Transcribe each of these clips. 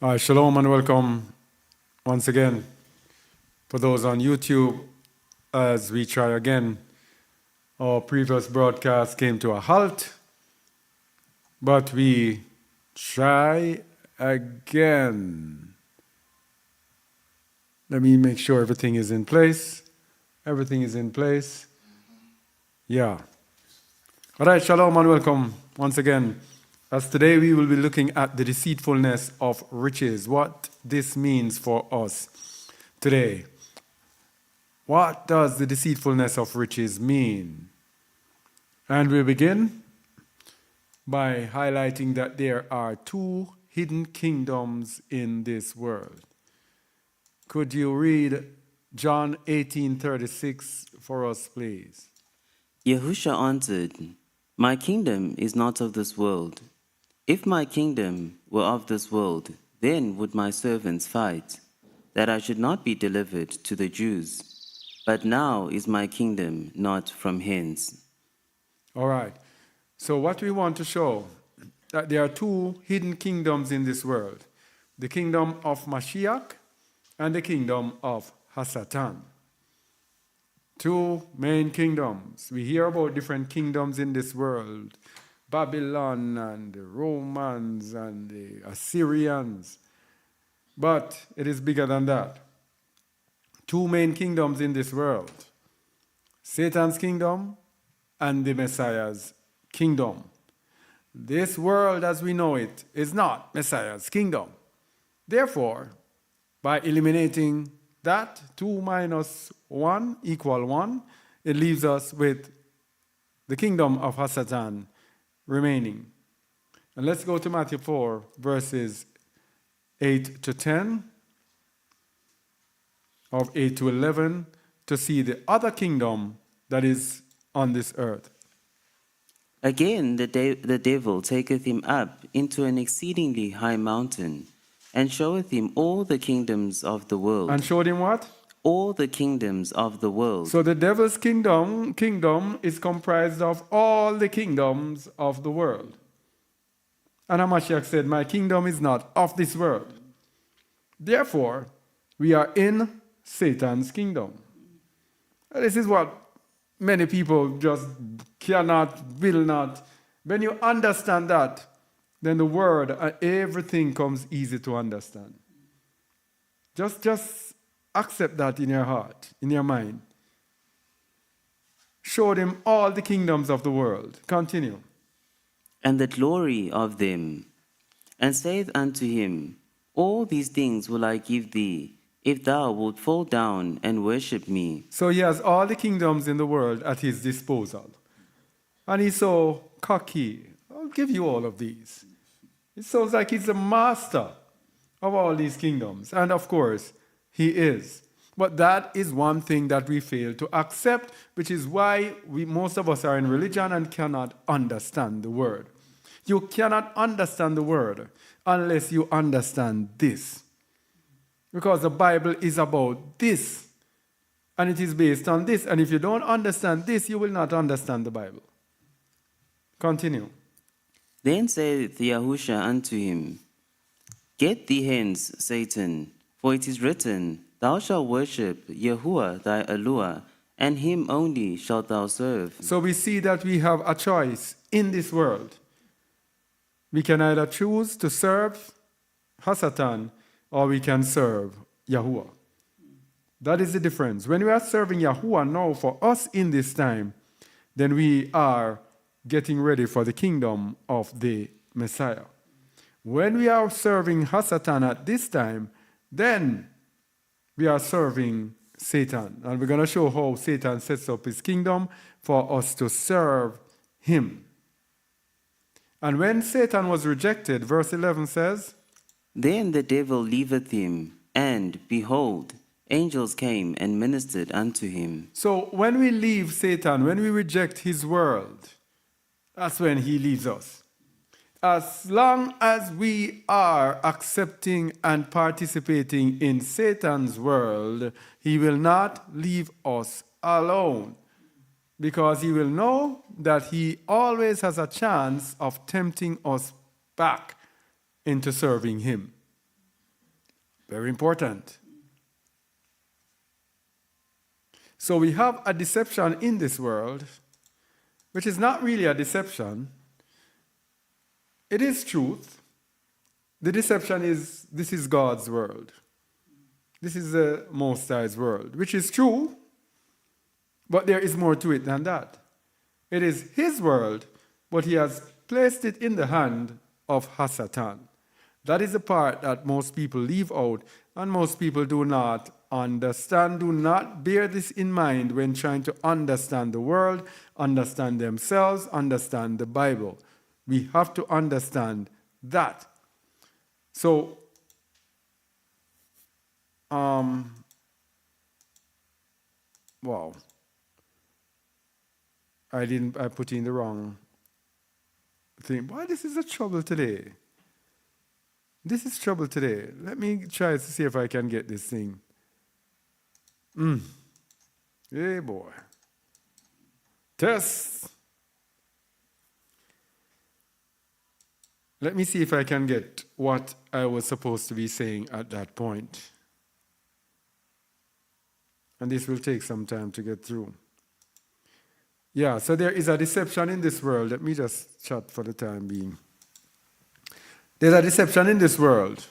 Shalom and welcome once again for those on YouTube as we try again. Our previous broadcast came to a halt, but we try again. Let me make sure everything is in place. Everything is in place. Yeah. All right, shalom and welcome once again. As today we will be looking at the deceitfulness of riches, what this means for us today. What does the deceitfulness of riches mean? And we begin by highlighting that there are two hidden kingdoms in this world. Could you read John 18:36 for us, please? Yahusha answered, "My kingdom is not of this world. If my kingdom were of this world, then would my servants fight, that I should not be delivered to the Jews. But now is my kingdom not from hence." All right. So what we want to show, that there are two hidden kingdoms in this world. The kingdom of Mashiach and the kingdom of Hasatan. Two main kingdoms. We hear about different kingdoms in this world. Babylon and the Romans and the Assyrians. But it is bigger than that. Two main kingdoms in this world. Satan's kingdom and the Messiah's kingdom. This world as we know it is not Messiah's kingdom. Therefore, by eliminating that, 2 minus 1 equal 1, it leaves us with the kingdom of Hasatan remaining. And let's go to Matthew 4, verses 8 to 10, of 8 to 11, to see the other kingdom that is on this earth. Again, the devil taketh him up into an exceedingly high mountain, and showeth him all the kingdoms of the world. And showed him what? All the kingdoms of the world. So the devil's kingdom is comprised of all the kingdoms of the world. And Hamashiach said, "My kingdom is not of this world." Therefore, we are in Satan's kingdom. This is what many people just cannot, will not. When you understand that, then the word, everything comes easy to understand. Just accept that in your heart, in your mind. Showed him all the kingdoms of the world. Continue. And the glory of them, and saith unto him, "All these things will I give thee, if thou wilt fall down and worship me." So he has all the kingdoms in the world at his disposal. And he's so cocky. "I'll give you all of these." It sounds like he's the master of all these kingdoms. And of course, he is. But that is one thing that we fail to accept, which is why most of us are in religion and cannot understand the word. You cannot understand the word unless you understand this. Because the Bible is about this. And it is based on this. And if you don't understand this, you will not understand the Bible. Continue. Then saith Yahusha unto him, "Get thee hence, Satan, for it is written, Thou shalt worship Yahuwah thy Elohah, and him only shalt thou serve." So we see that we have a choice in this world. We can either choose to serve Hasatan or we can serve Yahuwah. That is the difference. When we are serving Yahuwah now for us in this time, then we are getting ready for the kingdom of the Messiah. When we are serving Hasatan at this time, then we are serving Satan. And we're going to show how Satan sets up his kingdom for us to serve him. And when Satan was rejected, verse 11 says, Then the devil leaveth him, and behold, angels came and ministered unto him. So when we leave Satan, when we reject his world, that's when he leaves us. As long as we are accepting and participating in Satan's world, he will not leave us alone. Because he will know that he always has a chance of tempting us back into serving him. Very important. So we have a deception in this world, which is not really a deception. It is truth. The deception is, this is God's world. This is the Most High's world, which is true, but there is more to it than that. It is his world, but he has placed it in the hand of Hasatan. That is the part that most people leave out, and most people do not understand, do not bear this in mind when trying to understand the world, understand themselves, understand the Bible. We have to understand that. So, wow. I put in the wrong thing. Why this is a trouble today? This is trouble today. Let me try to see if I can get this thing. Hey boy. Test. Let me see if I can get what I was supposed to be saying at that point. And this will take some time to get through. Yeah, so there is a deception in this world. Let me just chat for the time being. There's a deception in this world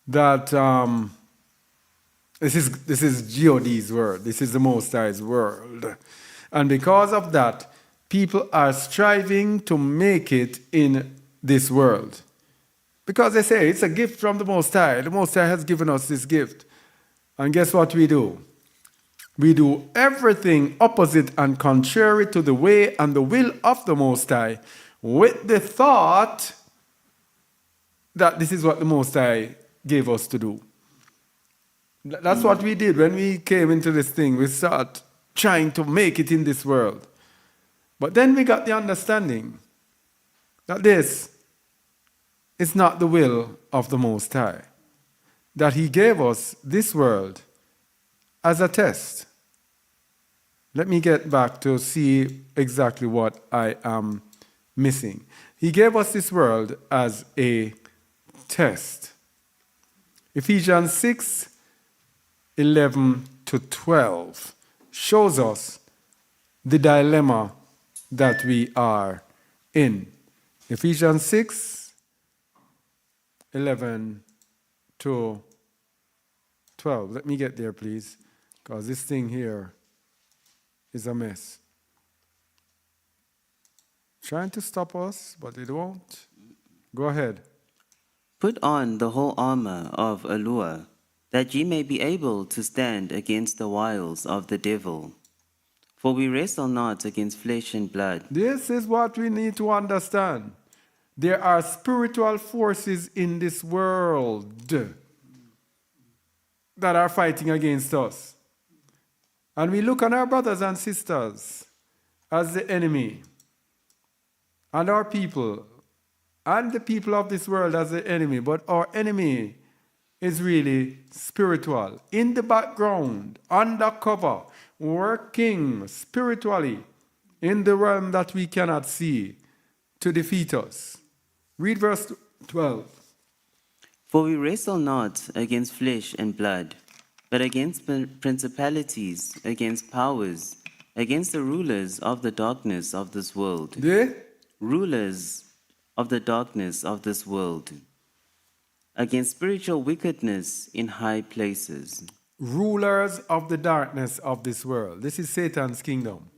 that this is God's word. This is the Most High's world. And because of that, people are striving to make it in this world. Because they say it's a gift from the Most High. The Most High has given us this gift. And guess what we do? We do everything opposite and contrary to the way and the will of the Most High, with the thought that this is what the Most High gave us to do. That's what we did when we came into this thing. We started trying to make it in this world. But then we got the understanding that this is not the will of the Most High. That he gave us this world as a test. Let me get back to see exactly what I am missing. He gave us this world as a test. Ephesians 6, 11 to 12 shows us the dilemma that we are in. Ephesians 6, 11 to 12. Let me get there, please, because this thing here is a mess. Trying to stop us, but it won't. Go ahead. Put on the whole armor of Elohim, that ye may be able to stand against the wiles of the devil. For we wrestle not against flesh and blood. This is what we need to understand. There are spiritual forces in this world that are fighting against us. And we look on our brothers and sisters as the enemy, and our people, and the people of this world as the enemy. But our enemy is really spiritual, in the background, undercover, working spiritually in the realm that we cannot see to defeat us. Read verse 12. For we wrestle not against flesh and blood, but against principalities, against powers, against the rulers of the darkness of this world. The Rulers of the darkness of this world, against spiritual wickedness in high places. rulers of the darkness of this world. This is Satan's kingdom.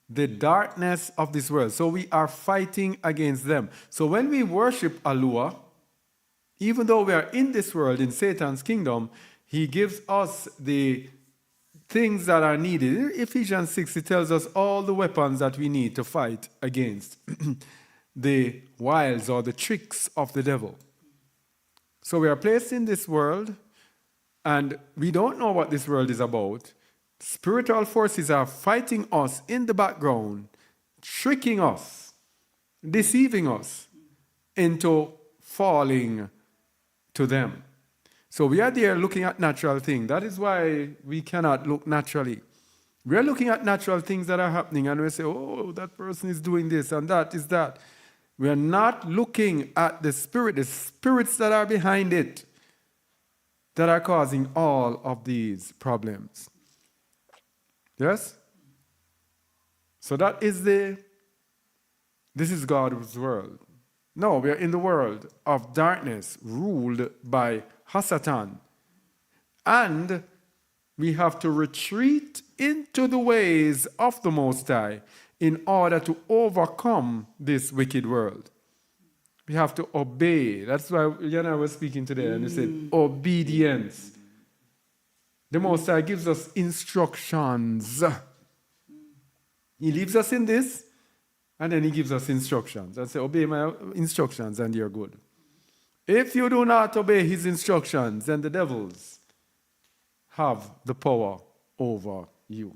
The darkness of this world. So we are fighting against them. So when we worship Alua, even though we are in this world, in Satan's kingdom, he gives us the things that are needed. In Ephesians 6, it tells us all the weapons that we need to fight against the wiles or the tricks of the devil. So we are placed in this world, and we don't know what this world is about. Spiritual forces are fighting us in the background, tricking us, deceiving us into falling to them. So we are there looking at natural things. That is why we cannot look naturally. We are looking at natural things that are happening, and we say, oh, that person is doing this and that is that. We are not looking at the spirits that are behind it. that are causing all of these problems. Yes? So this is God's world. No, we are in the world of darkness ruled by Hasatan. And we have to retreat into the ways of the Most High in order to overcome this wicked world. We have to obey. That's why you and I were speaking today, and he said, obedience. The Most High gives us instructions. He leaves us in this, and then he gives us instructions. And say, obey my instructions, and you're good. If you do not obey his instructions, then the devils have the power over you.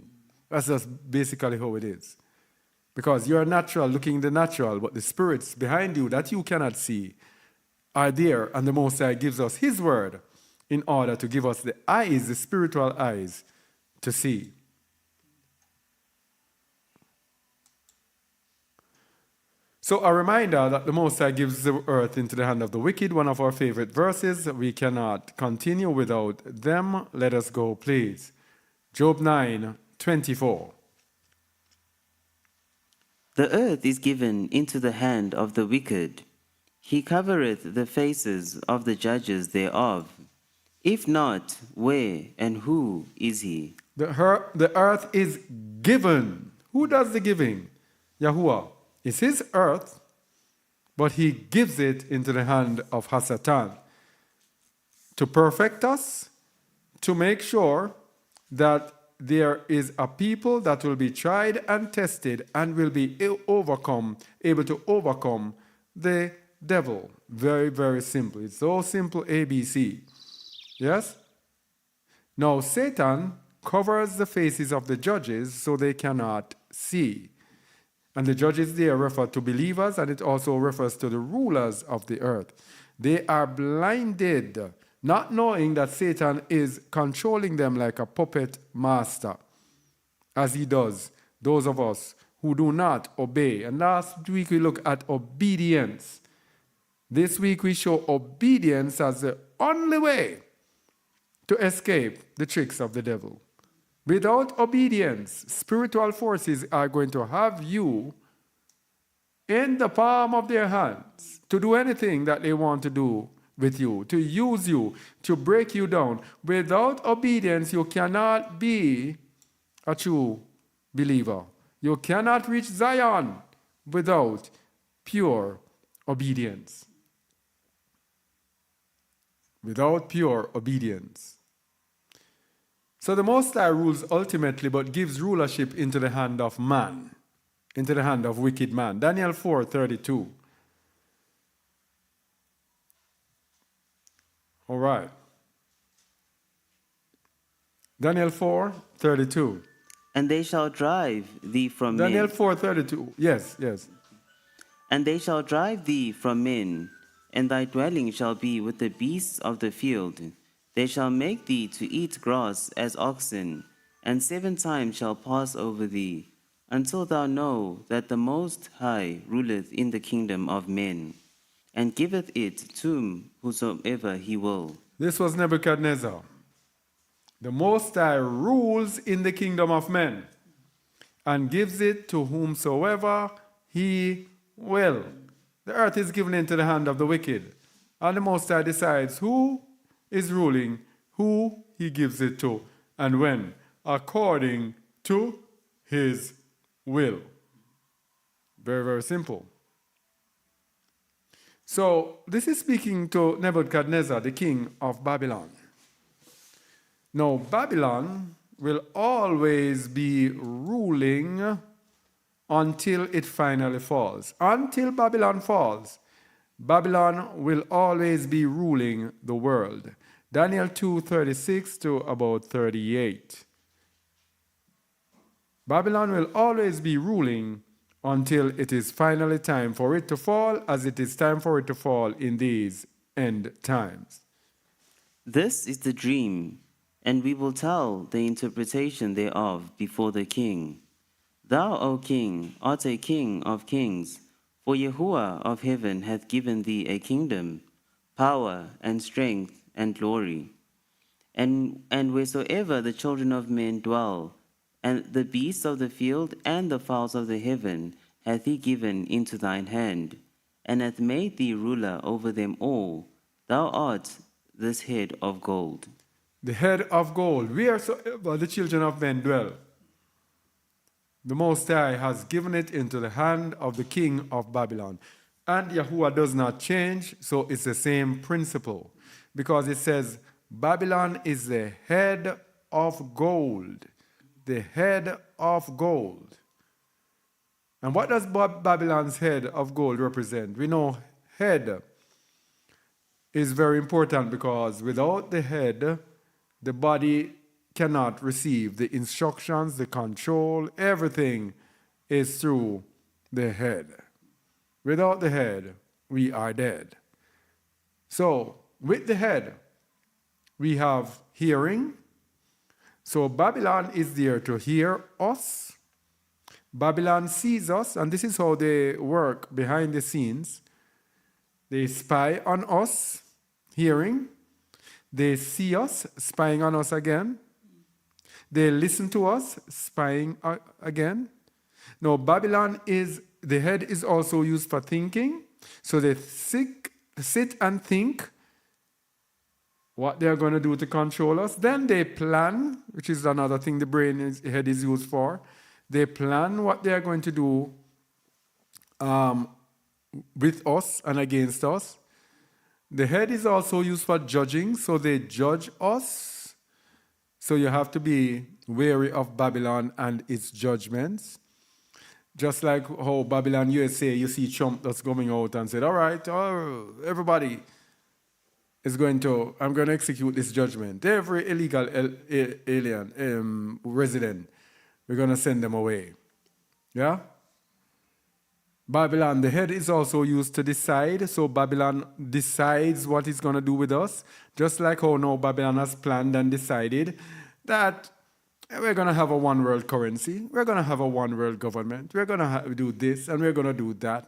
That's just basically how it is. Because you're natural, looking the natural, but the spirits behind you that you cannot see are there, and the Most High gives us his word in order to give us the eyes, the spiritual eyes, to see. So a reminder that the Most High gives the earth into the hand of the wicked, one of our favorite verses. We cannot continue without them. Let us go, please. Job 9:24. The earth is given into the hand of the wicked. He covereth the faces of the judges thereof. If not, where and who is he? The earth is given. Who does the giving? Yahuwah. It's his earth, but he gives it into the hand of Hasatan to perfect us, to make sure that there is a people that will be tried and tested and will be able to overcome the devil. Very, very simple. It's so simple, ABC. Yes? Now, Satan covers the faces of the judges so they cannot see. And the judges there refer to believers, and it also refers to the rulers of the earth. They are blinded, not knowing that Satan is controlling them like a puppet master, as he does those of us who do not obey. And last week we looked at obedience. This week we show obedience as the only way to escape the tricks of the devil. Without obedience, spiritual forces are going to have you in the palm of their hands to do anything that they want to do with you, to use you, to break you down. Without obedience, you cannot be a true believer. You cannot reach Zion without pure obedience. Without pure obedience. So the Most High rules ultimately, but gives rulership into the hand of man, into the hand of wicked man. Daniel 4:32. All right. Daniel 4:32. And they shall drive thee from Daniel men. 4:32. Yes. And they shall drive thee from men, and thy dwelling shall be with the beasts of the field. They shall make thee to eat grass as oxen, and 7 times shall pass over thee, until thou know that the Most High ruleth in the kingdom of men, and giveth it to whosoever he will. This was Nebuchadnezzar. The Most High rules in the kingdom of men and gives it to whomsoever he will. The earth is given into the hand of the wicked, and the Most High decides who is ruling, who he gives it to, and when, according to his will. Very, very simple. So, this is speaking to Nebuchadnezzar, the king of Babylon. Now, Babylon will always be ruling until it finally falls. Until Babylon falls, Babylon will always be ruling the world. Daniel 2:36 to about 38. Babylon will always be ruling until it is finally time for it to fall, as it is time for it to fall in these end times. This is the dream, and we will tell the interpretation thereof before the king. Thou, O king, art a king of kings, for Yahuwah of heaven hath given thee a kingdom, power, and strength, and glory. and wheresoever the children of men dwell, and the beasts of the field and the fowls of the heaven hath he given into thine hand, and hath made thee ruler over them all. Thou art this head of gold. The head of gold, wheresoever the children of men dwell. The Most High has given it into the hand of the king of Babylon. And Yahuwah does not change, so it's the same principle. Because it says, Babylon is the head of gold. The head of gold. And what does Babylon's head of gold represent? We know head is very important because without the head, the body cannot receive the instructions, the control, everything is through the head. Without the head, we are dead. So, with the head, we have hearing. So, Babylon is there to hear us. Babylon sees us, and this is how they work behind the scenes. They spy on us, hearing. They see us, spying on us again. They listen to us, spying again. Now, Babylon the head is also used for thinking. So they sit and think what they're going to do to control us. Then they plan, which is another thing the head is used for. They plan what they're going to do with us and against us. The head is also used for judging, so they judge us. So you have to be wary of Babylon and its judgments. Just like how Babylon USA, you see Trump that's coming out and said, all right, everybody is I'm going to execute this judgment. Every illegal alien resident, we're going to send them away. Yeah? Babylon, the head is also used to decide. So Babylon decides what it's going to do with us. Just like how now Babylon has planned and decided that we're going to have a one world currency. We're going to have a one world government. We're going to do this and we're going to do that.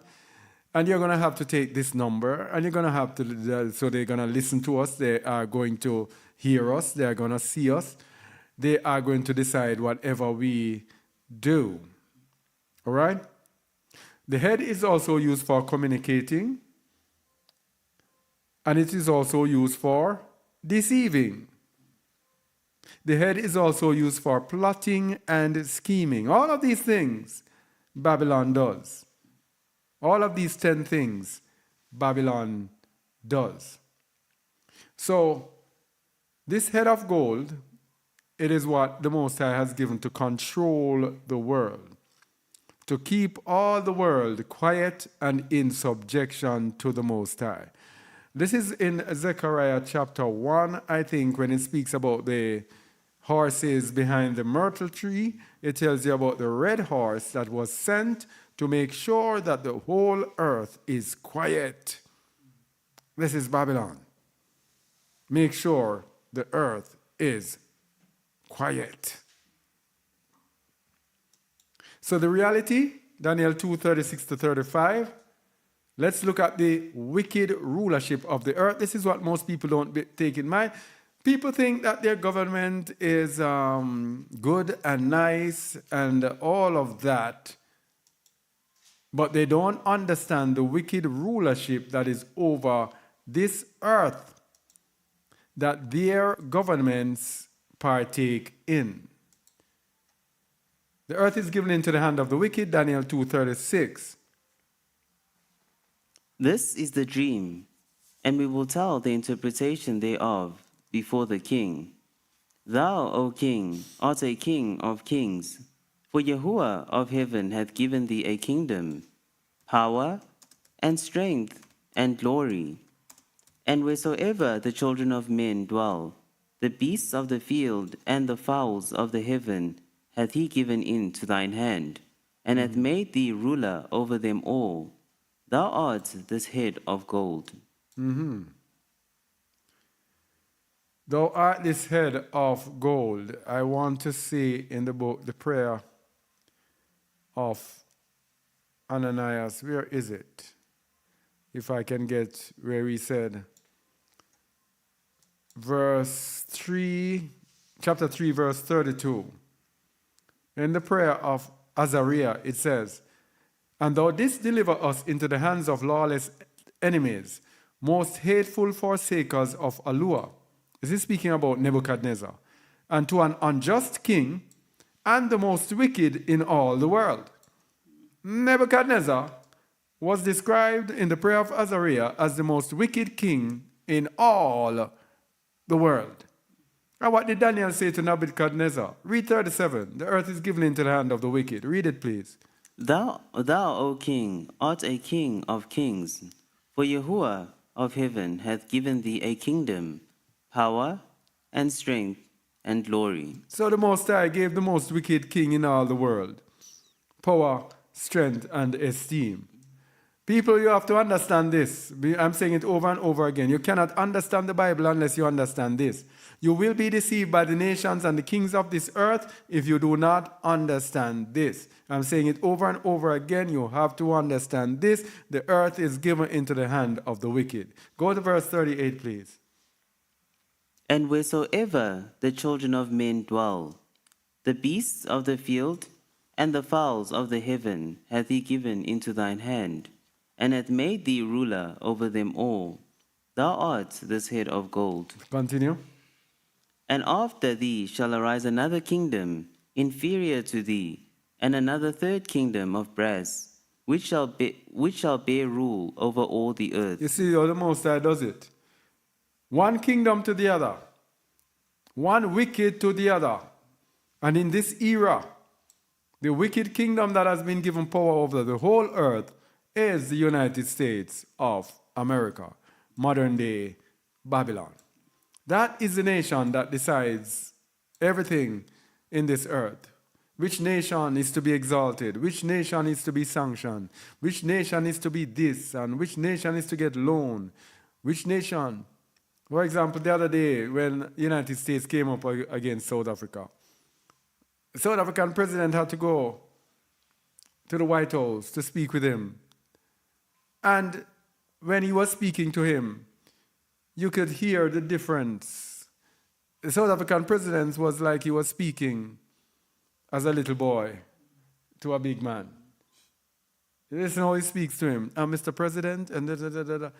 And you're going to have to take this number and you're going to have to, so they're going to listen to us. They are going to hear us. They are going to see us. They are going to decide whatever we do. All right? The head is also used for communicating, and it is also used for deceiving. The head is also used for plotting and scheming. All of these things Babylon does. All of these 10 things Babylon does. So, this head of gold, it is what the Most High has given to control the world. To keep all the world quiet and in subjection to the Most High. This is in Zechariah chapter 1, I think, when it speaks about the horses behind the myrtle tree. It tells you about the red horse that was sent to make sure that the whole earth is quiet. This is Babylon. Make sure the earth is quiet. So the reality, Daniel 2:36-35, let's look at the wicked rulership of the earth. This is what most people don't take in mind. People think that their government is good and nice and all of that, but they don't understand the wicked rulership that is over this earth that their governments partake in. The earth is given into the hand of the wicked, Daniel 2:36. This is the dream, and we will tell the interpretation thereof before the king. Thou, O king, art a king of kings, for Yahuwah of heaven hath given thee a kingdom, power, and strength, and glory. And wheresoever the children of men dwell, the beasts of the field and the fowls of the heaven hath he given into thine hand, and hath made thee ruler over them all. Thou art this head of gold. Thou art this head of gold. I want to see in the book the prayer of Ananias. Where is it? If I can get where he said, verse chapter 3, verse 32. In the prayer of Azariah, it says, "And thou didst deliver us into the hands of lawless enemies, most hateful forsakers of Allure." This is speaking about Nebuchadnezzar. "And to an unjust king, and the most wicked in all the world." Nebuchadnezzar was described in the prayer of Azariah as the most wicked king in all the world. And what did Daniel say to Nebuchadnezzar? Read 37. The earth is given into the hand of the wicked. Read it, please. Thou, O king, art a king of kings, for Yahuwah of heaven hath given thee a kingdom, power, and strength, and glory. So the Most High gave the most wicked king in all the world power, strength, and esteem. People, you have to understand this. I'm saying it over and over again. You cannot understand the Bible unless you understand this. You will be deceived by the nations and the kings of this earth if you do not understand this. I'm saying it over and over again. You have to understand this. The earth is given into the hand of the wicked. Go to verse 38, please. And wheresoever the children of men dwell, the beasts of the field and the fowls of the heaven hath he given into thine hand, and hath made thee ruler over them all. Thou art this head of gold. Continue. And after thee shall arise another kingdom inferior to thee, and another third kingdom of brass, which shall bear rule over all the earth. You see how the Most High does it. One kingdom to the other. One wicked to the other. And in this era, the wicked kingdom that has been given power over the whole earth is the United States of America, modern day Babylon. That is the nation that decides everything in this earth. Which nation is to be exalted, which nation is to be sanctioned, which nation is to be this, and which nation is to get loan, which nation. For example, the other day when the United States came up against South Africa, the South African president had to go to the White House to speak with him. And when he was speaking to him, you could hear the difference. The South African president was like he was speaking as a little boy to a big man. Listen how he speaks to him. Mr. President, and da, da, da, da, da.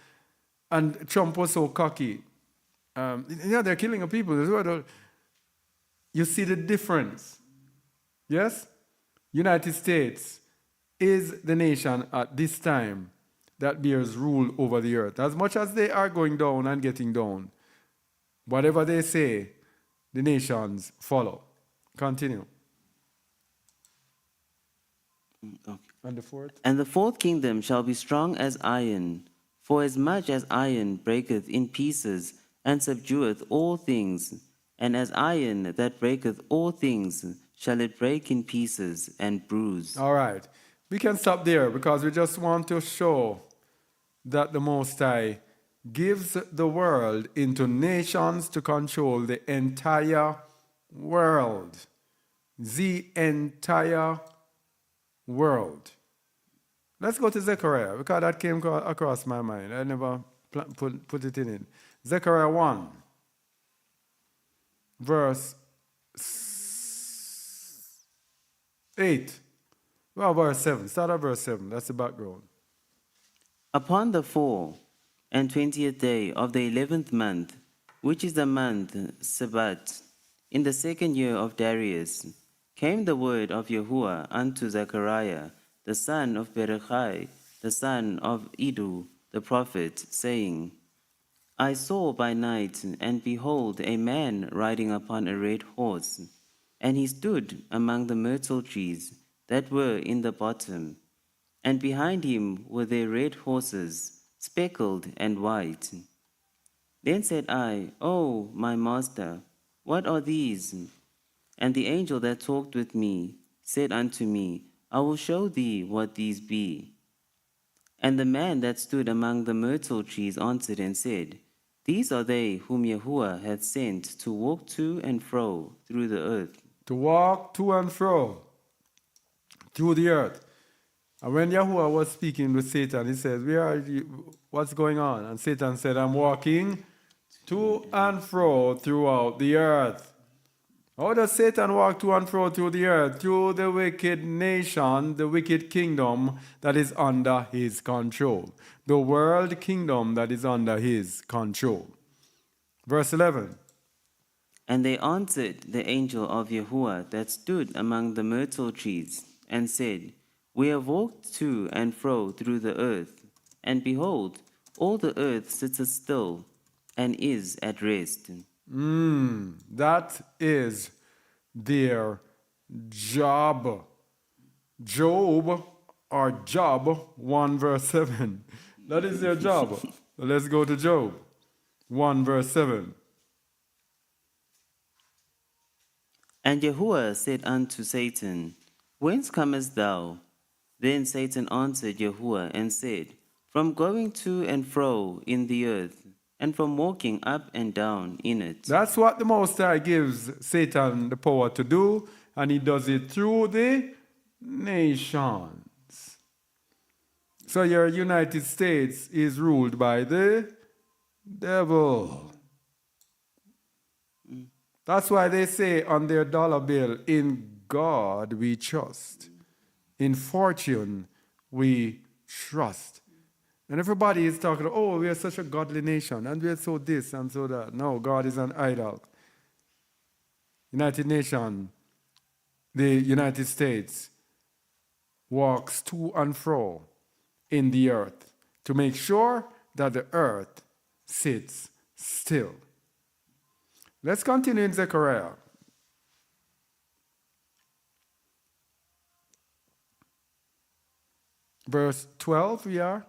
And Trump was so cocky. They're killing people. You see the difference. Yes? United States is the nation at this time that bears rule over the earth. As much as they are going down and getting down, whatever they say, the nations follow. Continue. Okay. And the fourth? And the fourth kingdom shall be strong as iron, for as much as iron breaketh in pieces and subdueth all things, and as iron that breaketh all things shall it break in pieces and bruise. All right. We can stop there because we just want to show that the Most High gives the world into nations to control the entire world. The entire world. Let's go to Zechariah because that came across my mind. I never put it in it. Zechariah 1, verse 8. Well, verse 7. Start at verse 7. That's the background. Upon the 24th day of the 11th month, which is the month Sabbath, in the 2nd year of Darius, came the word of Yahuwah unto Zechariah, the son of Berechiah, the son of Iddo, the prophet, saying, I saw by night, and behold, a man riding upon a red horse, and he stood among the myrtle trees that were in the bottom, and behind him were their red horses, speckled and white. Then said I, O my master, what are these? And the angel that talked with me said unto me, I will show thee what these be. And the man that stood among the myrtle trees answered and said, These are they whom Yahuwah hath sent to walk to and fro through the earth. To walk to and fro through the earth. And when Yahuwah was speaking with Satan, he said, Where are you? What's going on? And Satan said, I'm walking To and fro throughout the earth. How does Satan walk to and fro through the earth? Through the wicked nation, the wicked kingdom that is under his control. The world kingdom that is under his control. Verse 11. And they answered the angel of Yahuwah that stood among the myrtle trees, and said, We have walked to and fro through the earth, and behold, all the earth sitteth still, and is at rest. That is their job. Job or Job 1 verse 7. That is their job. Let's go to Job 1 verse 7. And Yahuwah said unto Satan, Whence comest thou? Then Satan answered Yahuwah and said, From going to and fro in the earth, and from walking up and down in it. That's what the Most High gives Satan the power to do, and he does it through the nations. So your United States is ruled by the devil. That's why they say on their dollar bill, in God we trust. In fortune we trust. And everybody is talking, oh, we are such a godly nation, and we are so this and so that. No, God is an idol. United Nations, the United States, walks to and fro in the earth to make sure that the earth sits still. Let's continue in Zechariah. Verse 12, we are.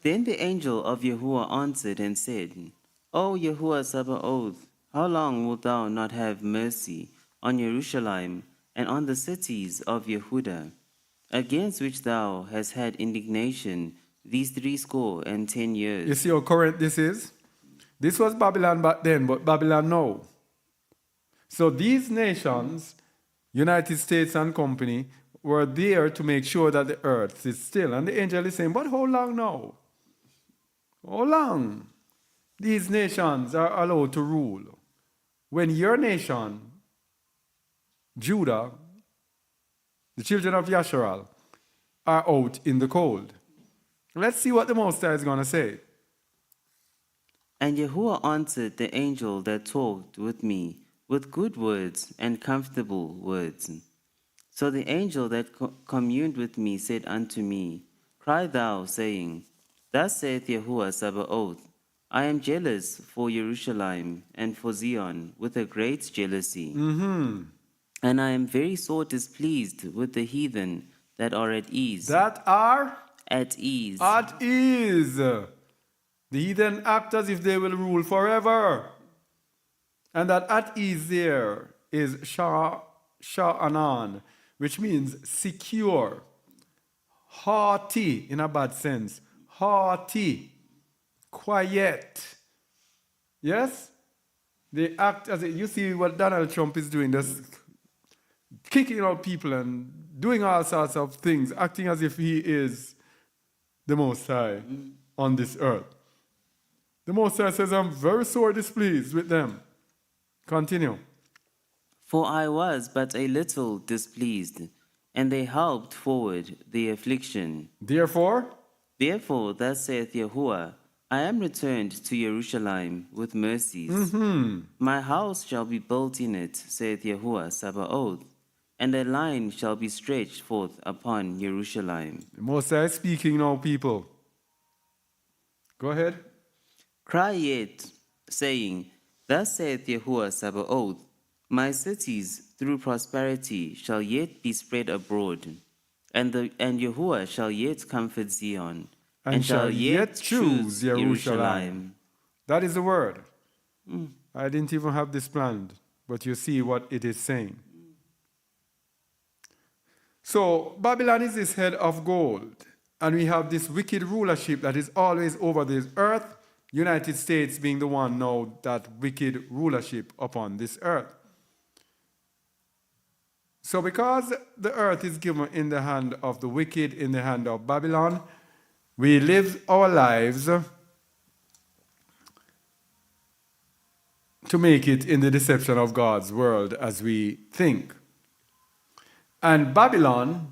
Then the angel of Yahuwah answered and said, O Yahuwah Sabaoth, how long wilt thou not have mercy on Jerusalem and on the cities of Yehudah, against which thou hast had indignation these 70 years? You see how current this is? This was Babylon back then, but Babylon now. So these nations, United States and company, were there to make sure that the earth is still. And the angel is saying, but how long now? How long? These nations are allowed to rule. When your nation, Judah, the children of Yasharal, are out in the cold. Let's see what the Most High is going to say. And Yahuwah answered the angel that talked with me with good words and comfortable words. So the angel that communed with me said unto me, Cry thou, saying, Thus saith Yahuwah Sabaoth, I am jealous for Jerusalem and for Zion with a great jealousy. And I am very sore displeased with the heathen that are at ease. That are? At ease. At ease. The heathen act as if they will rule forever. And that at ease there is Sha'anan, which means secure, haughty in a bad sense, haughty, quiet. Yes? They act as if, you see what Donald Trump is doing, just kicking out people and doing all sorts of things, acting as if he is the Most High on this earth. The Most High says, I'm very sore displeased with them. Continue. For I was but a little displeased, and they helped forward the affliction. Therefore, thus saith Yahuwah, I am returned to Jerusalem with mercies. My house shall be built in it, saith Yahuwah Sabaoth, and a line shall be stretched forth upon Jerusalem. the Most High is speaking now, people. Go ahead. Cry yet, saying, Thus saith Yahuwah Sabaoth, My cities through prosperity shall yet be spread abroad, and Yahuwah shall yet comfort Zion, and shall yet choose Jerusalem. That is the word. I didn't even have this planned, but you see what it is saying. So Babylon is this head of gold, and we have this wicked rulership that is always over this earth, United States being the one now that wicked rulership upon this earth. So because the earth is given in the hand of the wicked, in the hand of Babylon, we live our lives to make it in the deception of God's world as we think. And Babylon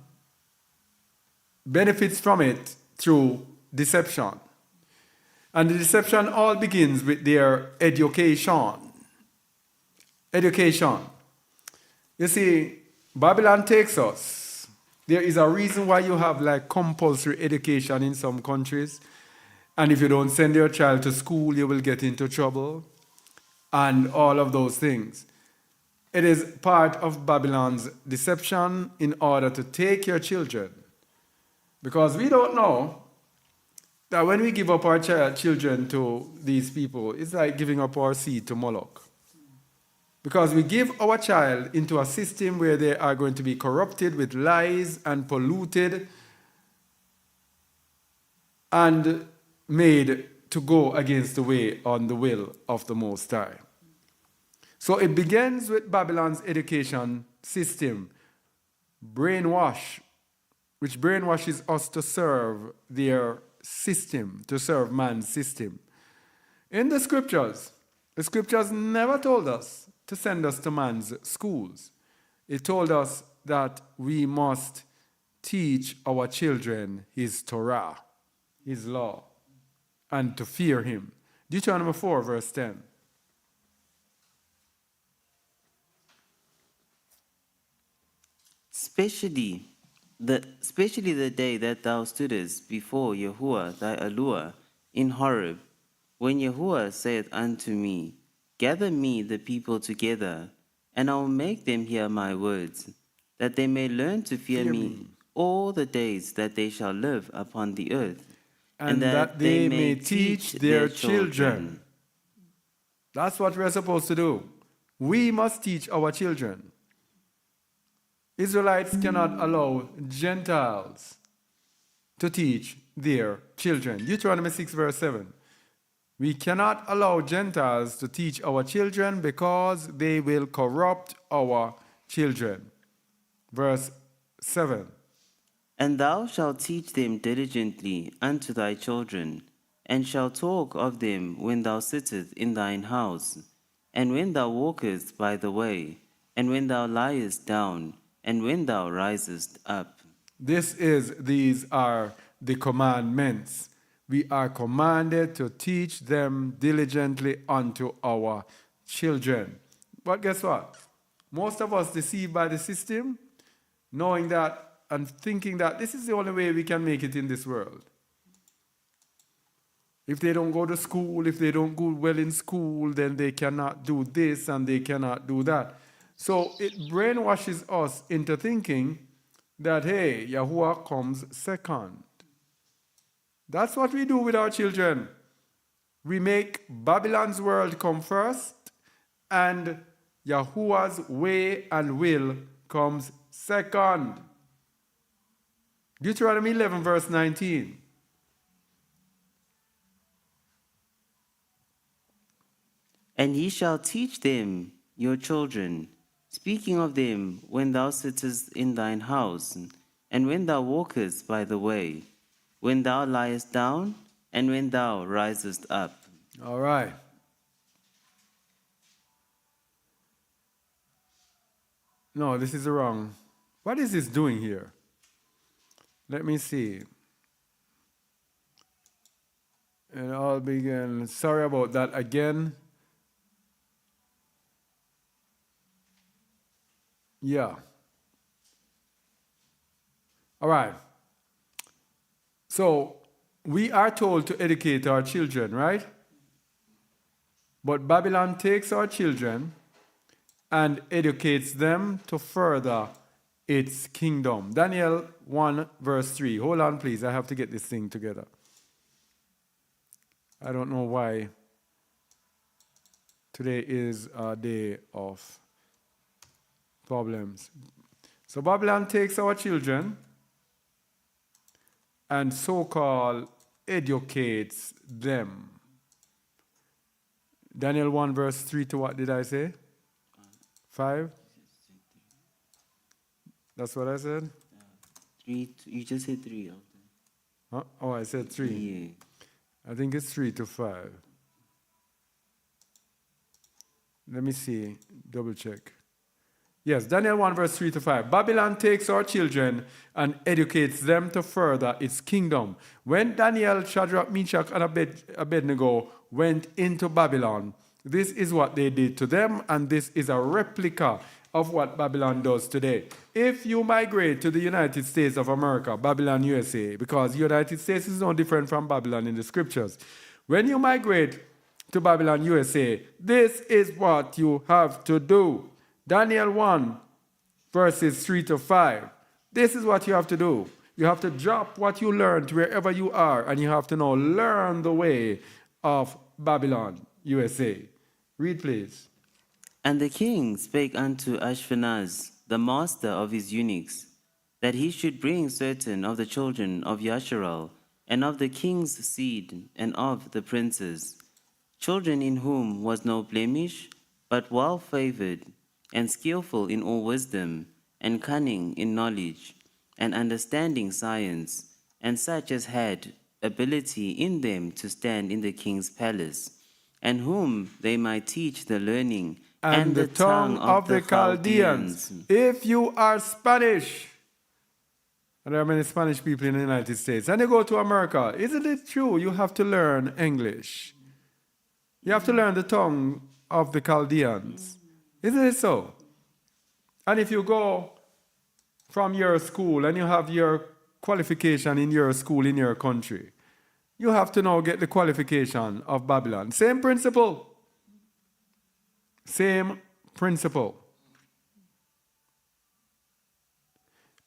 benefits from it through deception. And the deception all begins with their education. Education. You see, Babylon takes us. There is a reason why you have like compulsory education in some countries. And if you don't send your child to school, you will get into trouble. And all of those things. It is part of Babylon's deception in order to take your children. Because we don't know that when we give up our children to these people, it's like giving up our seed to Moloch. Because we give our child into a system where they are going to be corrupted with lies and polluted and made to go against the way on the will of the Most High. So it begins with Babylon's education system, brainwash, which brainwashes us to serve their system, to serve man's system. In the scriptures never told us to send us to man's schools. It told us that we must teach our children his Torah, his law, and to fear him. Deuteronomy 4, verse 10. Especially the day that thou stoodest before Yahuwah thy Elohim in Horeb, when Yahuwah saith unto me, Gather me the people together, and I will make them hear my words, that they may learn to fear me all the days that they shall live upon the earth, and that they may teach their children. That's what we're supposed to do. We must teach our children. Israelites cannot allow Gentiles to teach their children. Deuteronomy 6, verse 7. We cannot allow Gentiles to teach our children because they will corrupt our children. Verse 7. And thou shalt teach them diligently unto thy children, and shalt talk of them when thou sittest in thine house, and when thou walkest by the way, and when thou liest down, and when thou risest up. These are the commandments. We are commanded to teach them diligently unto our children. But guess what? Most of us deceived by the system, knowing that and thinking that this is the only way we can make it in this world. If they don't go to school, if they don't do well in school, then they cannot do this and they cannot do that. So it brainwashes us into thinking that, hey, Yahuwah comes second. That's what we do with our children. We make Babylon's world come first, and Yahuwah's way and will comes second. Deuteronomy 11, verse 19. And ye shall teach them your children, speaking of them when thou sittest in thine house, and when thou walkest by the way, when thou liest down, and when thou risest up. All right. No, this is wrong. What is this doing here? Let me see. And I'll begin. Sorry about that again. Yeah. All right. So, we are told to educate our children, right? But Babylon takes our children and educates them to further its kingdom. Daniel 1, verse 3. Hold on, please. I have to get this thing together. I don't know why today is a day of problems. So Babylon takes our children and so-called educates them. Daniel 1, verse 3 to what did I say? 5? That's what I said? 3, you just said 3. Huh? Oh, I said 3. Yeah. I think it's 3 to 5. Let me see, double check. Yes, Daniel 1 verse 3 to 5. Babylon takes our children and educates them to further its kingdom. When Daniel, Shadrach, Meshach, and Abednego went into Babylon, this is what they did to them, and this is a replica of what Babylon does today. If you migrate to the United States of America, Babylon, USA, because the United States is no different from Babylon in the scriptures. When you migrate to Babylon, USA, this is what you have to do. Daniel 1, verses 3 to 5. This is what you have to do. You have to drop what you learned wherever you are, and you have to now learn the way of Babylon, USA. Read, please. And the king spake unto Ashpenaz, the master of his eunuchs, that he should bring certain of the children of Yasharal, and of the king's seed, and of the princes, children in whom was no blemish, but well favored, and skillful in all wisdom, and cunning in knowledge, and understanding science, and such as had ability in them to stand in the king's palace, and whom they might teach the learning And the tongue of the Chaldeans. If you are Spanish, and there are many Spanish people in the United States, and you go to America, isn't it true you have to learn English? You have to learn the tongue of the Chaldeans. Isn't it so? And if you go from your school and you have your qualification in your school, in your country, you have to now get the qualification of Babylon. Same principle. Same principle.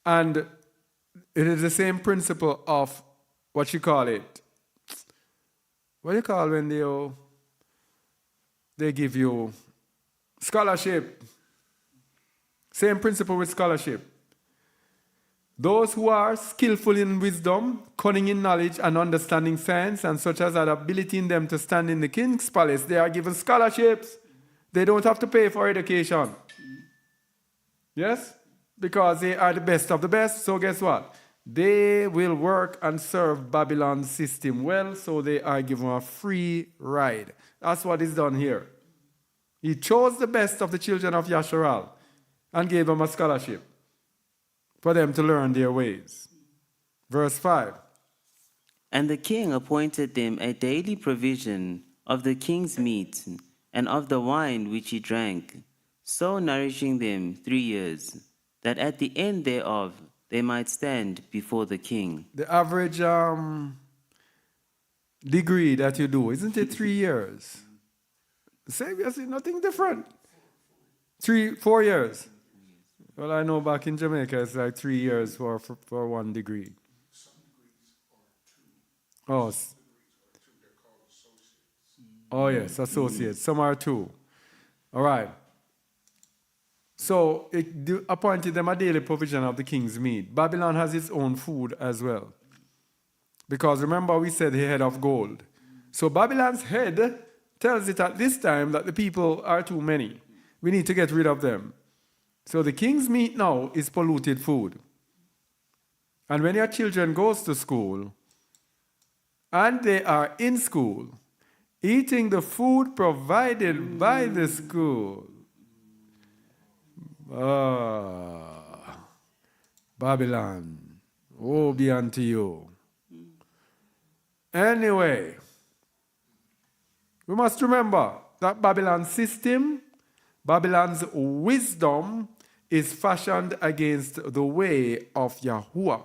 And it is the same principle of what you call it. What do you call when they give you scholarship? Same principle with scholarship. Those who are skillful in wisdom, cunning in knowledge, and understanding science, and such as had ability in them to stand in the king's palace, they are given scholarships. They don't have to pay for education. Yes? Because they are the best of the best. So guess what? They will work and serve Babylon's system well, so they are given a free ride. That's what is done here. He chose the best of the children of Yasharal and gave them a scholarship for them to learn their ways. Verse 5. And the king appointed them a daily provision of the king's meat, and of the wine which he drank, so nourishing them 3 years, that at the end thereof they might stand before the king. The average degree that you do, isn't it 3 years? The same, you see, nothing different. 4 years. Well, I know back in Jamaica it's like 3 years for 1 degree. Oh. Oh, yes, associates. Some are 2. All right. So it appointed them a daily provision of the king's meat. Babylon has its own food as well. Because remember we said the head of gold. So Babylon's head tells it at this time that the people are too many. We need to get rid of them. So the king's meat now is polluted food. And when your children goes to school, and they are in school, eating the food provided by the school. Babylon, woe be unto you. Anyway, we must remember that Babylon's system, Babylon's wisdom is fashioned against the way of Yahuwah.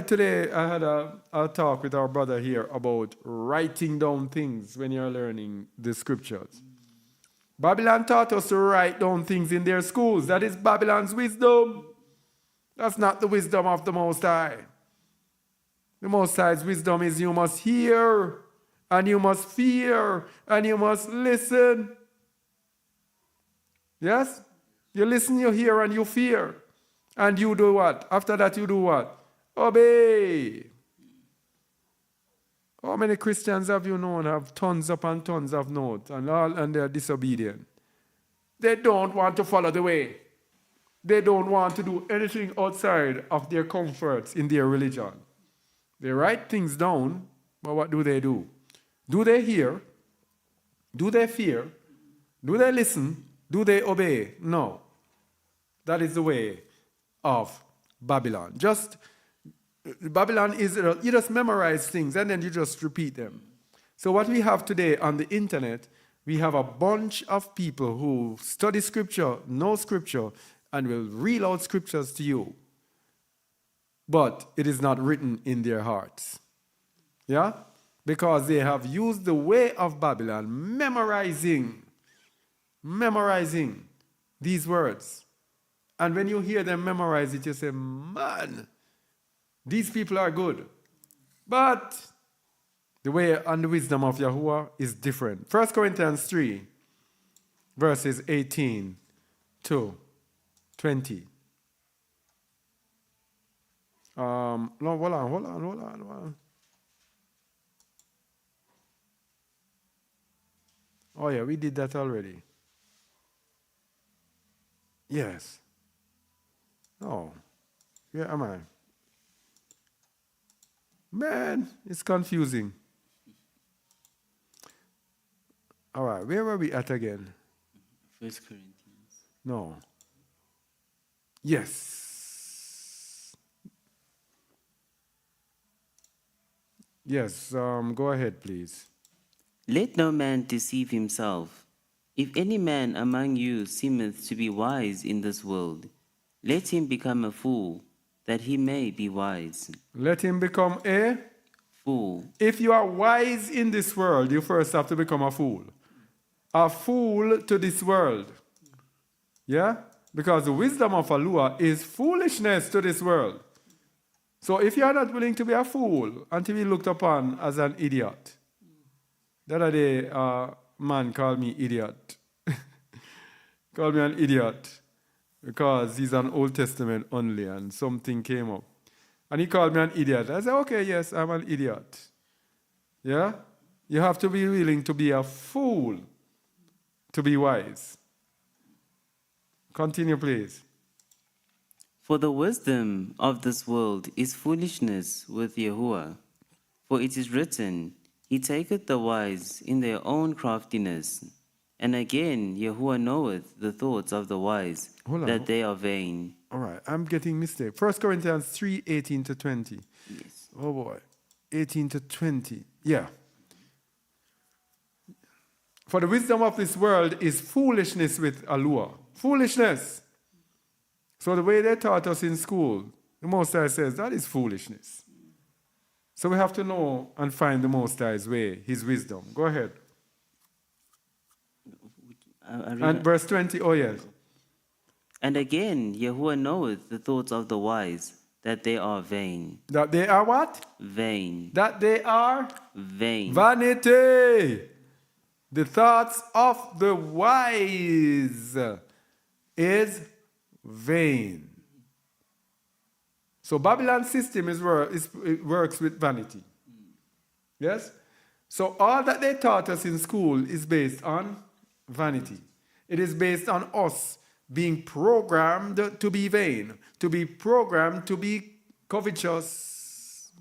Today I had a talk with our brother here about writing down things when you're learning the scriptures. Babylon taught us to write down things in their schools. That is Babylon's wisdom. That's not the wisdom of the Most High. The Most High's wisdom is you must hear, and you must fear, and you must listen. Yes? You listen, you hear, and you fear. And you do what? After that you do what? Obey. How many Christians have you known have tons upon tons of notes and they're disobedient? They don't want to follow the way. They don't want to do anything outside of their comforts in their religion. They write things down, but what do? Do they hear? Do they fear? Do they listen? Do they obey? No. That is the way of Babylon. Babylon is, you just memorize things and then you just repeat them. So what we have today on the internet, we have a bunch of people who study scripture, know scripture, and will reel out scriptures to you. But it is not written in their hearts. Yeah? Because they have used the way of Babylon, memorizing these words. And when you hear them memorize it, you say, man, these people are good. But the way and the wisdom of Yahuwah is different. 1 Corinthians 3, verses 18 to 20. No, hold on. Oh yeah, we did that already. Yes. Oh, where am I? Man, it's confusing. All right, where were we at again? 1 Corinthians. No. Yes. Yes, go ahead, please. Let no man deceive himself. If any man among you seemeth to be wise in this world, let him become a fool, that he may be wise. Let him become a Fool. If you are wise in this world, you first have to become a fool. A fool to this world. Yeah? Because the wisdom of Allah is foolishness to this world. So if you are not willing to be a fool and to be looked upon as an idiot, the other day, a man called me idiot. Called me an idiot because he's an Old Testament only and something came up. And he called me an idiot. I said, okay, yes, I'm an idiot. Yeah? You have to be willing to be a fool to be wise. Continue, please. For the wisdom of this world is foolishness with Yahuwah. For it is written, He taketh the wise in their own craftiness. And again, Yahuwah knoweth the thoughts of the wise, that they are vain. All right, I'm getting mistake. 1 Corinthians 3, 18 to 20. Yes. Oh boy, 18 to 20. Yeah. For the wisdom of this world is foolishness with Allah. Foolishness. So the way they taught us in school, the Most High says that is foolishness. So we have to know and find the Most High's way, His wisdom. Go ahead. And verse 20, oh yes. And again, Yahuwah knoweth the thoughts of the wise, that they are vain. That they are what? Vain. That they are? Vain. Vanity. The thoughts of the wise is vain. So Babylon's system it works with vanity. Yes? So all that they taught us in school is based on vanity. It is based on us being programmed to be vain, to be programmed to be covetous,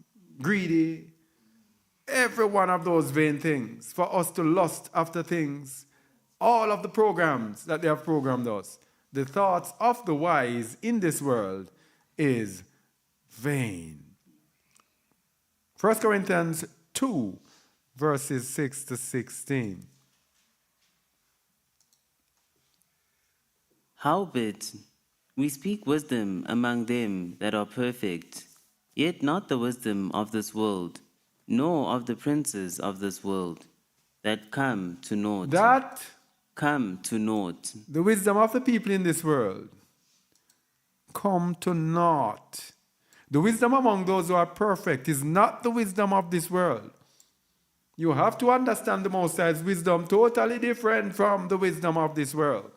greedy, every one of those vain things, for us to lust after things, all of the programs that they have programmed us. The thoughts of the wise in this world is vain. 1 Corinthians 2, verses 6 to 16. Howbeit, we speak wisdom among them that are perfect, yet not the wisdom of this world, nor of the princes of this world, that come to naught. That Come to naught. the wisdom of the people in this world come to naught. The wisdom among those who are perfect is not the wisdom of this world. You have to understand the Most High's wisdom totally different from the wisdom of this world.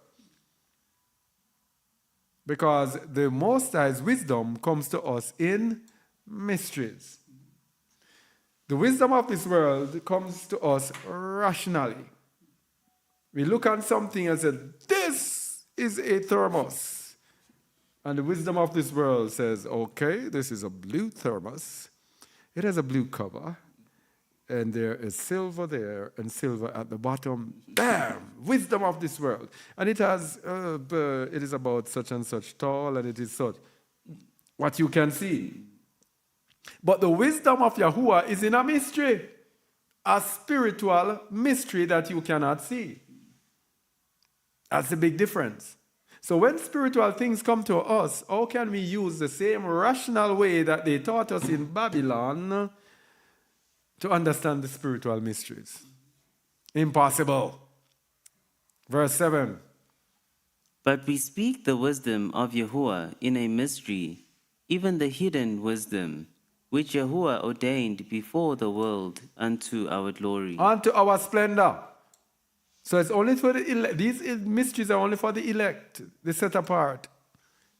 Because the Most High's wisdom comes to us in mysteries. The wisdom of this world comes to us rationally. We look at something and say, this is a thermos. And the wisdom of this world says, okay, this is a blue thermos. It has a blue cover. and there is silver there and silver at the bottom. Bam! Wisdom of this world. And it is about such and such tall, and it is such. What you can see. But the wisdom of Yahuwah is in a mystery, a spiritual mystery that you cannot see. That's the big difference. So when spiritual things come to us, how can we use the same rational way that they taught us in Babylon to understand the spiritual mysteries? Impossible. Verse 7. But we speak the wisdom of Yahuwah in a mystery, even the hidden wisdom, which Yahuwah ordained before the world unto our glory. Unto our splendor. So it's only for the elect. These mysteries are only for the elect, the set apart.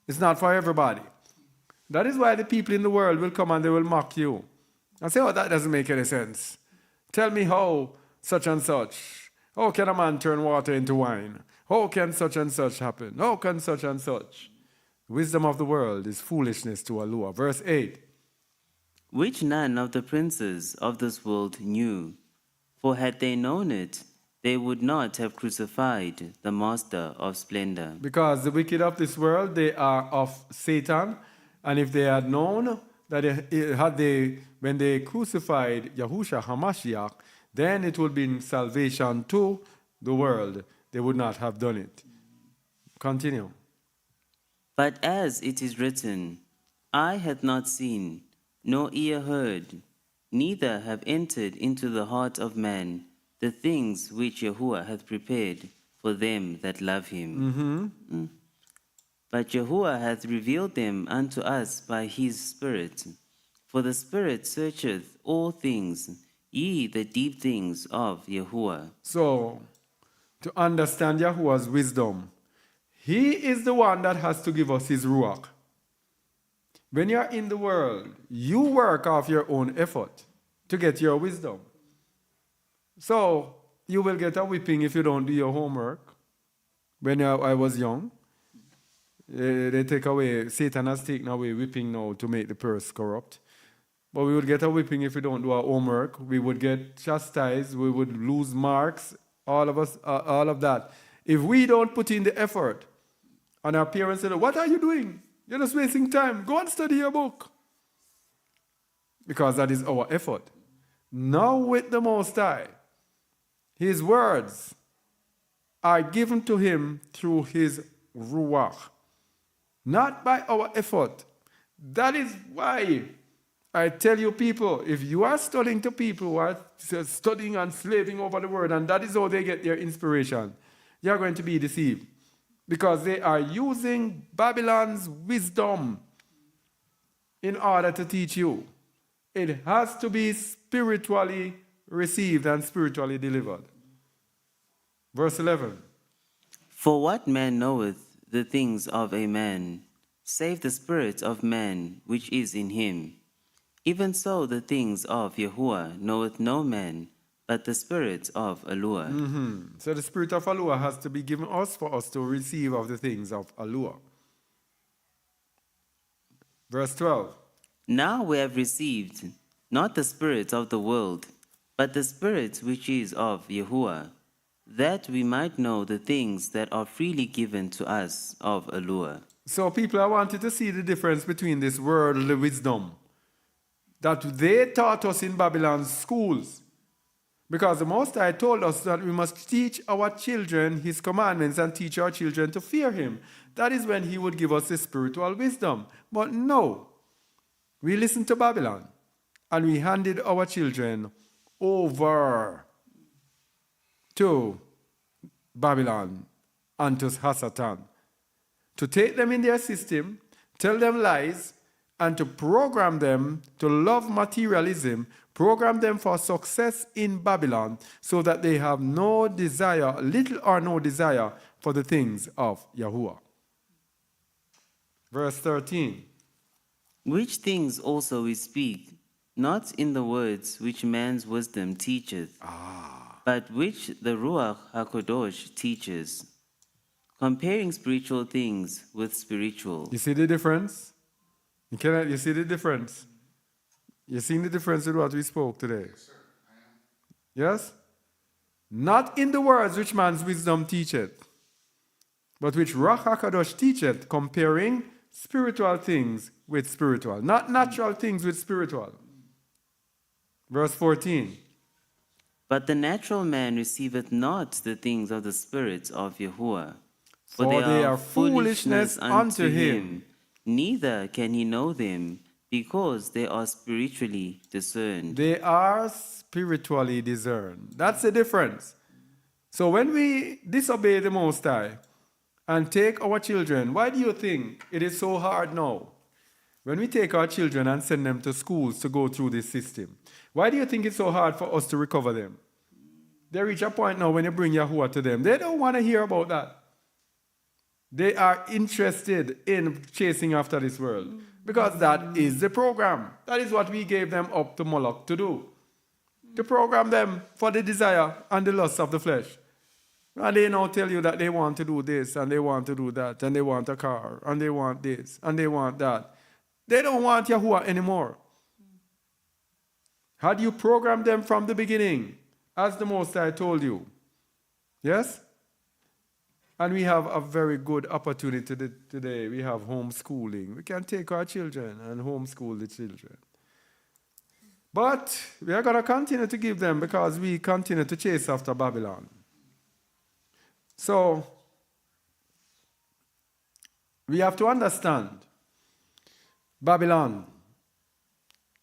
It's not for everybody. That is why the people in the world will come and they will mock you. And say, oh, that doesn't make any sense. Tell me how such and such. How can a man turn water into wine? How can such and such happen? How can such and such? Wisdom of the world is foolishness to Allah. Verse 8. Which none of the princes of this world knew. For had they known it, they would not have crucified the Master of splendor. Because the wicked of this world, they are of Satan. And if they had known that when they crucified Yahushua HaMashiach, then it would be salvation to the world. They would not have done it. Continue. But as it is written, eye hath not seen, nor ear heard, neither have entered into the heart of man the things which Yahuwah hath prepared for them that love him. But Yahuwah hath revealed them unto us by his Spirit. For the Spirit searcheth all things, ye the deep things of Yahuwah. So, to understand Yahuwah's wisdom, he is the one that has to give us his ruach. When you are in the world, you work off your own effort to get your wisdom. So, you will get a whipping if you don't do your homework. When I was young, they take away, Satan has taken away whipping now to make the purse corrupt. But we would get a whipping if we don't do our homework. We would get chastised. We would lose marks. All of us, all of that. If we don't put in the effort, and our parents say, what are you doing? You're just wasting time. Go and study your book. Because that is our effort. Now with the Most High, his words are given to him through his ruach. Not by our effort. That is why I tell you people, if you are studying to people who are studying and slaving over the word, and that is how they get their inspiration, you're going to be deceived. Because they are using Babylon's wisdom in order to teach you. It has to be spiritually received and spiritually delivered. Verse 11. For what man knoweth the things of a man, save the spirit of man which is in him? Even so the things of Yahuwah knoweth no man, but the spirit of Allah. So the spirit of Allah has to be given us for us to receive of the things of Allah. Verse 12. Now we have received not the spirit of the world, but the spirit which is of Yahuwah, that we might know the things that are freely given to us of Allah. So people, I wanted to see the difference between this worldly wisdom that they taught us in Babylon's schools. Because the Most High told us that we must teach our children his commandments and teach our children to fear him. That is when he would give us the spiritual wisdom. But no, we listened to Babylon and we handed our children over to Babylon and to Hasatan to take them in their system, tell them lies, and to program them to love materialism, program them for success in Babylon so that they have no desire, little or no desire for the things of Yahuwah. Verse 13. Which things also we speak, not in the words which man's wisdom teacheth, but which the Ruach HaKadosh teaches, comparing spiritual things with spiritual. You see the difference? You see the difference? You seen the difference with what we spoke today? Yes, sir. I Yes? Not in the words which man's wisdom teacheth, but which Ruach HaKadosh teacheth, comparing spiritual things with spiritual, not natural things with spiritual. Verse 14. But the natural man receiveth not the things of the Spirit of Yahuwah, For they are foolishness unto him. neither can he know them, because they are spiritually discerned. They are spiritually discerned. That's the difference. So when we disobey the Most High and take our children, why do you think it is so hard now? When we take our children and send them to schools to go through this system, why do you think it's so hard for us to recover them? They reach a point now when you bring Yahuwah to them, they don't want to hear about that. They are interested in chasing after this world because that is the program. That is what we gave them up to Moloch to do. To program them for the desire and the lust of the flesh. And they now tell you that they want to do this and they want to do that and they want a car and they want this and they want that. They don't want Yahuwah anymore. Had you programmed them from the beginning, as the Most High told you? Yes? And we have a very good opportunity today. We have homeschooling. We can take our children and homeschool the children. But we are going to continue to give them because we continue to chase after Babylon. So, we have to understand Babylon,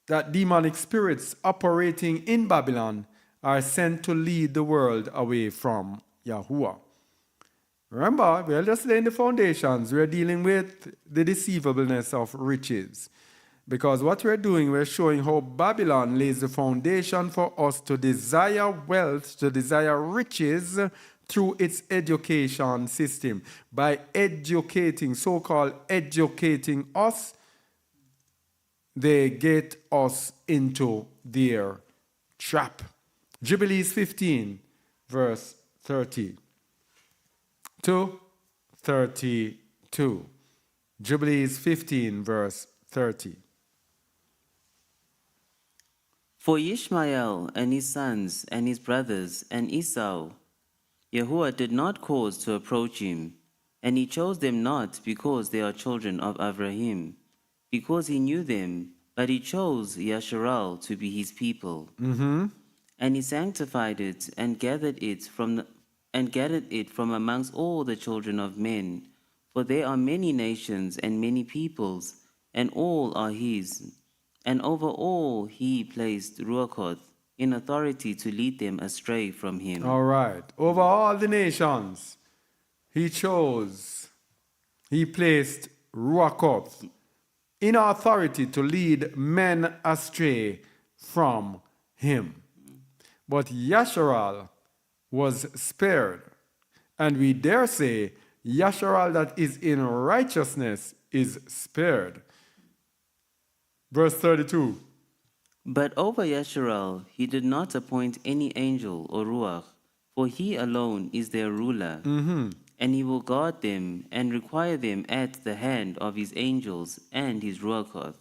that demonic spirits operating in Babylon are sent to lead the world away from Yahuwah. Remember, we are just laying the foundations. We're dealing with the deceivableness of riches. Because what we're doing, we're showing how Babylon lays the foundation for us to desire wealth, to desire riches through its education system. By educating, so-called educating us, they get us into their trap. Jubilees 15, verse 30. To 32. Jubilees 15, verse 30. For Ishmael and his sons and his brothers and Esau, Yahuwah did not cause to approach him, and he chose them not because they are children of Abraham, because he knew them, but he chose Yasharal to be his people. And he sanctified it and gathered it from amongst all the children of men. For there are many nations and many peoples, and all are his. And over all he placed Ruachoth in authority to lead them astray from him. All right. Over all the nations, he placed Ruachoth in authority to lead men astray from him. But Yasharal was spared. And we dare say, Yasharal that is in righteousness is spared. Verse 32. But over Yasharal he did not appoint any angel or Ruach, for he alone is their ruler. And he will guard them and require them at the hand of his angels and his Ruachoth,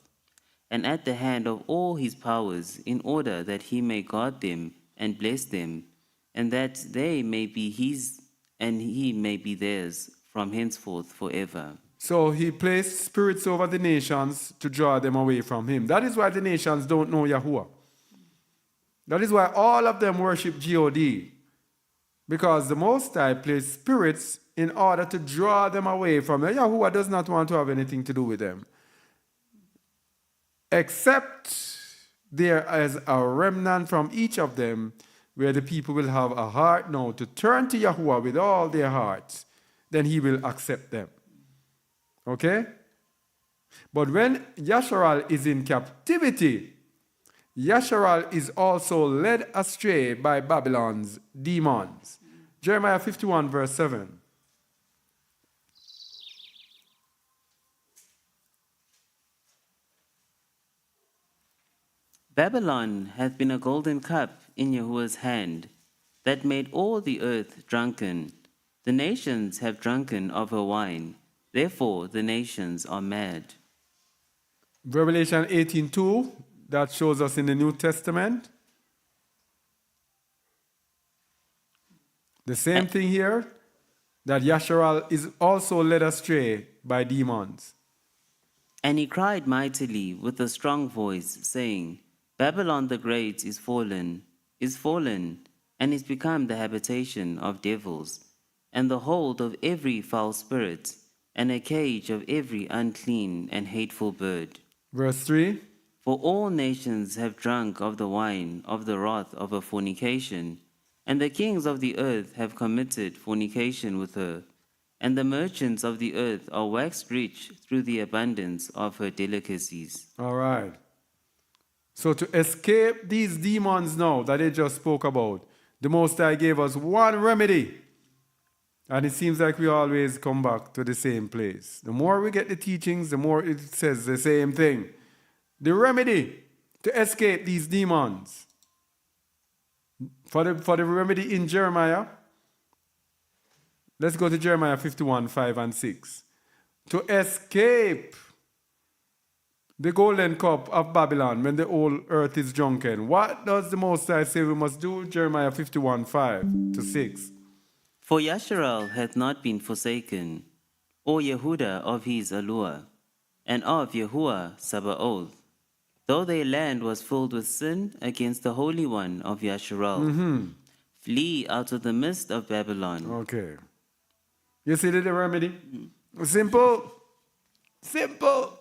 and at the hand of all his powers, in order that he may guard them and bless them, and that they may be his and he may be theirs from henceforth forever. So he placed spirits over the nations to draw them away from him. That is why the nations don't know Yahuwah. That is why all of them worship God. Because the Most High placed spirits in order to draw them away from them. Yahuwah does not want to have anything to do with them. Except there is a remnant from each of them where the people will have a heart now to turn to Yahuwah with all their hearts. Then he will accept them. Okay? But when Yasharal is in captivity, Yasharal is also led astray by Babylon's demons. Jeremiah 51, verse 7. Babylon hath been a golden cup in Yahuwah's hand, that made all the earth drunken. The nations have drunken of her wine, therefore the nations are mad. Revelation 18:2, that shows us in the New Testament. The same thing here, that Yasharal is also led astray by demons. And he cried mightily with a strong voice, saying, Babylon the Great is fallen, and is become the habitation of devils, and the hold of every foul spirit, and a cage of every unclean and hateful bird. Verse 3. For all nations have drunk of the wine of the wrath of her fornication, and the kings of the earth have committed fornication with her, and the merchants of the earth are waxed rich through the abundance of her delicacies. All right. So to escape these demons now that they just spoke about, the Most High gave us one remedy. And it seems like we always come back to the same place. The more we get the teachings, the more it says the same thing. The remedy to escape these demons. For the remedy in Jeremiah, let's go to Jeremiah 51, 5 and 6. To escape the golden cup of Babylon when the whole earth is drunken, what does the Most High say we must do? Jeremiah 51, 5 to 6. For Yasharal hath not been forsaken, or Yehuda of his allure, and of Yahuwah Sabaoth, though their land was filled with sin against the Holy One of Yasharal. Flee out of the midst of Babylon. Okay. You see the remedy? Simple. Simple.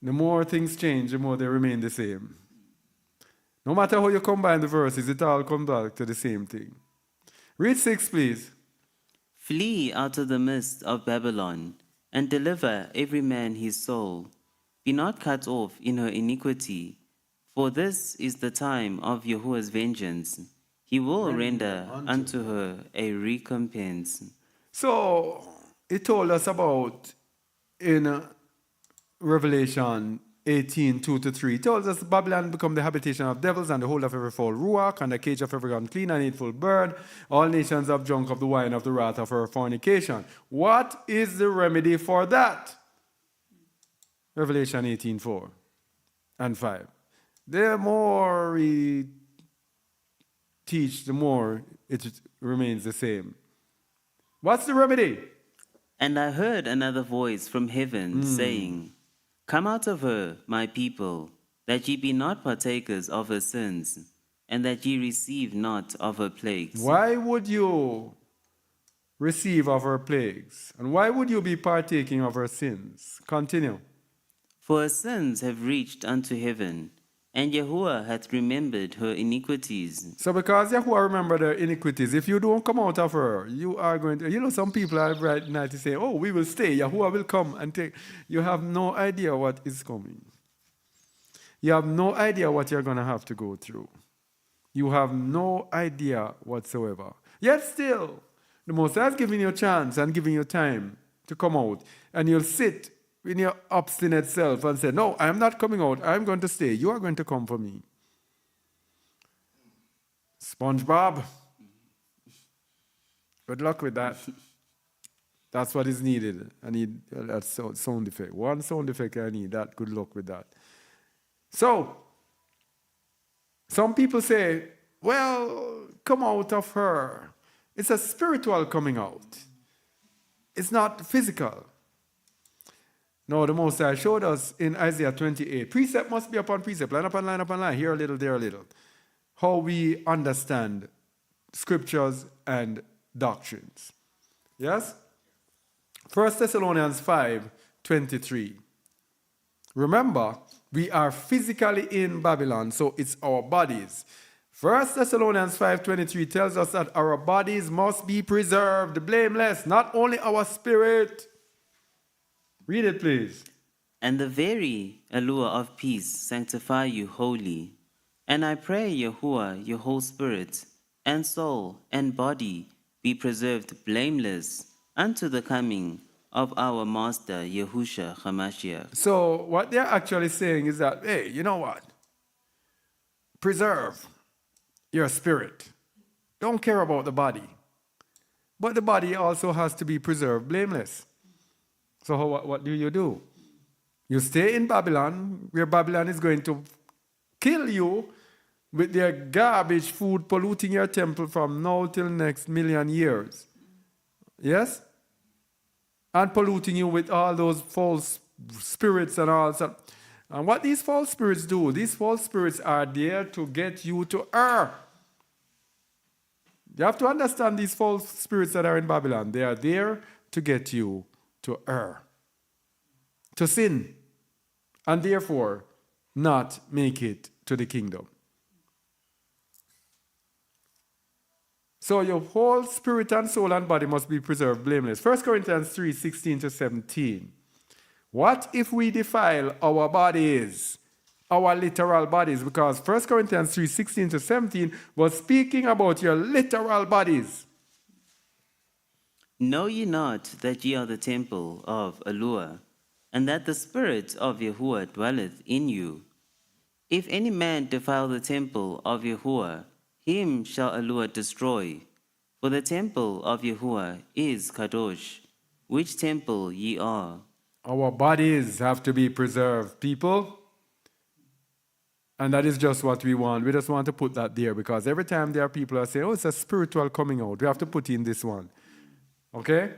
The more things change, the more they remain the same. No matter how you combine the verses, it all comes back to the same thing. Read 6, please. Flee out of the midst of Babylon, and deliver every man his soul. Be not cut off in her iniquity, for this is the time of Yahuwah's vengeance. He will render unto her a recompense. So, it told us about in Revelation 18, 2 to 3. It tells us Babylon become the habitation of devils and the hold of every foul ruach and the cage of every unclean and hateful bird. All nations have drunk of the wine of the wrath of her fornication. What is the remedy for that? Revelation 18, 4 and 5. The more we teach, the more it remains the same. What's the remedy? And I heard another voice from heaven saying, Come out of her, my people, that ye be not partakers of her sins, and that ye receive not of her plagues. Why would you receive of her plagues? And why would you be partaking of her sins? Continue. For her sins have reached unto heaven, and Yahuwah hath remembered her iniquities. So because Yahuwah remembered her iniquities, if you don't come out of her, you are going to, some people are right now to say, oh, we will stay, Yahuwah will come and take. You have no idea what is coming. You have no idea what you're going to have to go through. You have no idea whatsoever. Yet still, the Most High has given you a chance and giving you time to come out. And you'll sit in your obstinate self and say, no, I'm not coming out. I'm going to stay. You are going to come for me. SpongeBob. Good luck with that. That's what is needed. I need that sound effect. One sound effect I need. That. Good luck with that. So, some people say, well, come out of her. It's a spiritual coming out. It's not physical. No, the Most High showed us in Isaiah 28. Precept must be upon precept, line upon line upon line, here a little, there a little. How we understand scriptures and doctrines. Yes? 1 Thessalonians 5:23. Remember, we are physically in Babylon, so it's our bodies. 1 Thessalonians 5:23 tells us that our bodies must be preserved blameless, not only our spirit. Read it, please. And the very allure of peace sanctify you wholly. And I pray, Yahuwah, your whole spirit, and soul, and body be preserved blameless unto the coming of our Master, Yahusha HaMashiach. So what they're actually saying is that, hey, you know what? Preserve your spirit. Don't care about the body. But the body also has to be preserved blameless. So what do? You stay in Babylon, where Babylon is going to kill you with their garbage food polluting your temple from now till next million years. Yes? And polluting you with all those false spirits and all that. And what these false spirits do, these false spirits are there to get you to err. You have to understand these false spirits that are in Babylon. They are there to get you to err, to sin, and therefore not make it to the kingdom. So your whole spirit and soul and body must be preserved blameless. 1 Corinthians 3:16-17. What if we defile our bodies, our literal bodies? Because 1 Corinthians 3:16-17 was speaking about your literal bodies. Know ye not that ye are the temple of Allure, and that the Spirit of Yahuwah dwelleth in you? If any man defile the temple of Yahuwah, him shall Allure destroy. For the temple of Yahuwah is Kadosh, which temple ye are. Our bodies have to be preserved, people. And that is just what we want. We just want to put that there because every time there are people who are saying, oh, it's a spiritual coming out, we have to put in this one. Okay?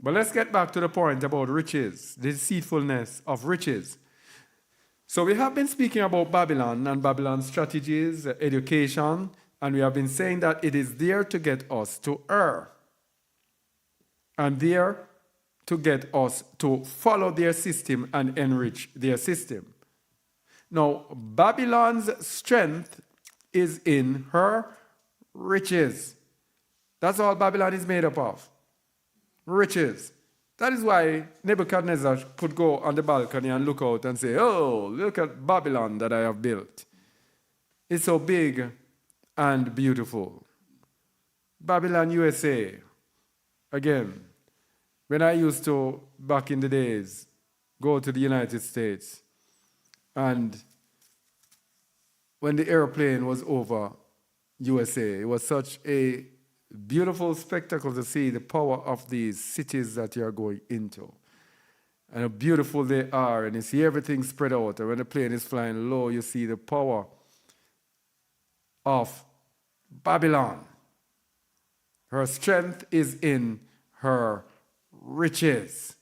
But let's get back to the point about riches, the deceitfulness of riches. So we have been speaking about Babylon and Babylon's strategies, education, and we have been saying that it is there to get us to err. And there to get us to follow their system and enrich their system. Now, Babylon's strength is in her riches. That's all Babylon is made up of. Riches. That is why Nebuchadnezzar could go on the balcony and look out and say, oh, look at Babylon that I have built. It's so big and beautiful. Babylon, USA. Again, when I used to, back in the days, go to the United States, and when the airplane was over USA, it was such a beautiful spectacle to see the power of these cities that you are going into. And how beautiful they are, and you see everything spread out. And when the plane is flying low, you see the power of Babylon. Her strength is in her riches.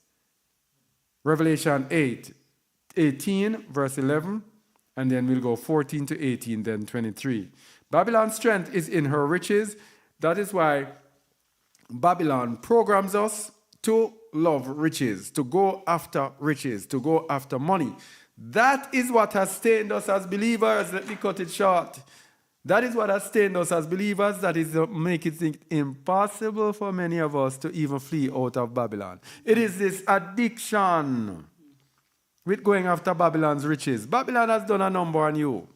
Revelation 18, verse 11, and then we'll go 14 to 18, then 23. Babylon's strength is in her riches. That is why Babylon programs us to love riches, to go after riches, to go after money. That is what has stained us as believers. Let me cut it short. That is what has stained us as believers. That is make it impossible for many of us to even flee out of Babylon. It is this addiction with going after Babylon's riches. Babylon has done a number on you,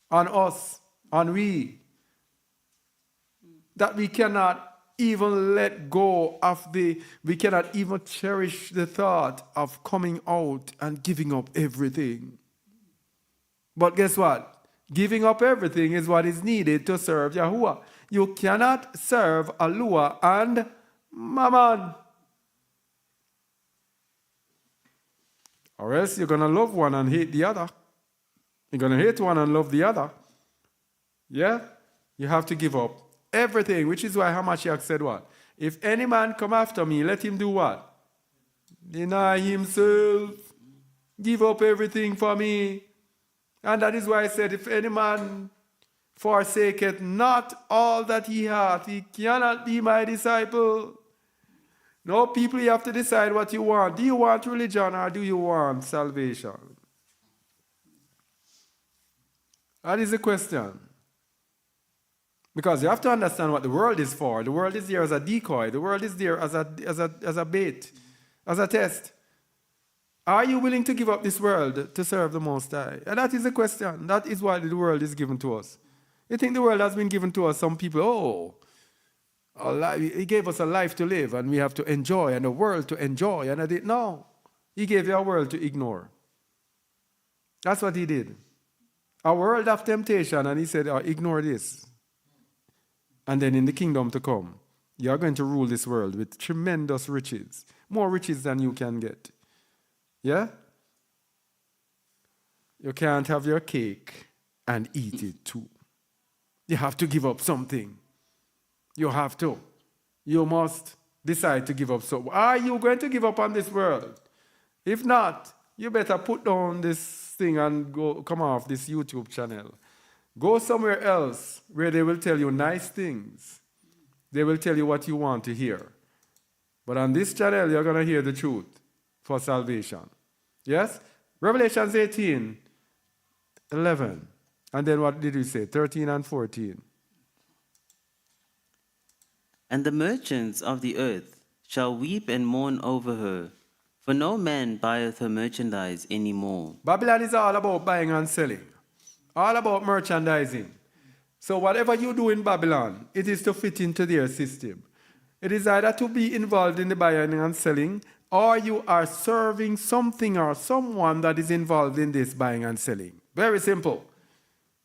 on us, on we, that we cannot even let go of we cannot even cherish the thought of coming out and giving up everything. But guess what? Giving up everything is what is needed to serve Yahuwah. You cannot serve Allure and Mammon. Or else you're going to love one and hate the other. You're going to hate one and love the other. Yeah? You have to give up everything, which is why Hamashiach said what? If any man come after me, let him do what? Deny himself. Give up everything for me. And that is why I said, if any man forsaketh not all that he hath, he cannot be my disciple. No, people, you have to decide what you want. Do you want religion or do you want salvation? That is the question. Because you have to understand what the world is for. The world is there as a decoy. The world is there as a bait, as a test. Are you willing to give up this world to serve the Most High? And that is the question. That is why the world is given to us. You think the world has been given to us? Some people, He gave us a life to live and we have to enjoy and a world to enjoy. And I did, no. He gave you a world to ignore. That's what he did. A world of temptation, and he said, ignore this. And then in the kingdom to come, you are going to rule this world with tremendous riches. More riches than you can get. Yeah? You can't have your cake and eat it too. You have to give up something. You have to. You must decide to give up. So, are you going to give up on this world? If not, you better put down this thing and come off this YouTube channel. Go somewhere else where they will tell you nice things. They will tell you what you want to hear. But on this channel, you're going to hear the truth for salvation. Yes? Revelations 18:11. And then what did we say? 13 and 14. And the merchants of the earth shall weep and mourn over her, for no man buyeth her merchandise any more. Babylon is all about buying and selling. All about merchandising. So whatever you do in Babylon, it is to fit into their system. It is either to be involved in the buying and selling, or you are serving something or someone that is involved in this buying and selling. Very simple.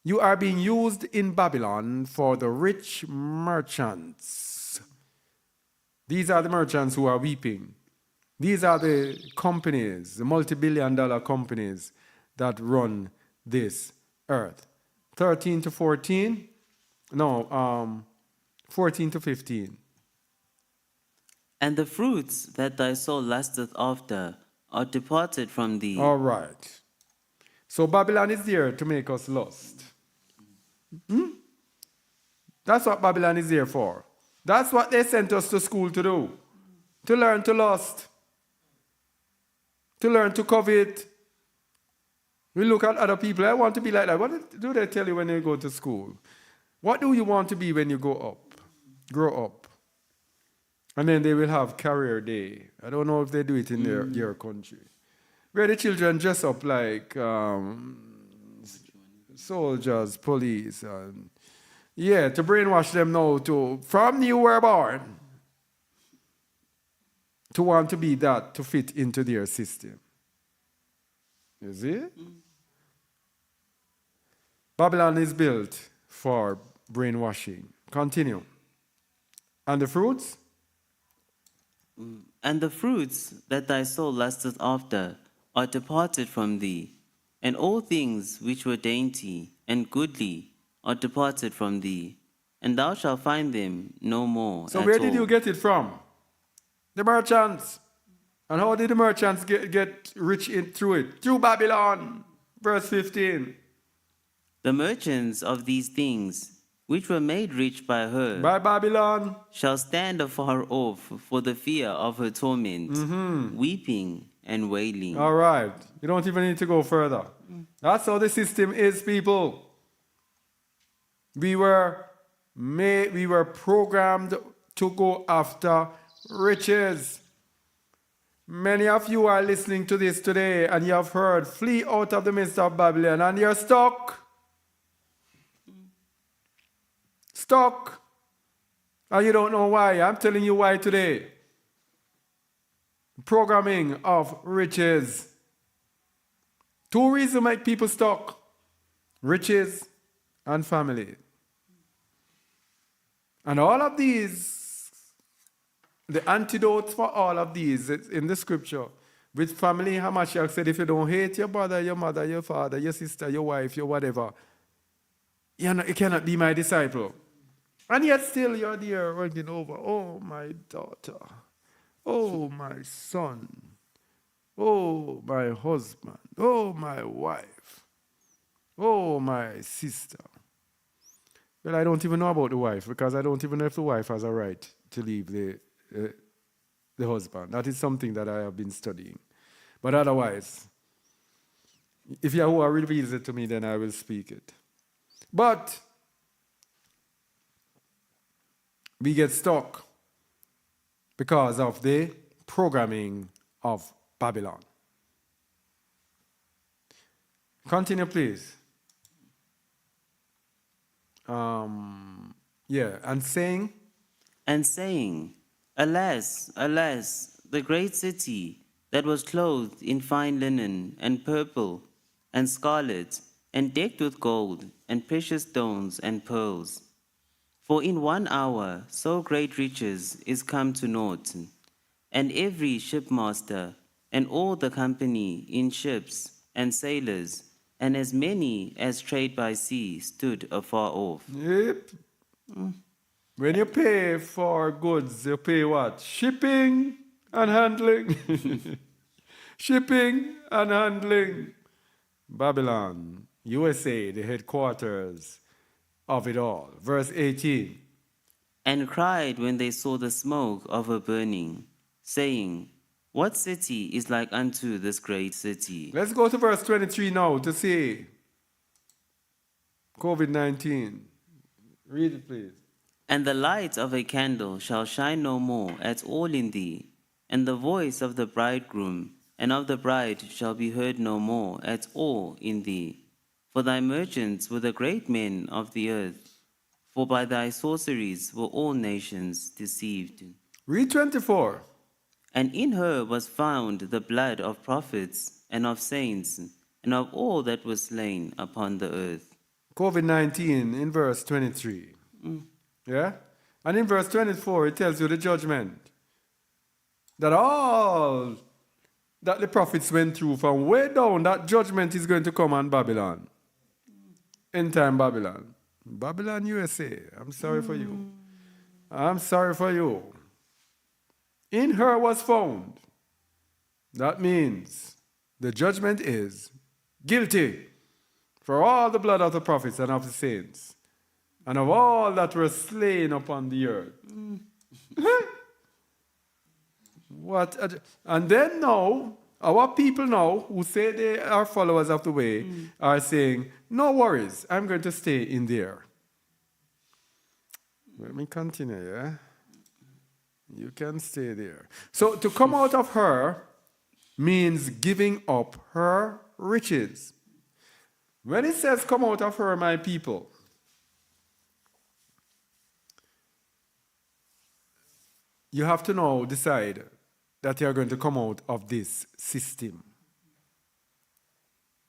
You are being used in Babylon for the rich merchants. These are the merchants who are weeping. These are the companies, the multi-billion-dollar companies that run this earth. 13 to 14? No, 14 to 15. And the fruits that thy soul lusteth after are departed from thee. All right. So Babylon is there to make us lust. That's what Babylon is there for. That's what they sent us to school to do. To learn to lust. To learn to covet. We look at other people. I want to be like that. What do they tell you when you go to school? What do you want to be when you grow up? And then they will have career day. I don't know if they do it in their country. Where the children dress up like soldiers, police. And to brainwash them now from you were born. To want to be that, to fit into their system. You see? Babylon is built for brainwashing. Continue. And the fruits? And the fruits that thy soul lusteth after are departed from thee, and all things which were dainty and goodly are departed from thee, and thou shalt find them no more. So where did you get it from? The merchants. And how did the merchants get rich through it? Through Babylon. Verse 15. The merchants of these things, which were made rich by her, By Babylon, shall stand afar off for the fear of her torment, weeping and wailing. all right. You don't even need to go further. That's how the system is, people. We were programmed to go after riches. Many of you are listening to this today and you have heard, flee out of the midst of Babylon, and you're stuck. Stuck. And you don't know why. I'm telling you why today. Programming of riches. Two reasons make people stuck. Riches and family. And all of these, the antidote for all of these in the scripture. With family, Hamashiach said, if you don't hate your brother, your mother, your father, your sister, your wife, your whatever, you cannot be my disciple. And yet still you're there running over. Oh, my daughter. Oh, my son. Oh, my husband. Oh, my wife. Oh, my sister. Well, I don't even know about the wife because I don't even know if the wife has a right to leave the husband. That is something that I have been studying. But otherwise, if Yahuwah reveals it to me, then I will speak it. But we get stuck because of the programming of Babylon. Continue, please. And saying? And saying, Alas, alas, the great city that was clothed in fine linen and purple and scarlet and decked with gold and precious stones and pearls. For in 1 hour so great riches is come to naught, and every shipmaster and all the company in ships and sailors and as many as trade by sea stood afar off. Yep. When you pay for goods, you pay what? Shipping and handling. Shipping and handling. Babylon, USA, the headquarters of it all. Verse 18. And cried when they saw the smoke of her burning, saying, What city is like unto this great city? Let's go to verse 23 now to see COVID-19. Read it, please. And the light of a candle shall shine no more at all in thee, and the voice of the bridegroom and of the bride shall be heard no more at all in thee. For thy merchants were the great men of the earth, for by thy sorceries were all nations deceived. Read 24. And in her was found the blood of prophets and of saints and of all that were slain upon the earth. COVID-19 in verse 23. Yeah? And in verse 24, it tells you the judgment. That all that the prophets went through from way down, that judgment is going to come on Babylon. End time Babylon. Babylon, USA. I'm sorry for you. I'm sorry for you. In her was found. That means the judgment is guilty for all the blood of the prophets and of the saints and of all that were slain upon the earth. And then now, our people now, who say they are followers of the way, are saying, no worries, I'm going to stay in there. Let me continue, yeah? You can stay there. So to come out of her means giving up her riches. When it says come out of her, my people, you have to now decide that you are going to come out of this system.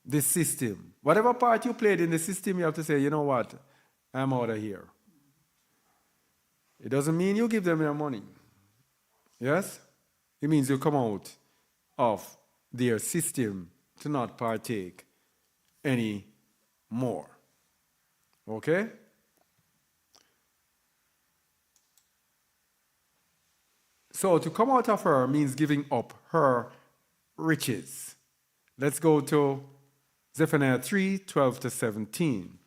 This system. Whatever part you played in the system, you have to say, you know what? I'm out of here. It doesn't mean you give them your money. Yes? It means you come out of their system to not partake any more. Okay? So to come out of her means giving up her riches. Let's go to Zephaniah 3, 12 to 17.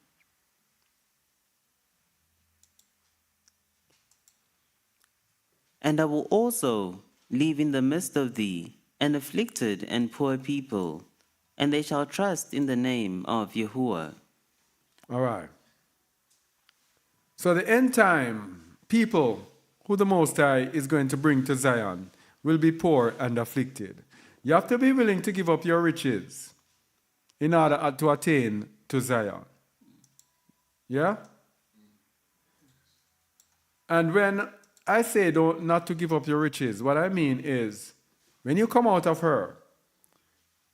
And I will also leave in the midst of thee an afflicted and poor people, and they shall trust in the name of Yahuwah. All right. So the end time people who the Most High is going to bring to Zion will be poor and afflicted. You have to be willing to give up your riches in order to attain to Zion. Yeah? And when I say not to give up your riches, what I mean is when you come out of her,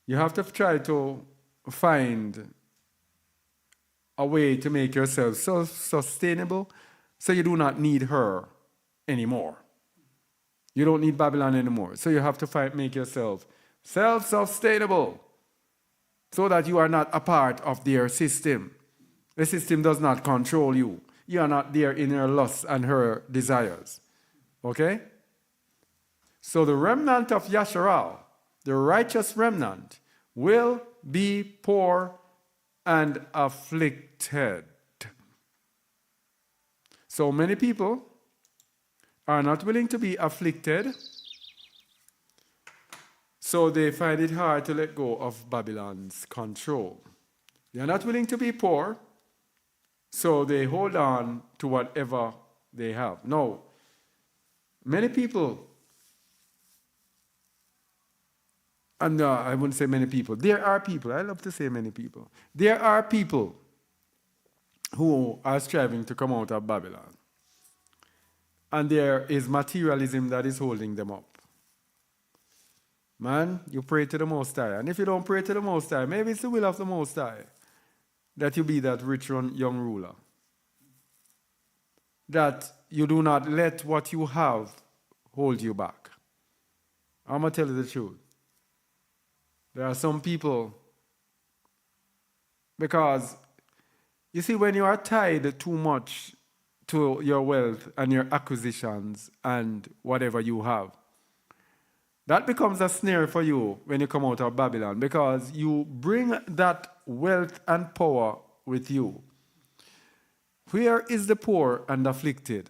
you have to try to find a way to make yourself so sustainable so you do not need her anymore. You don't need Babylon anymore. So you have to make yourself self-sustainable so that you are not a part of their system. The system does not control you. You are not there in her lusts and her desires. Okay? So the remnant of Yasharal, the righteous remnant, will be poor and afflicted. So many people are not willing to be afflicted, so they find it hard to let go of Babylon's control. They are not willing to be poor, so they hold on to whatever they have. No, many people, and I wouldn't say many people, there are people, I love to say many people, there are people who are striving to come out of Babylon. And there is materialism that is holding them up. Man, you pray to the Most High. And if you don't pray to the Most High, maybe it's the will of the Most High that you be that rich young ruler. That you do not let what you have hold you back. I'm going to tell you the truth. There are some people Because you see, when you are tied too much to your wealth and your acquisitions and whatever you have, that becomes a snare for you when you come out of Babylon, because you bring that wealth and power with you. Where is the poor and afflicted?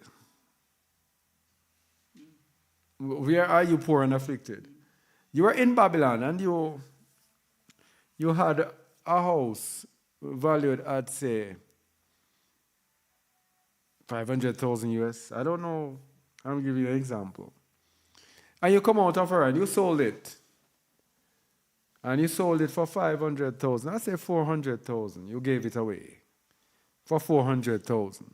Where are you poor and afflicted? You were in Babylon and you had a house valued at, say, 500,000 US. I don't know. I'll give you an example. And you come out of her and you sold it. And you sold it for 500,000. I say 400,000. You gave it away for 400,000.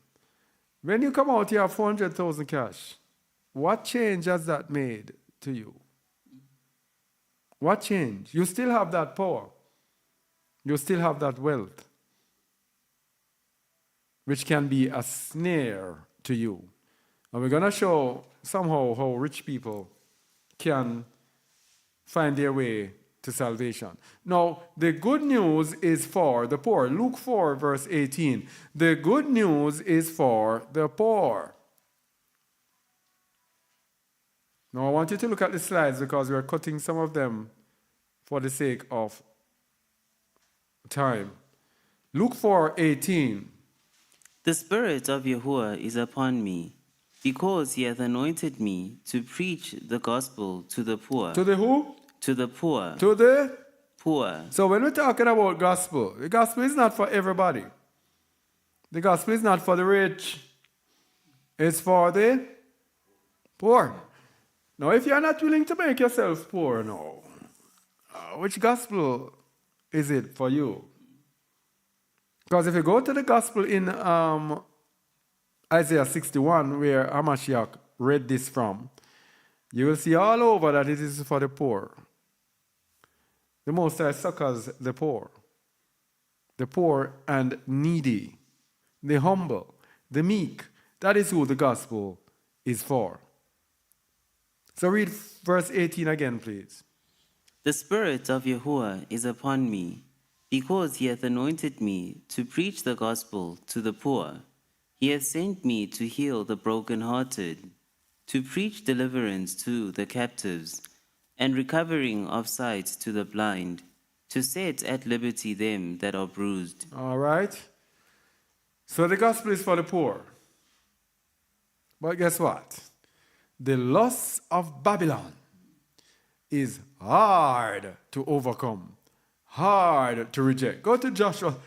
When you come out, you have 400,000 cash. What change has that made to you? What change? You still have that power. You still have that wealth, which can be a snare to you. And we're going to show somehow how rich people can find their way to salvation. Now, the good news is for the poor. Luke 4, verse 18. The good news is for the poor. Now, I want you to look at the slides because we're cutting some of them for the sake of time. Luke 4:18. The Spirit of Yahuwah is upon me, because he hath anointed me to preach the gospel to the poor. To the who? To the poor. To the Poor. So when we're talking about gospel, the gospel is not for everybody. The gospel is not for the rich. It's for the poor. Now, if you're not willing to make yourself poor now, which gospel is it for you? Because if you go to the gospel in Isaiah 61, where Hamashiach read this from, you will see all over that it is for the poor. The Most High succors the poor and needy, the humble, the meek. That is who the gospel is for. So read verse 18 again, please. The Spirit of Yahuwah is upon me, because he hath anointed me to preach the gospel to the poor. He hath sent me to heal the brokenhearted, to preach deliverance to the captives, and recovering of sight to the blind, to set at liberty them that are bruised. All right. So the gospel is for the poor. But guess what? The loss of Babylon is hard to overcome, hard to reject. Go to Joshua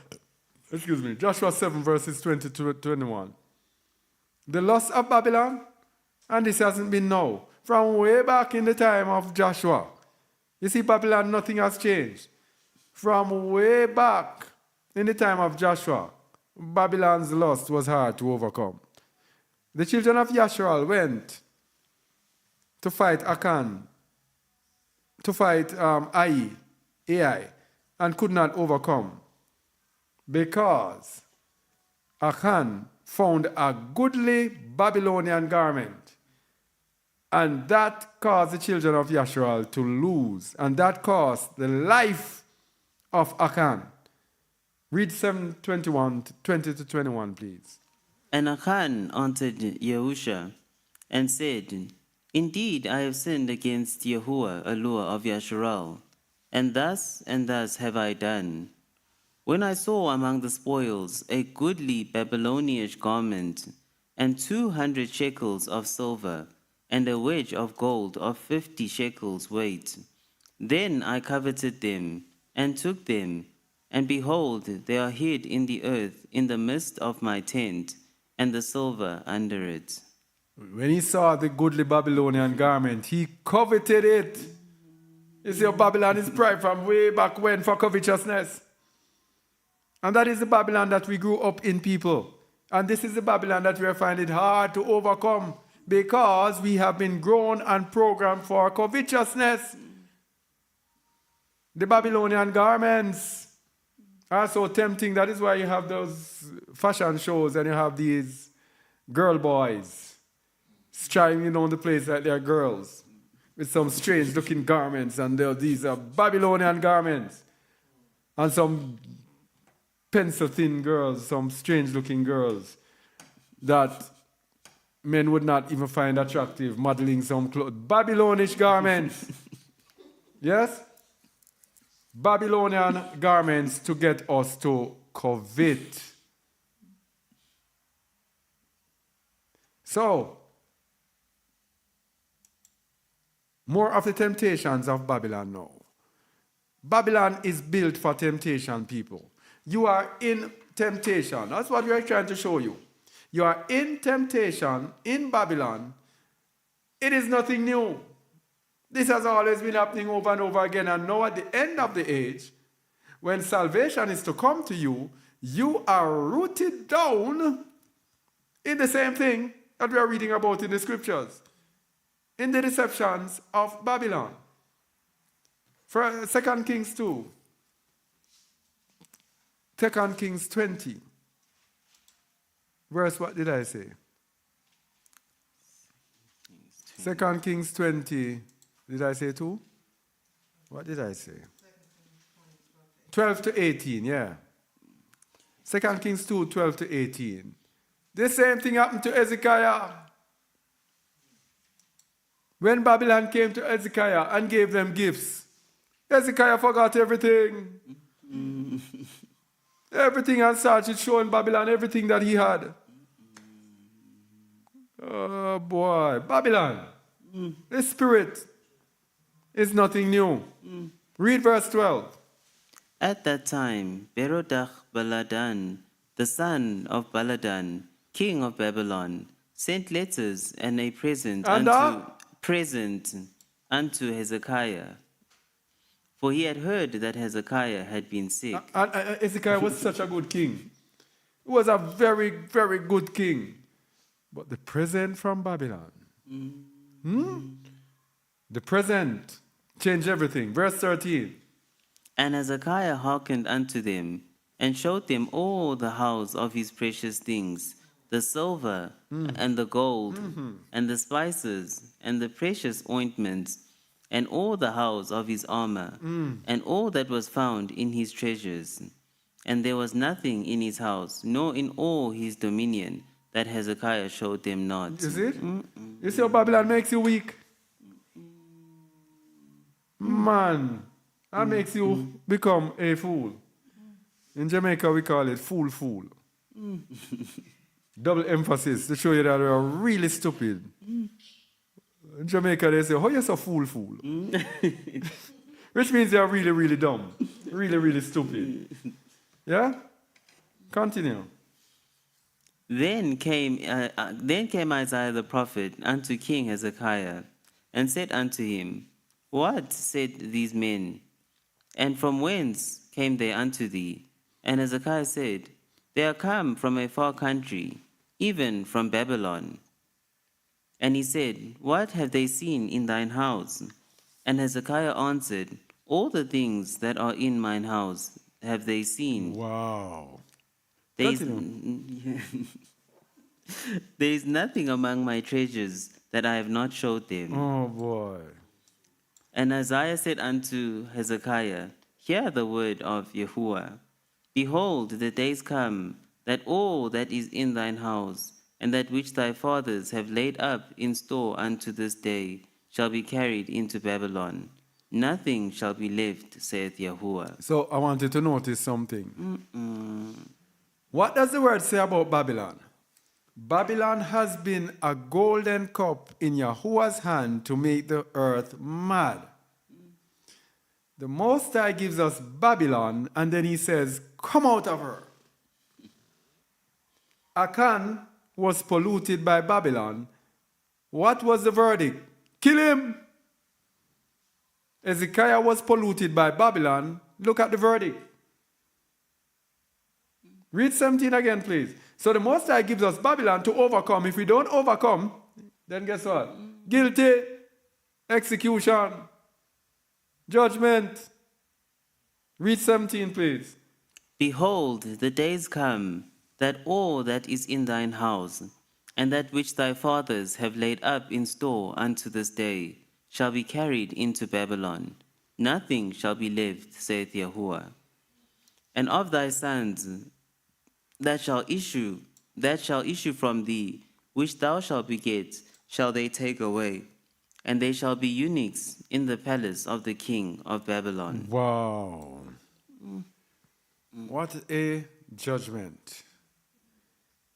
7 verses 20 to 21. The loss of Babylon, and this hasn't been now, from way back in the time of Joshua. You see, Babylon, nothing has changed. From way back in the time of Joshua, Babylon's loss was hard to overcome. The children of Yashral went to fight Akan, to fight Ai, and could not overcome, because Akan found a goodly Babylonian garment, and that caused the children of Yashral to lose, and that caused the life of Akan. Read 7:21, 20 to 21, please. And Achan answered Yahusha, and said, Indeed, I have sinned against Yahuwah, Allah of Yasharal, and thus have I done. When I saw among the spoils a goodly Babylonish garment, and 200 shekels of silver, and a wedge of gold of 50 shekels weight, then I coveted them, and took them, and behold, they are hid in the earth in the midst of my tent, and the silver under it. When he saw the goodly Babylonian garment, he coveted it. You see how Babylon is pride from way back when for covetousness. And that is the Babylon that we grew up in, people. And this is the Babylon that we are finding hard to overcome, because we have been grown and programmed for covetousness. The Babylonian garments are so tempting. That is why you have those fashion shows and you have these girl boys striving on the place like they're girls with some strange looking garments, and these are Babylonian garments and some pencil-thin girls, some strange-looking girls that men would not even find attractive, modeling some clothes. Babylonish garments. Yes? Babylonian garments to get us to covet. So, more of the temptations of Babylon now. Babylon is built for temptation, people. You are in temptation. That's what we are trying to show you. You are in temptation in Babylon. It is nothing new. This has always been happening over and over again. And now at the end of the age, when salvation is to come to you, you are rooted down in the same thing that we are reading about in the scriptures, in the deceptions of Babylon. For 2 Kings 2, 2 Kings 20, verse, what did I say? 2 Kings 20, did I say 2? What did I say? 12 to 18, yeah. 2 Kings 2, 12 to 18. The same thing happened to Hezekiah. When Babylon came to Hezekiah and gave them gifts, Hezekiah forgot everything. Everything, and started showing Babylon everything that he had. Oh boy, Babylon. The spirit is nothing new. Read verse 12. At that time, Berodach-baladan, the son of Baladan, king of Babylon, sent letters and a present unto Hezekiah. For he had heard that Hezekiah had been sick. And Hezekiah was such a good king. He was a very, very good king. But the present from Babylon. The present changed everything. Verse 13. And Hezekiah hearkened unto them, and showed them all the house of his precious things, the silver and the gold, and the spices, and the precious ointments, and all the house of his armor, and all that was found in his treasures. And there was nothing in his house, nor in all his dominion, that Hezekiah showed them not. You see it? You see how Babylon makes you weak? Man, that makes you become a fool. In Jamaica, we call it fool. Double emphasis to show you that we are really stupid. In Jamaica, they say, oh, you're so fool. Which means you're really, really dumb. Really, really stupid. Yeah? Continue. Then came Isaiah the prophet unto King Hezekiah, and said unto him, What said these men? And from whence came they unto thee? And Hezekiah said, They are come from a far country, even from Babylon. And he said, What have they seen in thine house? And Hezekiah answered, All the things that are in mine house have they seen. Wow. There is nothing among my treasures that I have not showed them. Oh, boy. And Isaiah said unto Hezekiah, Hear the word of Yahuwah. Behold, the days come, that all that is in thine house, and that which thy fathers have laid up in store unto this day, shall be carried into Babylon. Nothing shall be left, saith Yahuwah. So I want you to notice something. What does the word say about Babylon? Babylon has been a golden cup in Yahuwah's hand to make the earth mad. The Most High gives us Babylon, and then he says, come out of her. Achan was polluted by Babylon. What was the verdict? Kill him. Hezekiah was polluted by Babylon. Look at the verdict. Read 17 again, please. So the Most High gives us Babylon to overcome. If we don't overcome, then guess what? Guilty, execution, judgment. Read 17, please. Behold, the days come, that all that is in thine house, and that which thy fathers have laid up in store unto this day, shall be carried into Babylon. Nothing shall be left, saith Yahuwah. and of thy sons that shall issue from thee, which thou shalt beget, shall they take away, and they shall be eunuchs in the palace of the king of Babylon. Wow. What a judgment.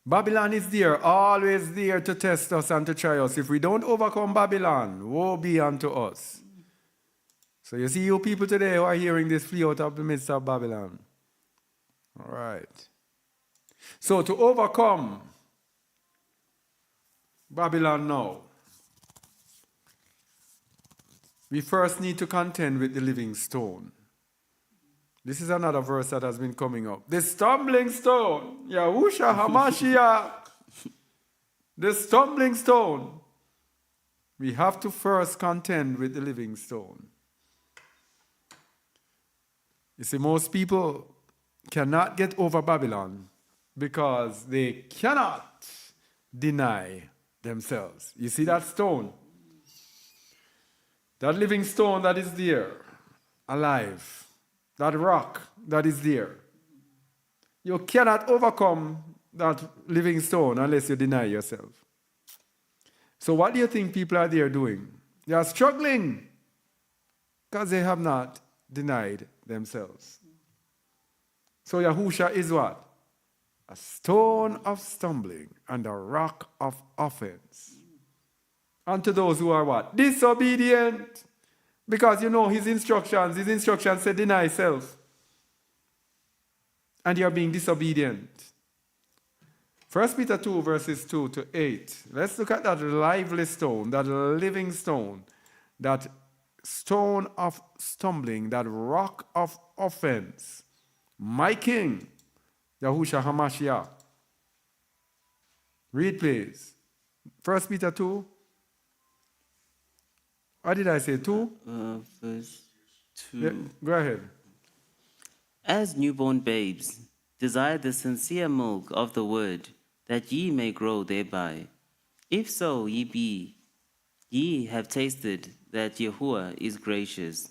Babylon is there, always there to test us and to try us. If we don't overcome Babylon, woe be unto us. So you see, you people today who are hearing this, flee out of the midst of Babylon. All right. So to overcome Babylon now, we first need to contend with the living stone. This is another verse that has been coming up. The stumbling stone, Yahusha HaMashiach. The stumbling stone. We have to first contend with the living stone. You see, most people cannot get over Babylon because they cannot deny themselves. You see that stone? That living stone that is there, alive. That rock that is there. You cannot overcome that living stone unless you deny yourself. So what do you think people are there doing? They are struggling because they have not denied themselves. So Yahusha is what? A stone of stumbling and a rock of offense. Unto those who are what? Disobedient. Because you know his instructions say deny self. And you're being disobedient. 1 Peter 2 verses 2 to 8. Let's look at that lively stone, that living stone, that stone of stumbling, that rock of offense. My King, Yahusha HaMashiach. Read please. 1 Peter 2. What did I say? 2? Verse 2. Yeah, go ahead. As newborn babes, desire the sincere milk of the word, that ye may grow thereby. If so ye have tasted that Yahuwah is gracious.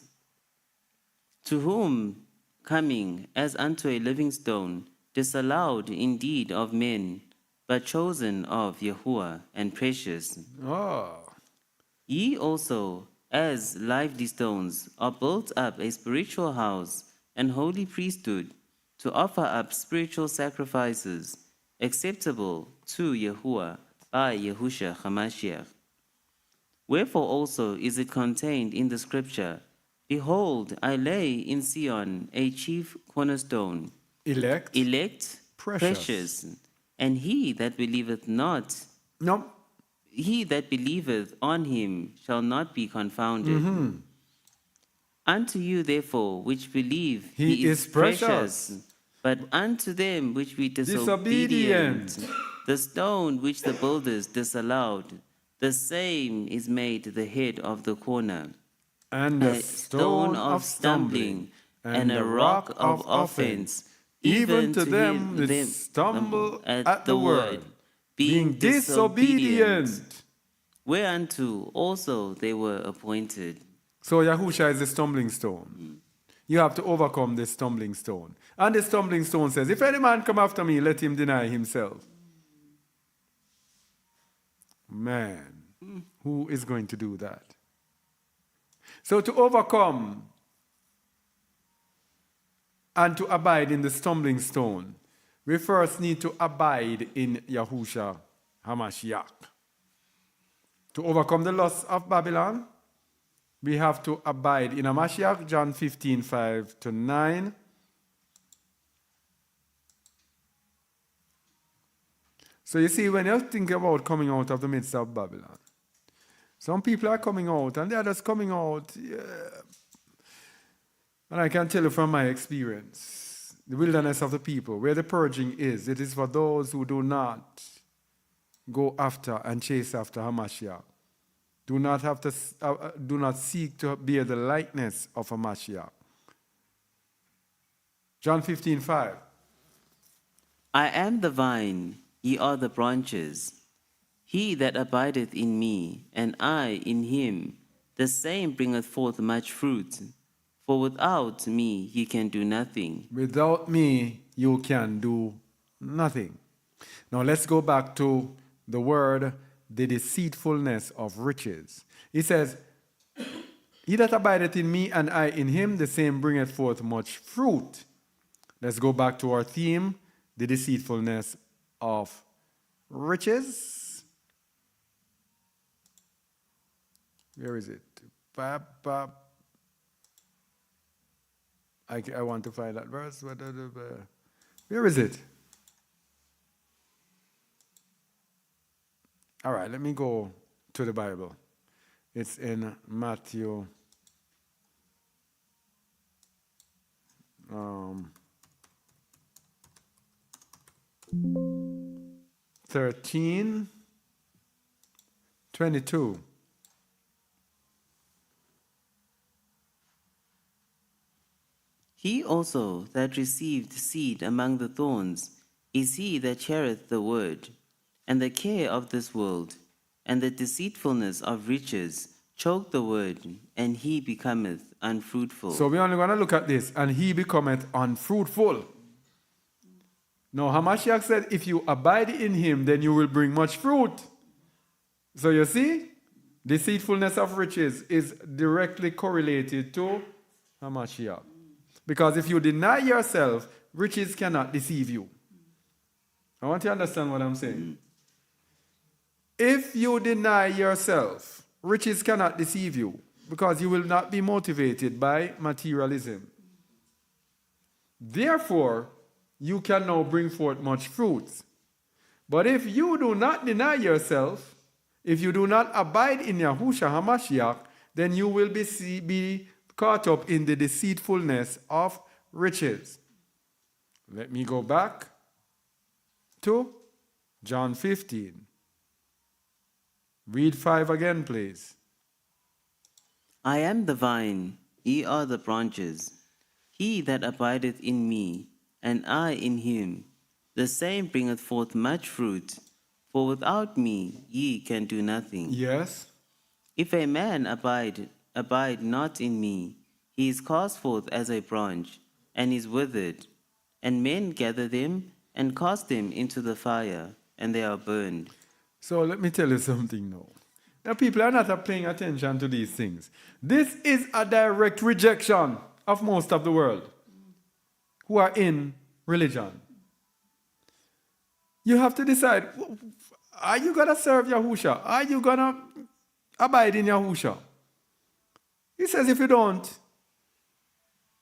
To whom, coming as unto a living stone, disallowed indeed of men, but chosen of Yahuwah and precious. Oh. Ye also, as lively stones, are built up a spiritual house and holy priesthood, to offer up spiritual sacrifices, acceptable to Yahuwah by Yahusha HaMashiach. Wherefore also is it contained in the scripture, Behold, I lay in Sion a chief cornerstone, Elect, precious, and he that believeth not, no. he that believeth on him shall not be confounded. Unto you, therefore, which believe, He is precious. But unto them which be disobedient, the stone which the builders disallowed, the same is made the head of the corner, And a the stone of stumbling, and a rock of offense, even to them that stumble at the word, being disobedient. Whereunto also they were appointed. So Yahusha is the stumbling stone. You have to overcome the stumbling stone. And the stumbling stone says, if any man come after me, let him deny himself. Man, who is going to do that? So to overcome and to abide in the stumbling stone, we first need to abide in Yahusha HaMashiach. To overcome the lust of Babylon, we have to abide in HaMashiach, John 15, 5 to 9. So you see, when you think about coming out of the midst of Babylon, some people are coming out and the others coming out. Yeah. And I can tell you from my experience, the wilderness of the people, where the purging is, it is for those who do not go after and chase after HaMashiach. Do not seek to bear the likeness of HaMashiach. John 15, 5. I am the vine, ye are the branches. He that abideth in me, and I in him, the same bringeth forth much fruit. For without me ye can do nothing. Without me, you can do nothing. Now let's go back to the word, the deceitfulness of riches. He says, he that abideth in me and I in him, the same bringeth forth much fruit. Let's go back to our theme, the deceitfulness of riches. Where is it? I want to find that verse. Where is it? All right, let me go to the Bible. It's in Matthew 13:22. He also that received seed among the thorns is he that heareth the word, and the care of this world, and the deceitfulness of riches choke the word, and he becometh unfruitful. So we're only going to look at this, and he becometh unfruitful. Now, Hamashiach said, if you abide in him, then you will bring much fruit. So you see, deceitfulness of riches is directly correlated to Hamashiach. Because if you deny yourself, riches cannot deceive you. I want you to understand what I'm saying. If you deny yourself, riches cannot deceive you because you will not be motivated by materialism. Therefore, you can now bring forth much fruit. But if you do not deny yourself, if you do not abide in Yahushua HaMashiach, then you will be caught up in the deceitfulness of riches. Let me go back to John 15. Read 5 again, please. I am the vine, ye are the branches. He that abideth in me, and I in him, the same bringeth forth much fruit. For without me ye can do nothing. Yes. If a man abide not in me, he is cast forth as a branch, and is withered. And men gather them, and cast them into the fire, and they are burned. So let me tell you something now. Now people are not paying attention to these things. This is a direct rejection of most of the world who are in religion. You have to decide, are you going to serve Yahusha? Are you going to abide in Yahusha? He says if you don't,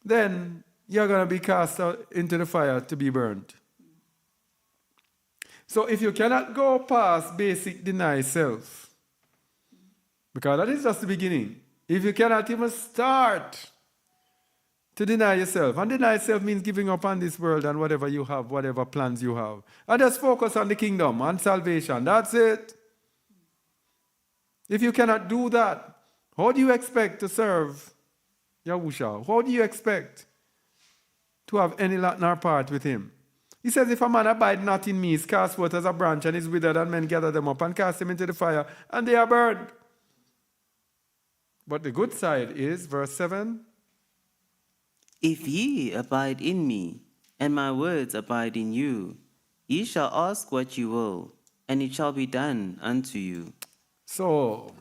then you're going to be cast out into the fire to be burned. So if you cannot go past basic deny self, because that is just the beginning. If you cannot even start to deny yourself, and deny yourself means giving up on this world and whatever you have, whatever plans you have, and just focus on the kingdom, on salvation. That's it. If you cannot do that, how do you expect to serve Yahusha? How do you expect to have any lot nor part with him? He says, if a man abide not in me, is cast forth as a branch, and is withered, and men gather them up and cast them into the fire, and they are burned. But the good side is, verse 7, If ye abide in me, and my words abide in you, ye shall ask what you will, and it shall be done unto you. So,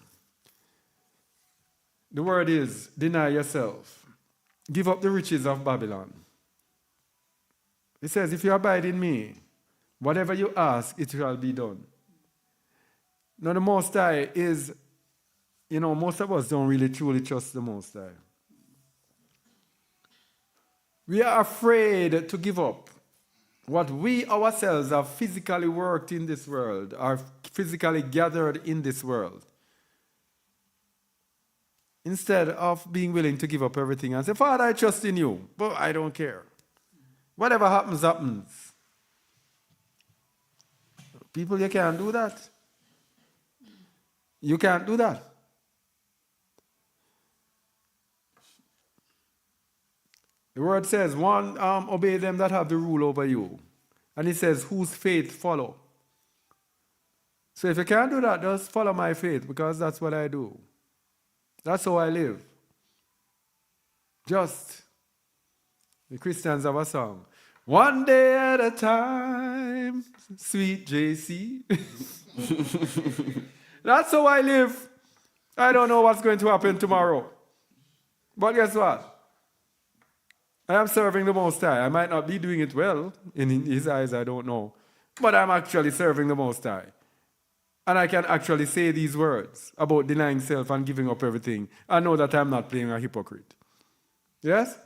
the word is, deny yourself. Give up the riches of Babylon. It says, if you abide in me, whatever you ask, it shall be done. Now, the Most High is, most of us don't really truly trust the Most High. We are afraid to give up what we ourselves have physically worked in this world, are physically gathered in this world, instead of being willing to give up everything and say, Father, I trust in you, but I don't care. Whatever happens, happens. People, you can't do that. You can't do that. The word says, one, obey them that have the rule over you. And it says, whose faith follow. So if you can't do that, just follow my faith, because that's what I do. That's how I live. Just, the Christians have a song. One day at a time, sweet JC. That's how I live. I don't know what's going to happen tomorrow. But guess what? I am serving the Most High. I might not be doing it well in His eyes, I don't know. But I'm actually serving the Most High. And I can actually say these words about denying self and giving up everything. I know that I'm not playing a hypocrite. Yes?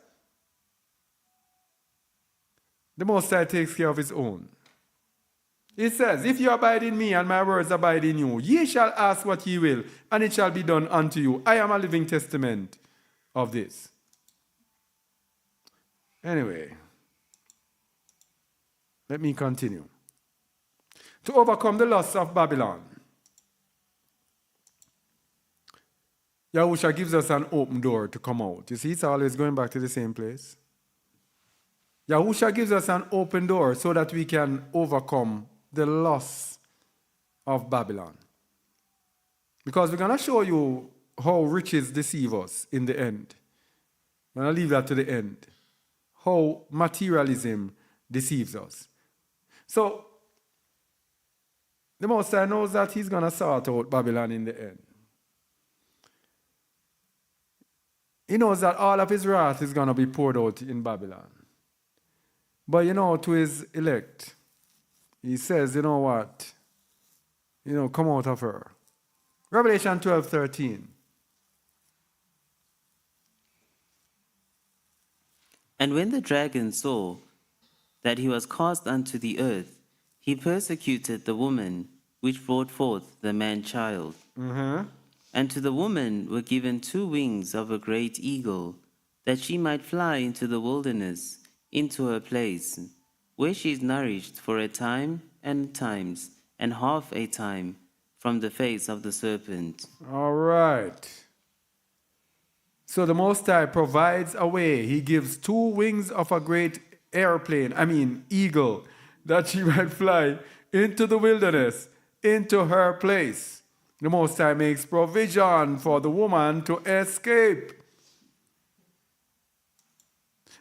The Most High takes care of His own. It says, if you abide in me and my words abide in you, ye shall ask what ye will, and it shall be done unto you. I am a living testament of this. Anyway, let me continue. To overcome the lusts of Babylon, Yahusha gives us an open door to come out. You see, it's always going back to the same place. Yahusha gives us an open door so that we can overcome the lusts of Babylon. Because we're going to show you how riches deceive us in the end. I'm going to leave that to the end. How materialism deceives us. So, the Most High knows that He's going to sort out Babylon in the end. He knows that all of His wrath is going to be poured out in Babylon. But to His elect, He says, you know what? Come out of her. Revelation 12:13. And when the dragon saw that he was cast unto the earth, he persecuted the woman which brought forth the man-child. Mm-hmm. And to the woman were given 2 wings of a great eagle, that she might fly into the wilderness, into her place, where she is nourished for a time and times, and half a time, from the face of the serpent. All right. So the Most High provides a way. He gives 2 wings of a great eagle, that she might fly into the wilderness, into her place. The Most High makes provision for the woman to escape.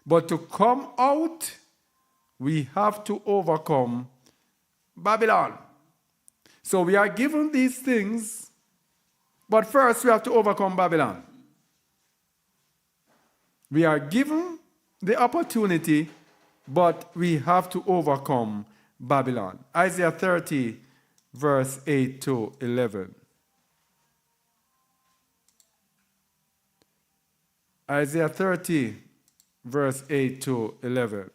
But to come out, we have to overcome Babylon. So we are given these things, but first we have to overcome Babylon. We are given the opportunity, but we have to overcome Babylon. Isaiah 30, verse 8 to 11. Isaiah 30, verse 8 to 11.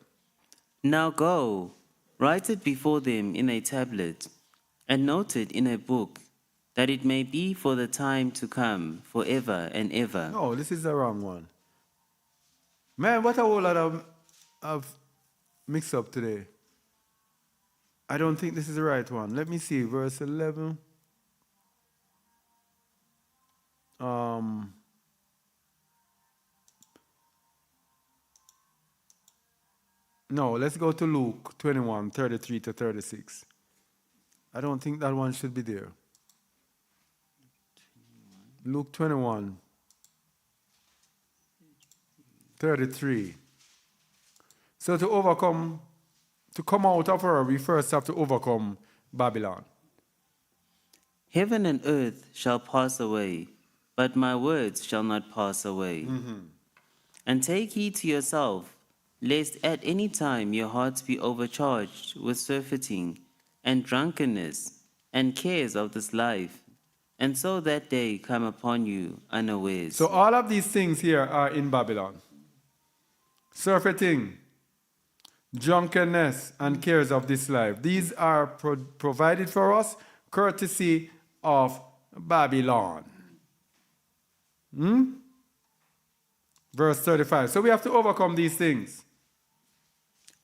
Now go, write it before them in a tablet, and note it in a book, that it may be for the time to come, forever and ever. No, this is the wrong one. Man, what a whole lot of mix-up today. I don't think this is the right one. Let me see, verse 11. No, let's go to Luke 21, 33 to 36. I don't think that one should be there. Luke 21, 33. So to come out of her, we first have to overcome Babylon. Heaven and earth shall pass away, but my words shall not pass away. Mm-hmm. And take heed to yourself, lest at any time your hearts be overcharged with surfeiting and drunkenness and cares of this life, and so that day come upon you unawares. So all of these things here are in Babylon. Surfeiting, drunkenness, and cares of this life. These are provided for us courtesy of Babylon. Verse 35. So we have to overcome these things.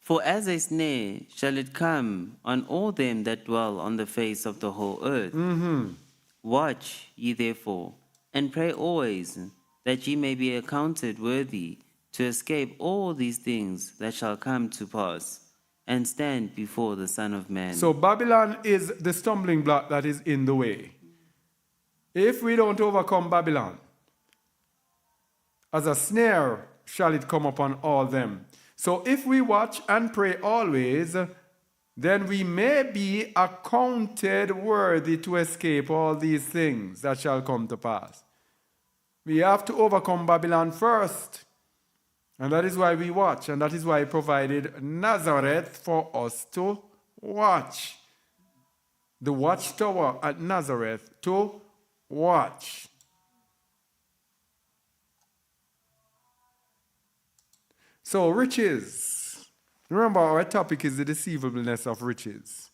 For as a snare shall it come on all them that dwell on the face of the whole earth. Watch ye therefore, and pray always, that ye may be accounted worthy to escape all these things that shall come to pass, and stand before the Son of Man. So Babylon is the stumbling block that is in the way. If we don't overcome Babylon, as a snare shall it come upon all them. So if we watch and pray always, then we may be accounted worthy to escape all these things that shall come to pass. We have to overcome Babylon first. And that is why we watch. And that is why he provided Nazareth for us to watch. The watchtower at Nazareth to watch. So riches. Remember, our topic is the deceivableness of riches.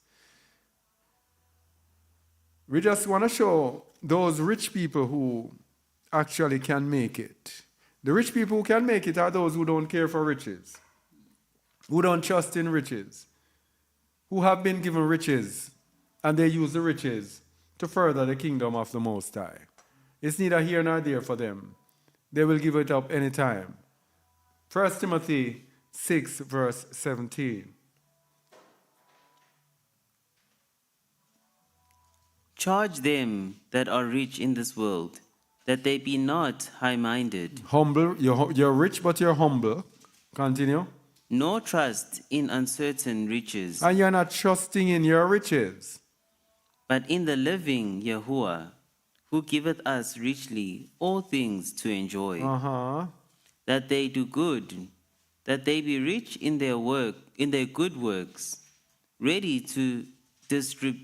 We just want to show those rich people who actually can make it. The rich people who can make it are those who don't care for riches, who don't trust in riches, who have been given riches, and they use the riches to further the kingdom of the Most High. It's neither here nor there for them. They will give it up any time. 1 Timothy 6, verse 17. Charge them that are rich in this world, that they be not high-minded, Humble, you're rich but you're humble. Continue. nor trust in uncertain riches, And you're not trusting in your riches, but in the living Yahuwah, who giveth us richly all things to enjoy, that they do good, that they be rich in their work, in their good works, ready to distribute.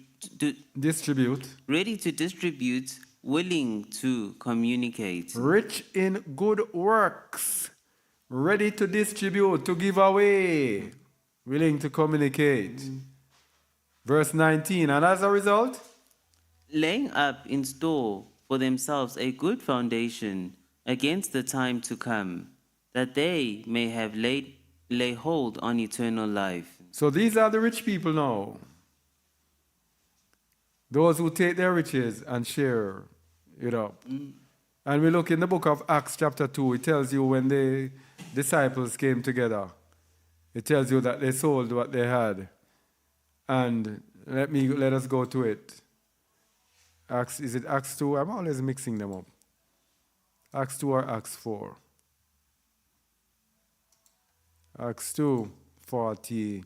willing to communicate. Rich in good works, ready to distribute, to give away, willing to communicate. Verse 19, and as a result, Laying up in store for themselves a good foundation against the time to come, that they may have lay hold on eternal life. so these are the rich people now. Those who take their riches and share it up. And we look in the book of Acts chapter 2, it tells you when the disciples came together, it tells you that they sold what they had. And let us go to it. Acts, is it Acts 2? I'm always mixing them up. Acts 2 or Acts 4? Acts 2, 41.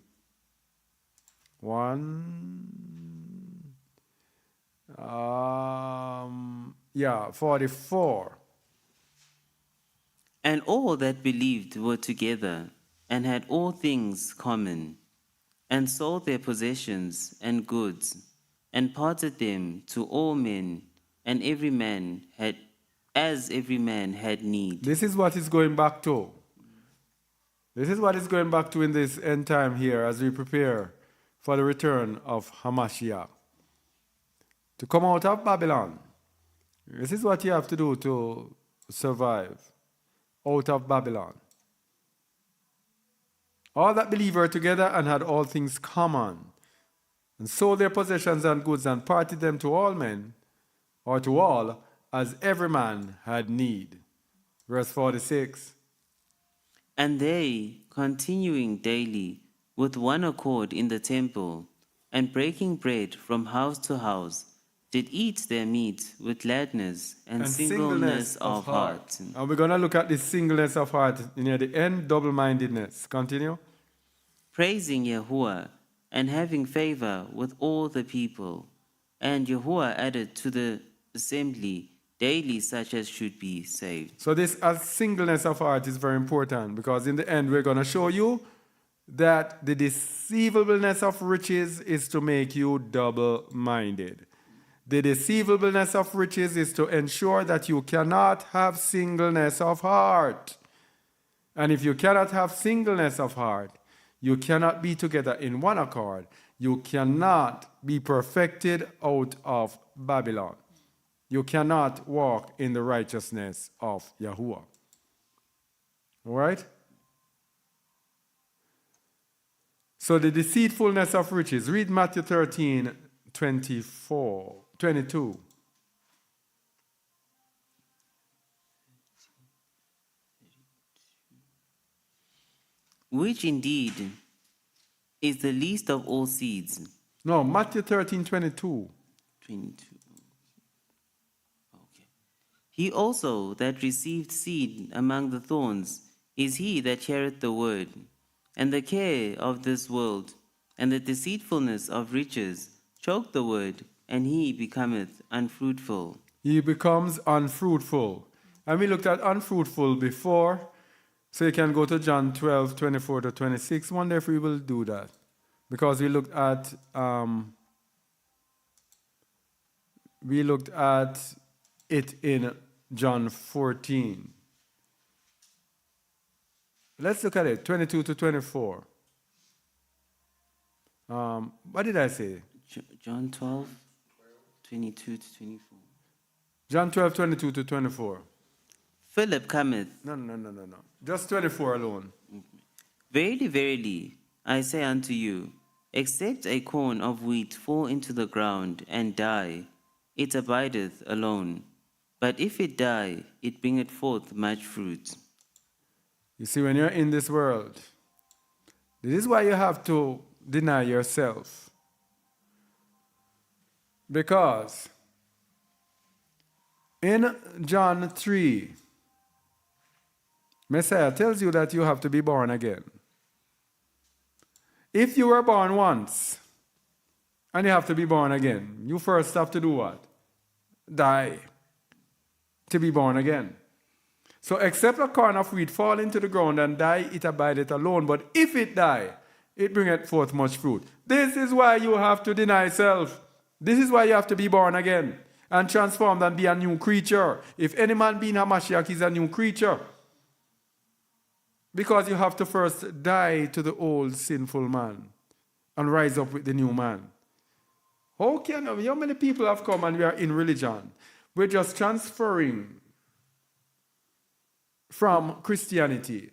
44. And all that believed were together, and had all things common, and sold their possessions and goods, and parted them to all men, and every man had need. This is what it's going back to. This is what it's going back to in this end time here as we prepare for the return of Hamashiach. To come out of Babylon. This is what you have to do to survive out of Babylon. All that believed were together and had all things common, and sold their possessions and goods and parted them to all men, or to all, as every man had need. Verse 46. And they, continuing daily with one accord in the temple, and breaking bread from house to house, did eat their meat with gladness and singleness of heart. And we're going to look at this singleness of heart near the end, double-mindedness. Continue. Praising Yahuwah and having favor with all the people. And Yahuwah added to the assembly daily such as should be saved. So this singleness of heart is very important, because in the end we're going to show you that the deceivableness of riches is to make you double-minded. The deceivableness of riches is to ensure that you cannot have singleness of heart. And if you cannot have singleness of heart, you cannot be together in one accord. You cannot be perfected out of Babylon. You cannot walk in the righteousness of Yahuwah. All right? So the deceitfulness of riches. Read Matthew 13, 22. Which indeed is the least of all seeds. No, Matthew 13, 22. 22. Okay. He also that received seed among the thorns is he that heareth the word, and the care of this world, and the deceitfulness of riches choke the word, and he becometh unfruitful. He becomes unfruitful. And we looked at unfruitful before, so you can go to John 12, 24 to 26. Wonder if we will do that. Because we looked at it in John 14. Let's look at it, 22 to 24. What did I say? John 12, 22 to 24. John 12, 22 to 24. Philip cometh. No. Just 24 alone. Verily, verily, I say unto you, except a corn of wheat fall into the ground and die, it abideth alone. But if it die, it bringeth forth much fruit. You see, when you're in this world, this is why you have to deny yourself. Because in John 3, Messiah tells you that you have to be born again. If you were born once and you have to be born again, you first have to do what? Die to be born again. So except a corn of wheat fall into the ground and die, it abideth alone. But if it die, it bringeth forth much fruit. This is why you have to deny self. This is why you have to be born again and transformed and be a new creature. If any man be in Hamashiach, he's a new creature. Because you have to first die to the old sinful man and rise up with the new man. How many people have come and we are in religion? We're just transferring from Christianity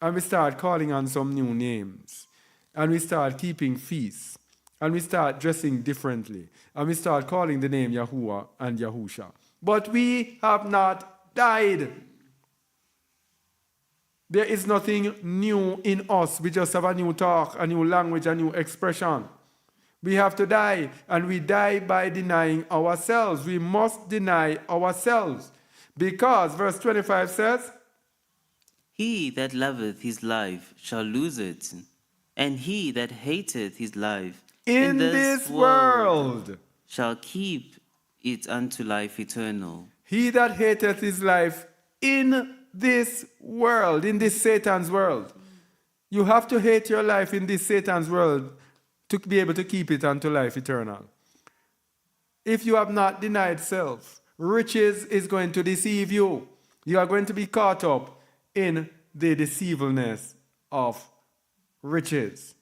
and we start calling on some new names and we start keeping feasts and we start dressing differently and we start calling the name Yahuwah and Yahusha. But we have not died. There is nothing new in us. We just have a new talk, a new language, a new expression. We have to die, and we die by denying ourselves. We must deny ourselves. Because, verse 25 says, He that loveth his life shall lose it, and he that hateth his life in this world shall keep it unto life eternal. He that hateth his life in this world, in this Satan's world. You have to hate your life in this Satan's world to be able to keep it unto life eternal. If you have not denied self, riches is going to deceive you. You are going to be caught up in the deceivableness of riches.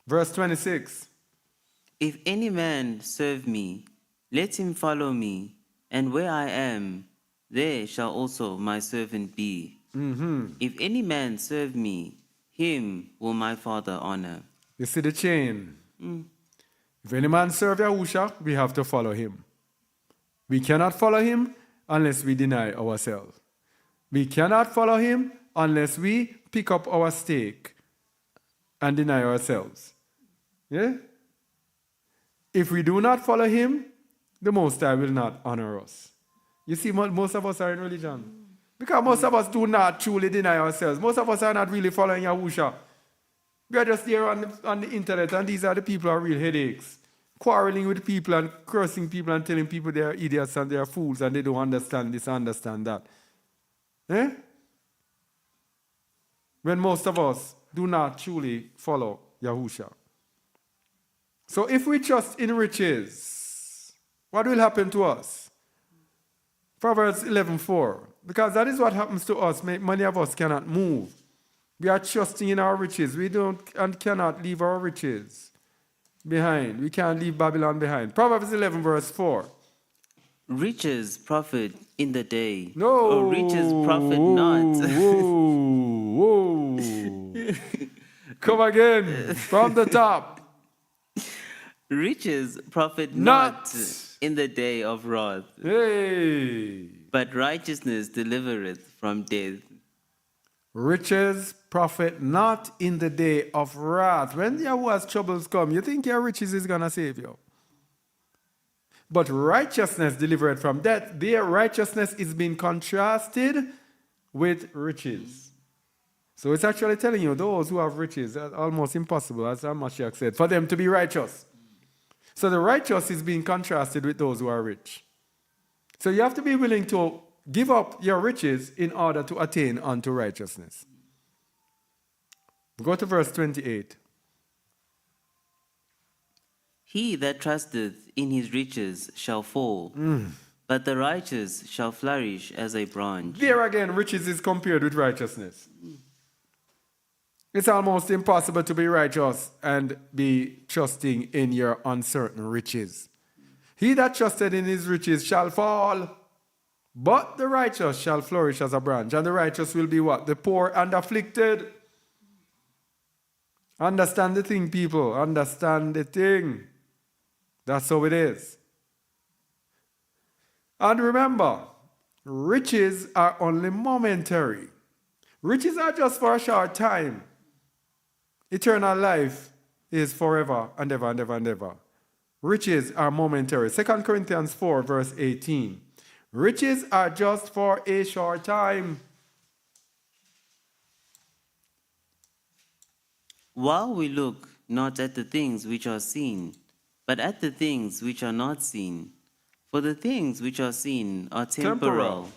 Verse 26. If any man serve me, let him follow me, and where I am, there shall also my servant be. If any man serve me, him will my Father honor. You see the chain? If any man serve Yahusha, we have to follow him. We cannot follow him unless we deny ourselves. We cannot follow him unless we pick up our stake and deny ourselves. Yeah? If we do not follow him, the Most High will not honor us. You see, most of us are in religion. Because most of us do not truly deny ourselves. Most of us are not really following Yahusha. We are just there on the internet, and these are the people who are real headaches. Quarreling with people and cursing people and telling people they are idiots and they are fools and they don't understand this, understand that. Eh? When most of us do not truly follow Yahusha. So if we trust in riches, what will happen to us? Proverbs 11:4. Because that is what happens to us. Many of us cannot move. We are trusting in our riches. We don't and cannot leave our riches behind. We can't leave Babylon behind. Proverbs 11 verse 4. Riches profit in the day. No. Or riches profit not. Whoa. Come again from the top. Riches profit not in the day of wrath. Hey. But righteousness delivereth from death. Riches profit not in the day of wrath. When Yahweh's troubles come, you think your riches is going to save you. But righteousness delivered from death. Their righteousness is being contrasted with riches. So it's actually telling you those who have riches, that's almost impossible, as Mashiach said, for them to be righteous. So the righteous is being contrasted with those who are rich. So you have to be willing to give up your riches in order to attain unto righteousness. Go to verse 28. He that trusteth in his riches shall fall, but the righteous shall flourish as a branch. There again, riches is compared with righteousness. It's almost impossible to be righteous and be trusting in your uncertain riches. He that trusted in his riches shall fall, but the righteous shall flourish as a branch. And the righteous will be what? The poor and afflicted. Understand the thing, people. Understand the thing. That's how it is. And remember, riches are only momentary. Riches are just for a short time. Eternal life is forever and ever and ever and ever. Riches are momentary. 2 Corinthians 4 verse 18. Riches are just for a short time. While we look not at the things which are seen, but at the things which are not seen. For the things which are seen are temporal,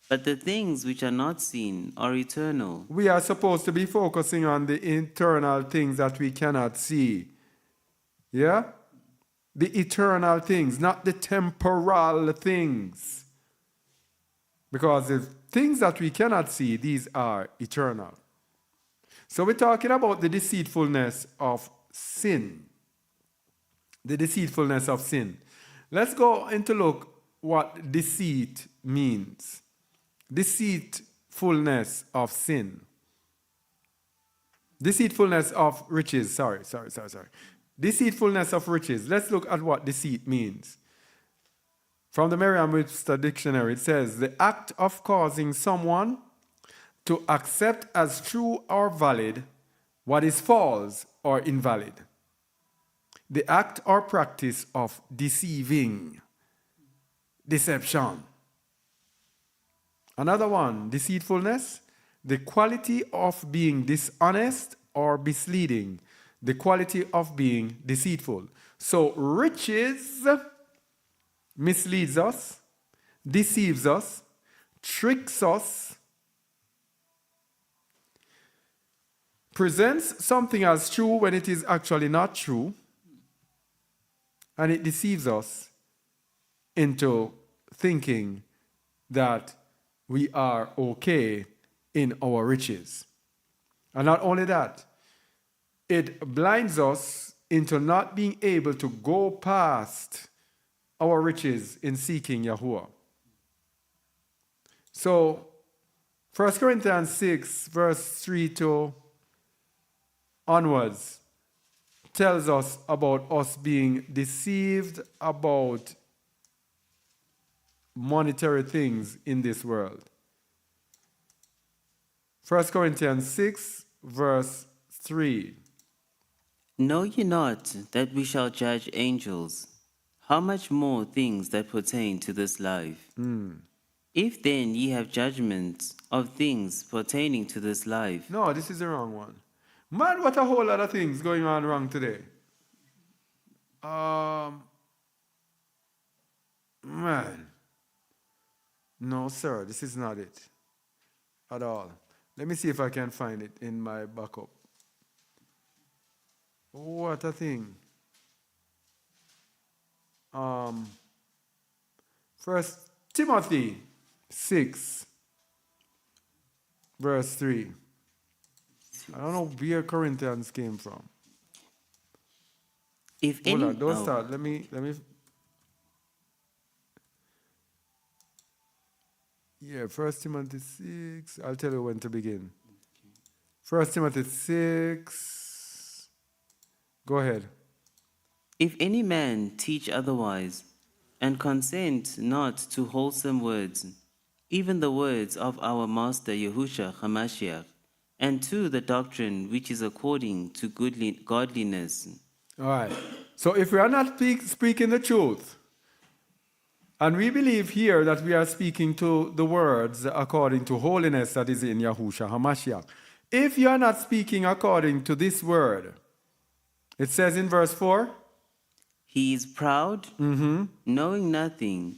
but the things which are not seen are eternal. We are supposed to be focusing on the internal things that we cannot see. Yeah? The eternal things, not the temporal things. Because the things that we cannot see, these are eternal. So we're talking about the deceitfulness of sin. The deceitfulness of sin. Let's go into look what deceit means. Deceitfulness of sin. Deceitfulness of riches. Sorry. Deceitfulness of riches. Let's look at what deceit means. From the Merriam-Webster Dictionary, it says, the act of causing someone to accept as true or valid what is false or invalid. The act or practice of deceiving. Deception. Another one, deceitfulness, the quality of being dishonest or misleading. The quality of being deceitful. So riches misleads us, deceives us, tricks us, presents something as true when it is actually not true, and it deceives us into thinking that we are okay in our riches. And not only that, it blinds us into not being able to go past our riches in seeking Yahuwah. So, 1 Corinthians 6, verse 3 to onwards, tells us about us being deceived about monetary things in this world. 1 Corinthians 6, verse 3. Know ye not that we shall judge angels? How much more things that pertain to this life? If then ye have judgments of things pertaining to this life. No, this is the wrong one. Man, what a whole lot of things going on wrong today. Man. No, sir, this is not it. At all. Let me see if I can find it in my backup. What a thing. 1 Timothy 6, verse 3. I don't know where Corinthians came from. If Hold any, on, don't start. Let me. Yeah, 1 Timothy 6. I'll tell you when to begin. 1 Timothy 6. Go ahead. If any man teach otherwise, and consent not to wholesome words, even the words of our Master Yahushua HaMashiach, and to the doctrine which is according to godliness. All right. So if we are not speaking the truth, And we believe here that we are speaking to the words according to holiness that is in Yahushua HaMashiach. If you are not speaking according to this word, it says in verse 4, He is proud, knowing nothing,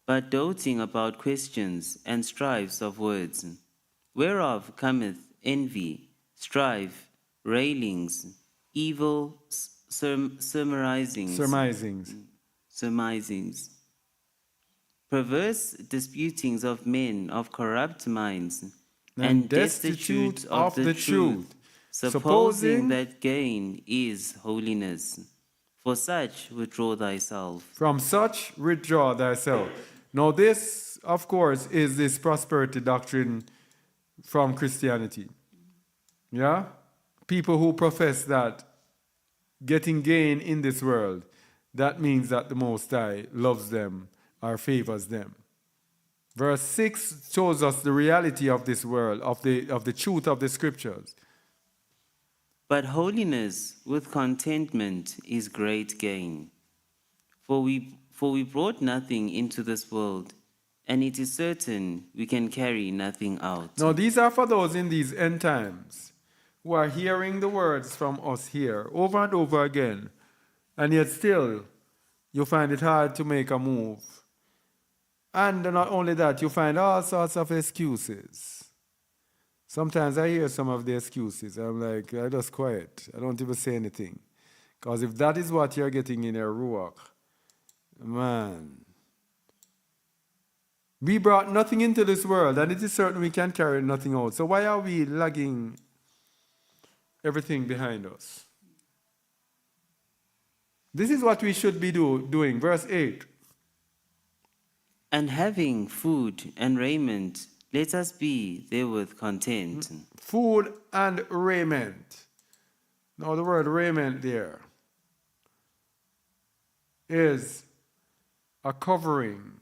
but doting about questions and strifes of words, whereof cometh envy, strife, railings, evil surmisings, perverse disputings of men of corrupt minds, and destitute of the truth, supposing that gain is holiness. For such withdraw thyself. From such withdraw thyself. Now this, of course, is this prosperity doctrine from Christianity. Yeah? People who profess that getting gain in this world, that means that the Most High loves them or favors them. Verse 6 shows us the reality of this world, of the truth of the scriptures. But holiness with contentment is great gain. For we brought nothing into this world, and it is certain we can carry nothing out. Now these are for those in these end times who are hearing the words from us here over and over again, and yet still you find it hard to make a move. And not only that, you find all sorts of excuses. Sometimes I hear some of the excuses. I'm like, I just quiet. I don't even say anything. Because if that is what you're getting in your ruach, man, we brought nothing into this world, and it is certain we can carry nothing out. So why are we lugging everything behind us? This is what we should be doing. Verse 8. And having food and raiment, let us be therewith content. Food and raiment. Now the word raiment there is a covering,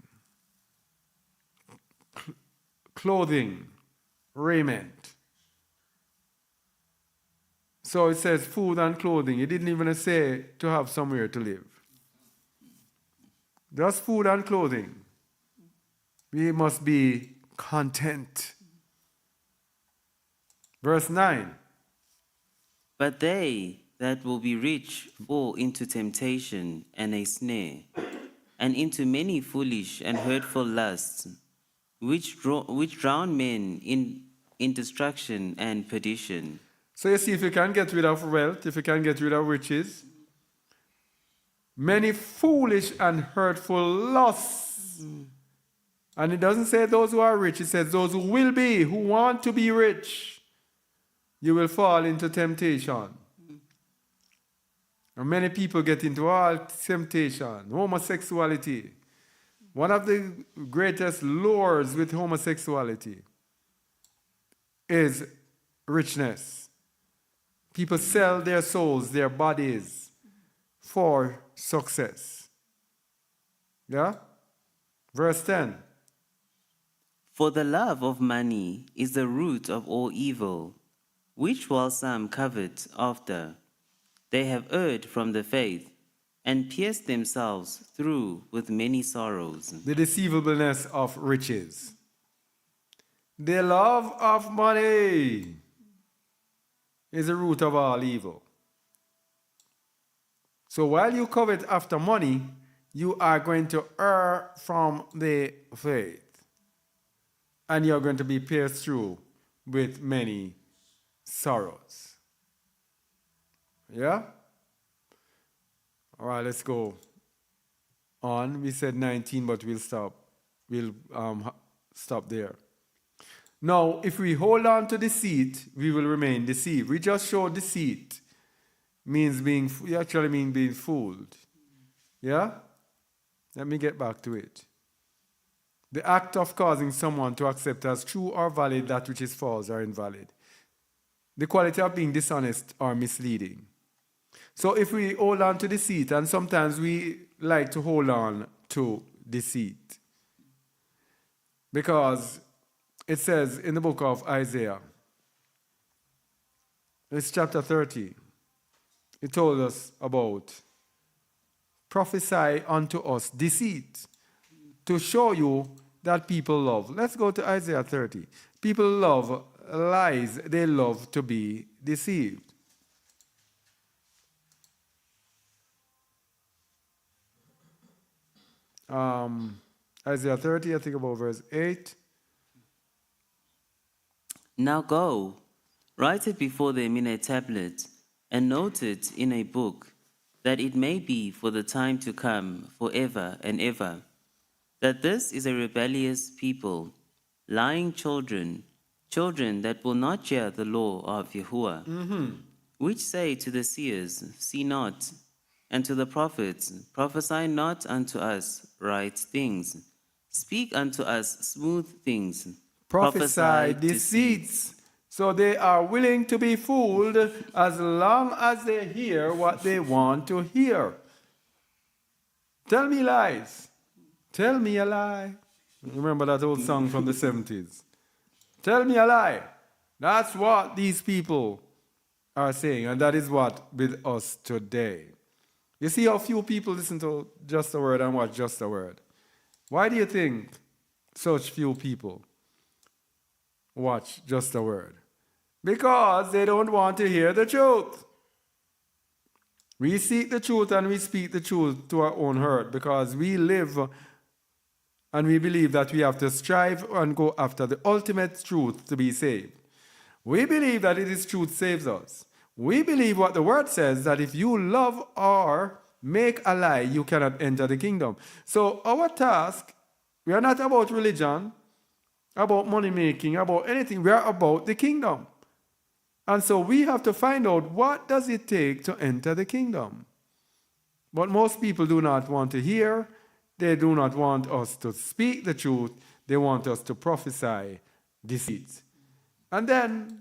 clothing, raiment. So it says food and clothing. It didn't even say to have somewhere to live. Just food and clothing. We must be content. Verse 9. But they that will be rich fall into temptation and a snare, and into many foolish and hurtful lusts, which drown men in destruction and perdition. So you see, if you can get rid of wealth, if you can get rid of riches, many foolish and hurtful lusts. And it doesn't say those who are rich, it says those who will be, who want to be rich. You will fall into temptation. And many people get into all temptation, homosexuality. One of the greatest lures with homosexuality is richness. People sell their souls, their bodies for success. Yeah? Verse 10. For the love of money is the root of all evil, which while some covet after, they have erred from the faith, and pierced themselves through with many sorrows. The deceivableness of riches. The love of money is the root of all evil. So while you covet after money, you are going to err from the faith. And you're going to be pierced through with many sorrows. Yeah? All right, let's go on. We said 19, but we'll stop. We'll stop there. Now, if we hold on to deceit, we will remain deceived. We just showed deceit means being fooled. Yeah? Let me get back to it. The act of causing someone to accept as true or valid that which is false or invalid. The quality of being dishonest or misleading. So if we hold on to deceit, and sometimes we like to hold on to deceit, because it says in the book of Isaiah, it's chapter 30, it told us about prophesy unto us deceit. to show you that people love. Let's go to Isaiah 30. People love lies. They love to be deceived. Isaiah 30, I think about verse 8. Now go, write it before them in a tablet, and note it in a book, that it may be for the time to come, forever and ever, that this is a rebellious people, lying children, children that will not hear the law of Yahuwah, which say to the seers, see not, and to the prophets, prophesy not unto us right things, speak unto us smooth things, Prophesy deceits. So they are willing to be fooled as long as they hear what they want to hear. Tell me lies. Tell me a lie. Remember that old song from the 70s? Tell me a lie. That's what these people are saying, and that is what with us today. You see how few people listen to Just a Word and watch Just a Word. Why do you think such few people watch Just a Word? Because they don't want to hear the truth. We seek the truth and we speak the truth to our own hurt, because we live and we believe that we have to strive and go after the ultimate truth to be saved. We believe that it is truth saves us. We believe what the word says, that if you love or make a lie, you cannot enter the kingdom. So our task, we are not about religion, about money making, about anything. We are about the kingdom. And so we have to find out, what does it take to enter the kingdom? But most people do not want to hear. They do not want us to speak the truth. They want us to prophesy deceit. And then,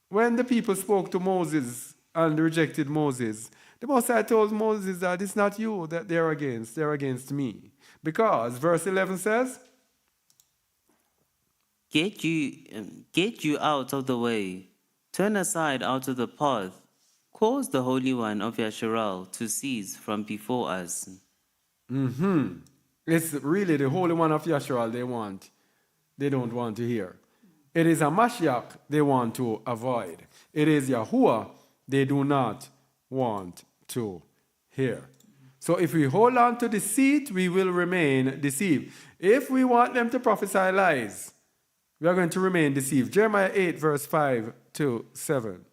when the people spoke to Moses and rejected Moses, the Most High told Moses that it's not you that they're against me. Because verse 11 says, Get you out of the way, turn aside out of the path, cause the Holy One of Yasharal to cease from before us. It's really the Holy One of Yasharal they don't want to hear. It is a Mashiach they want to avoid. It is Yahuwah they do not want to hear. So if we hold on to deceit, we will remain deceived. If we want them to prophesy lies, we are going to remain deceived. Jeremiah 8, verse 5 to 7.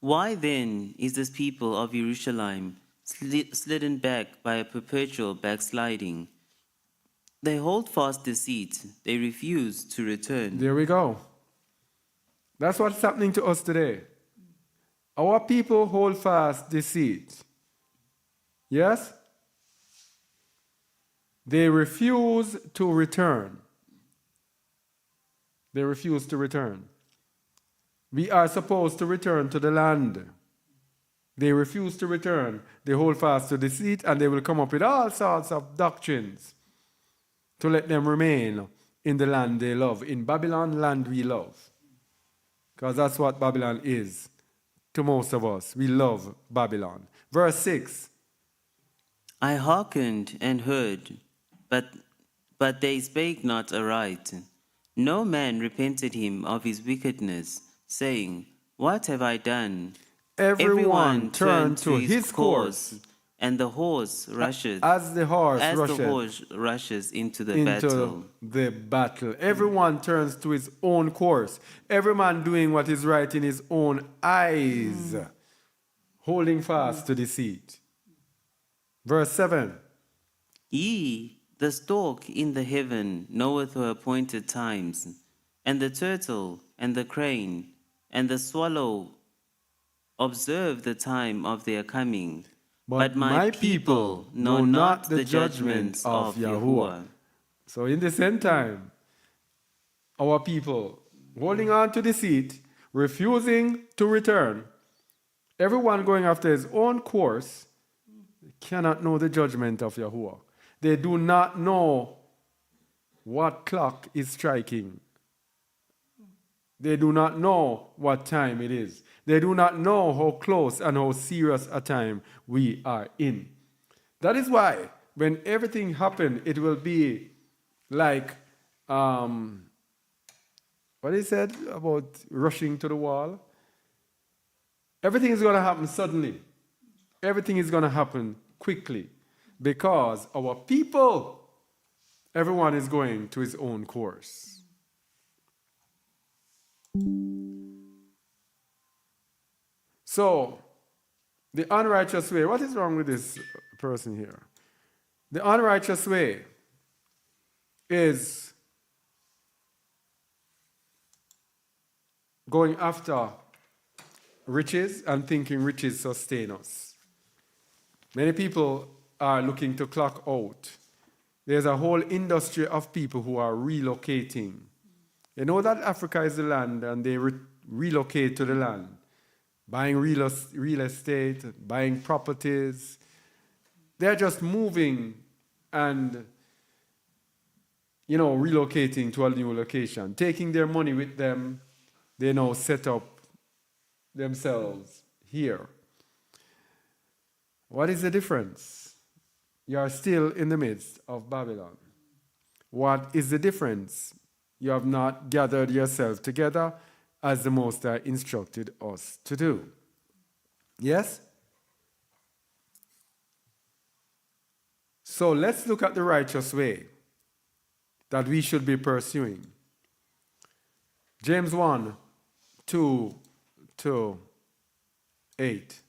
Why then is this people of Jerusalem slidden back by a perpetual backsliding? They hold fast deceit. They refuse to return. There we go. That's what's happening to us today. Our people hold fast deceit. Yes? They refuse to return. They refuse to return. We are supposed to return to the land. They refuse to return. They hold fast to deceit, and they will come up with all sorts of doctrines to let them remain in the land they love. In Babylon, land we love. Because that's what Babylon is to most of us. We love Babylon. Verse 6. I hearkened and heard, but they spake not aright. No man repented him of his wickedness, saying, What have I done? Everyone turned to his course. And the horse rushes As the horse rushes into the battle. Everyone turns to his own course. Every man doing what is right in his own eyes, holding fast to deceit. Verse 7. The stork in the heaven knoweth her appointed times, and the turtle and the crane and the swallow observe the time of their coming. But my people know not the judgment of Yahuwah. So in this end time, our people holding on to deceit, refusing to return, everyone going after his own course, cannot know the judgment of Yahuwah. They do not know what clock is striking. They do not know what time it is. They do not know how close and how serious a time we are in. That is why when everything happens, it will be like what he said about rushing to the wall. Everything is going to happen suddenly. Everything is going to happen quickly because our people, everyone is going to his own course. So, the unrighteous way, what is wrong with this person here? The unrighteous way is going after riches and thinking riches sustain us. Many people are looking to clock out. There's a whole industry of people who are relocating. You know that Africa is the land and they relocate to the land, buying real estate, buying properties. They're just moving and, relocating to a new location, taking their money with them. They now set up themselves here. What is the difference? You are still in the midst of Babylon. What is the difference? You have not gathered yourself together as the Most High instructed us to do. Yes? So let's look at the righteous way that we should be pursuing. James 1, 2 to 8.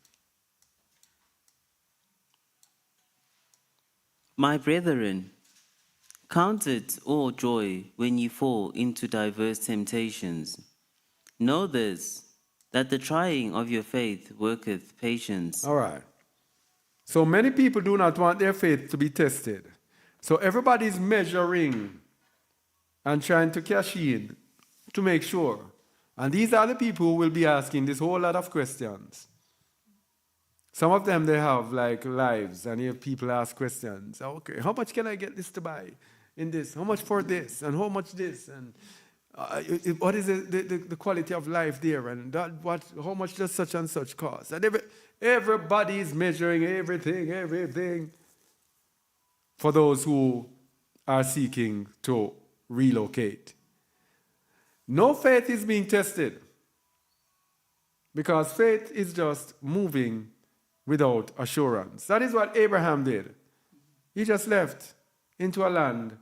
My brethren, count it all joy when you fall into diverse temptations. Know this, that the trying of your faith worketh patience. All right. So many people do not want their faith to be tested. So everybody's measuring and trying to cash in to make sure. And these are the people who will be asking this whole lot of questions. Some of them, they have like lives, and you have people ask questions. Okay, how much can I get this to buy in this? How much for this? And how much this? And what is the quality of life there? And how much does such and such cost? And everybody is measuring everything for those who are seeking to relocate. No faith is being tested because faith is just moving without assurance. That is what Abraham did. He just left into a land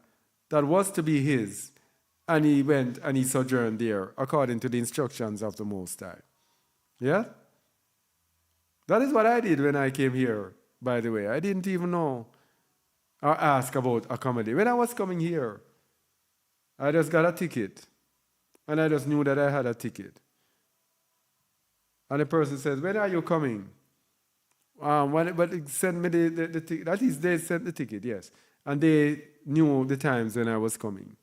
that was to be his, and he went and he sojourned there according to the instructions of the Most High. Yeah? That is what I did when I came here, by the way. I didn't even know or ask about accommodation. When I was coming here, I just got a ticket, and I just knew that I had a ticket. And the person says, when are you coming? But send me the ticket. At least they sent the ticket, yes. And they knew the times when I was coming.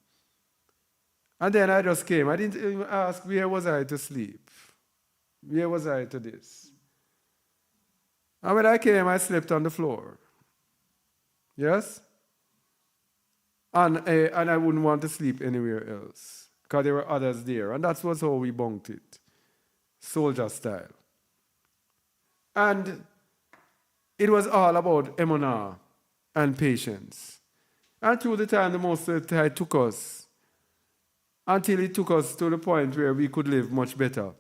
And then I just came. I didn't even ask where was I to sleep. Where was I to this? And when I came, I slept on the floor. Yes? And I wouldn't want to sleep anywhere else because there were others there. And that was how we bunked it. Soldier style. And it was all about emunah and patience. And through the time, the Most High took us until He took us to the point where we could live much better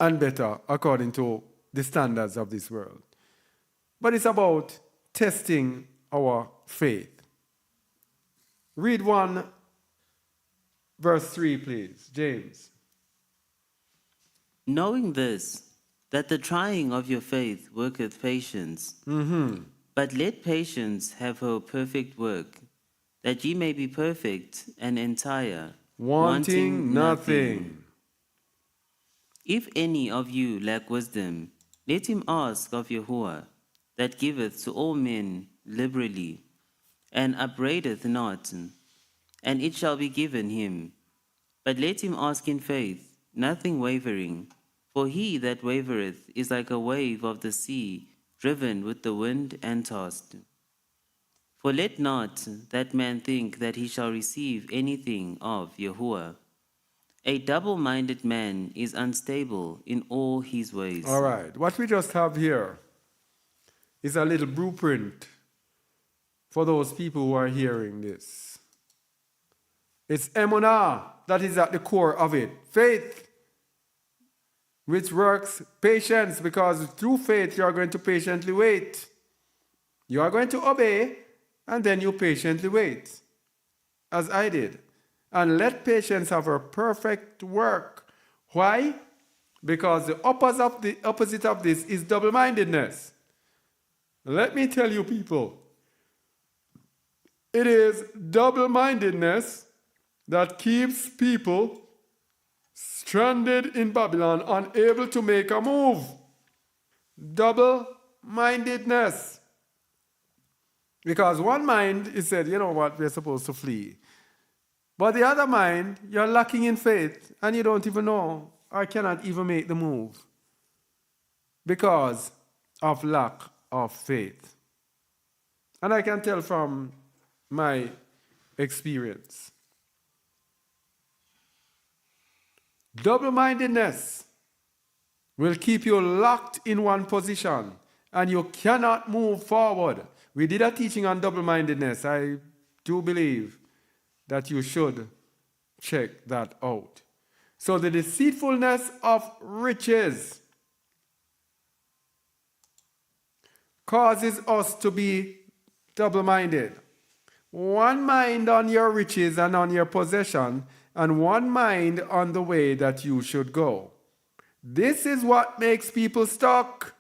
and better according to the standards of this world. But it's about testing our faith. Read 1 verse 3, please, James. Knowing this, that the trying of your faith worketh patience. But let patience have her perfect work, that ye may be perfect and entire, Wanting nothing. If any of you lack wisdom, let him ask of Yahuwah, that giveth to all men liberally, and upbraideth not, and it shall be given him. But let him ask in faith, nothing wavering. For he that wavereth is like a wave of the sea, driven with the wind and tossed. For let not that man think that he shall receive anything of Yahuwah. A double-minded man is unstable in all his ways. All right. What we just have here is a little blueprint for those people who are hearing this. It's emunah that is at the core of it. Faith, which works patience, because through faith you are going to patiently wait. You are going to obey, and then you patiently wait, as I did. And let patience have her perfect work. Why? Because the opposite of this is double-mindedness. Let me tell you, people, it is double-mindedness that keeps people stranded in Babylon, unable to make a move. Double-mindedness. Because one mind is said, you know what, we're supposed to flee. But the other mind, you're lacking in faith, and you don't even know, or cannot even make the move, because of lack of faith. And I can tell from my experience. Double-mindedness will keep you locked in one position, and you cannot move forward. We did a teaching on double-mindedness. I do believe that you should check that out. So the deceitfulness of riches causes us to be double-minded. One mind on your riches and on your possession, and one mind on the way that you should go. This is what makes people stuck.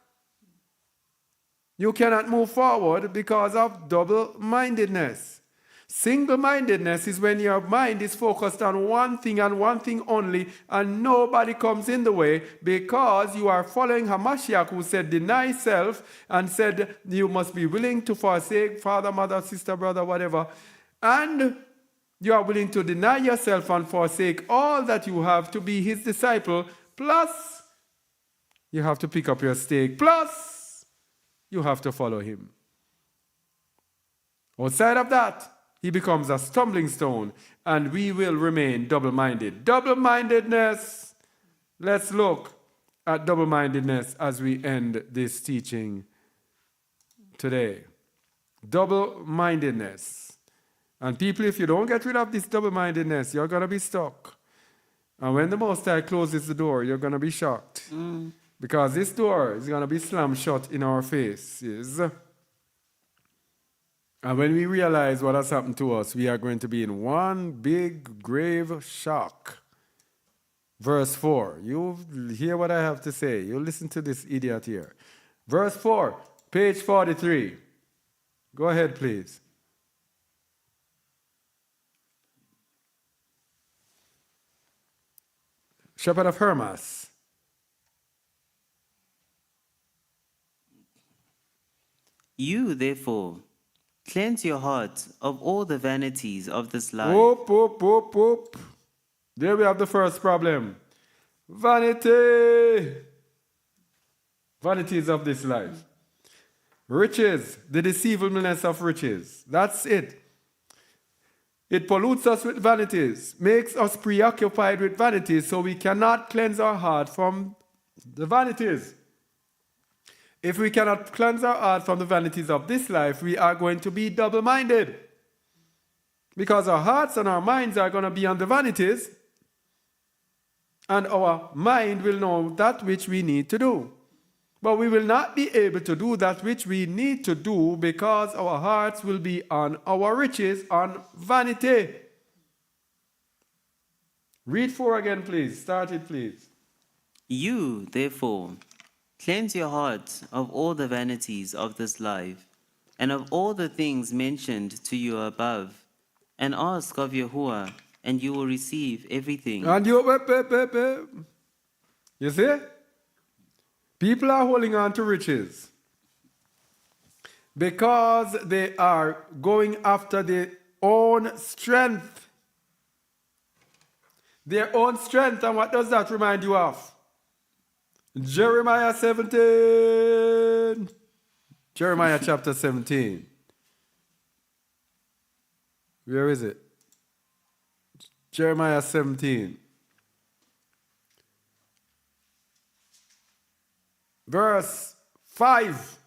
You cannot move forward because of double-mindedness. Single-mindedness is when your mind is focused on one thing and one thing only, and nobody comes in the way, because you are following Hamashiach, who said, deny self, and said you must be willing to forsake father, mother, sister, brother, whatever. And you are willing to deny yourself and forsake all that you have to be his disciple. Plus, you have to pick up your stake. Plus, you have to follow him. Outside of that, he becomes a stumbling stone, and we will remain double-minded. Double-mindedness. Let's look at double-mindedness as we end this teaching today. Double-mindedness. And people, if you don't get rid of this double-mindedness, you're going to be stuck. And when the Most High closes the door, you're going to be shocked. Because this door is going to be slammed shut in our faces. And when we realize what has happened to us, we are going to be in one big, grave shock. Verse 4. You hear what I have to say. You listen to this idiot here. Verse 4, page 43. Go ahead, please. Shepherd of Hermas. You, therefore, cleanse your heart of all the vanities of this life. Whoop. There we have the first problem. Vanity. Vanities of this life. Riches, the deceivableness of riches. That's it. It pollutes us with vanities, makes us preoccupied with vanities, so we cannot cleanse our heart from the vanities. If we cannot cleanse our heart from the vanities of this life, we are going to be double-minded. Because our hearts and our minds are going to be on the vanities, and our mind will know that which we need to do. But we will not be able to do that which we need to do, because our hearts will be on our riches, on vanity. Read 4 again, please. Start it, please. You, therefore, cleanse your heart of all the vanities of this life, and of all the things mentioned to you above, and ask of Yahuwah, and you will receive everything. And you see? People are holding on to riches because they are going after their own strength. Their own strength. And what does that remind you of? Jeremiah 17. Jeremiah chapter 17. Where is it? Jeremiah 17. Verse 5.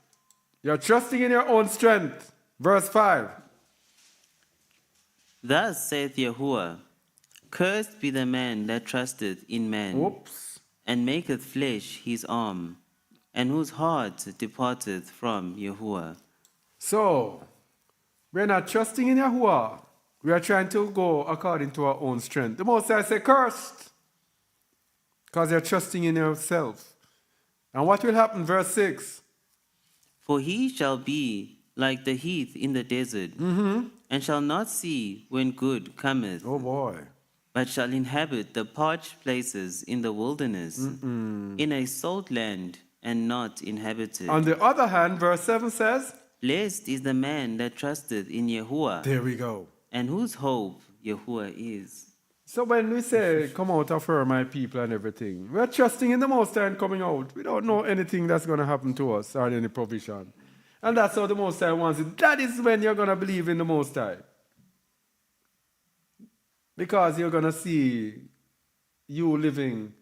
You're trusting in your own strength. Verse 5. Thus saith Yahuwah, Cursed be the man that trusteth in man, Oops. and maketh flesh his arm, and whose heart departeth from Yahuwah. So, we're not trusting in Yahuwah. We are trying to go according to our own strength. The Most High say, cursed. Because you're trusting in yourself. And what will happen? Verse 6. For he shall be like the heath in the desert, and shall not see when good cometh, Oh boy. but shall inhabit the parched places in the wilderness, in a salt land and not inhabited. On the other hand, verse 7 says, Blessed is the man that trusteth in Yahuwah, there we go. and whose hope Yahuwah is. So when we say, come out of her, my people, and everything, we're trusting in the Most High and coming out. We don't know anything that's going to happen to us or any provision. And that's how the Most High wants it. That is when you're going to believe in the Most High. Because you're going to see you living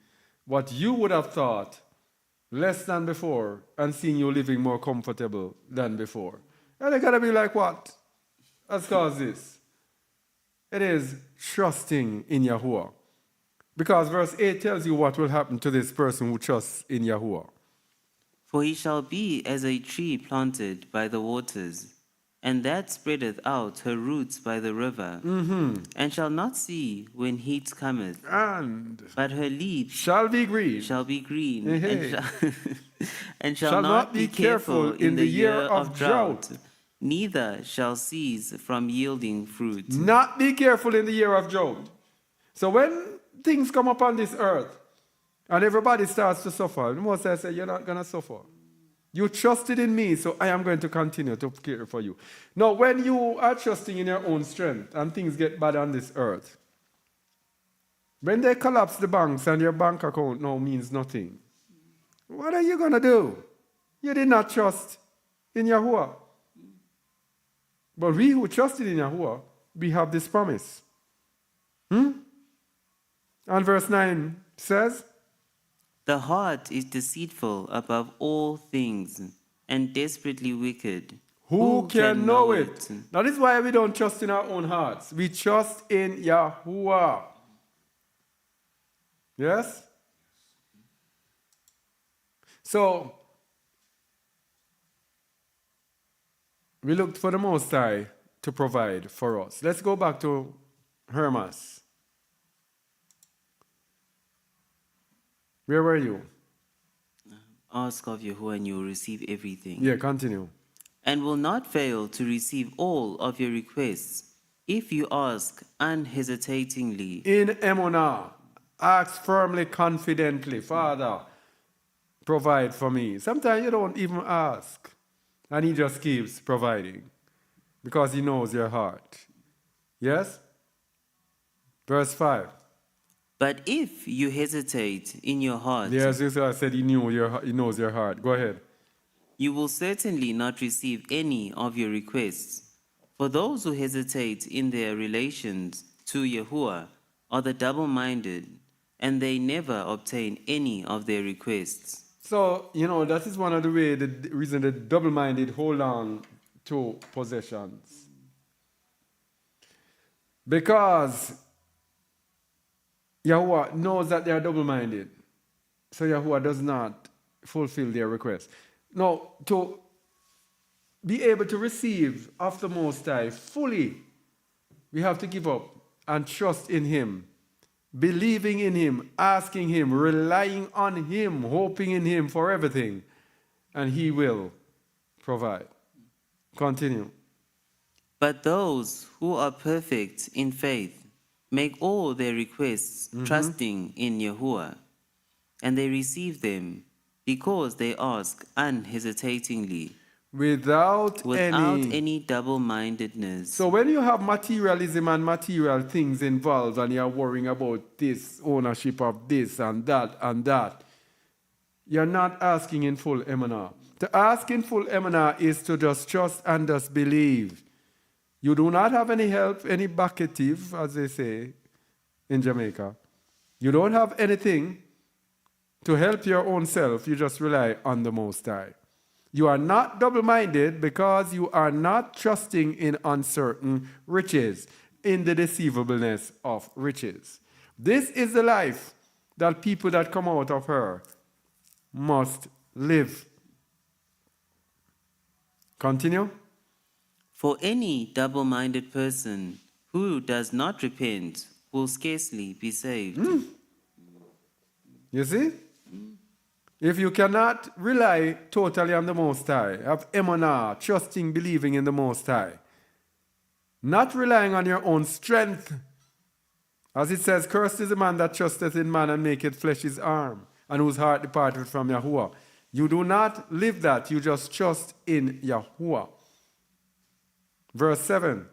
what you would have thought less than before and seeing you living more comfortable than before. And they're going to be like, what has caused this? It is trusting in Yahuwah. Because verse 8 tells you what will happen to this person who trusts in Yahuwah. For he shall be as a tree planted by the waters, and that spreadeth out her roots by the river, and shall not see when heat cometh, And but her leaf shall be green. shall be green, Hey. and shall not be careful in the year of drought, neither shall cease from yielding fruit. Not be careful in the year of drought. So when things come upon this earth and everybody starts to suffer, the Most High said, you're not going to suffer. You trusted in me, so I am going to continue to care for you. Now, when you are trusting in your own strength and things get bad on this earth, when they collapse the banks and your bank account now means nothing, what are you going to do? You did not trust in Yahuwah. But we who trusted in Yahuwah, we have this promise. And verse 9 says, The heart is deceitful above all things, and desperately wicked. who can know it? That is why we don't trust in our own hearts. We trust in Yahuwah. Yes? So, we looked for the Most High to provide for us. Let's go back to Hermas. Where were you? Ask of Yahuwah, and you will receive everything. Yeah, continue. And will not fail to receive all of your requests, if you ask unhesitatingly. In Emunah, ask firmly, confidently, Father, provide for me. Sometimes you don't even ask, and He just keeps providing because He knows your heart. Yes? Verse 5. But if you hesitate in your heart, Yes, I said He knows your heart. Go ahead. you will certainly not receive any of your requests. For those who hesitate in their relations to Yahuwah are the double-minded, and they never obtain any of their requests. So, that is one of the reason the double-minded hold on to possessions. Because Yahuwah knows that they are double-minded. So Yahuwah does not fulfill their request. Now, to be able to receive of the Most High fully, we have to give up and trust in Him, believing in Him, asking Him, relying on Him, hoping in Him for everything. And He will provide. Continue. But those who are perfect in faith make all their requests trusting in Yahuwah, and they receive them because they ask unhesitatingly, Without any double-mindedness. So when you have materialism and material things involved and you're worrying about this, ownership of this and that, you're not asking in full emunah. To ask in full emunah is to just trust and just believe. You do not have any help, any backative, as they say in Jamaica. You don't have anything to help your own self. You just rely on the Most High. You are not double-minded because you are not trusting in uncertain riches, in the deceivableness of riches. This is the life that people that come out of her must live. Continue. For any double-minded person who does not repent will scarcely be saved. You see? If you cannot rely totally on the Most High, have emunah, trusting, believing in the Most High, not relying on your own strength, as it says, cursed is the man that trusteth in man and maketh flesh his arm, and whose heart departed from Yahuwah. You do not live that, you just trust in Yahuwah. Verse 7.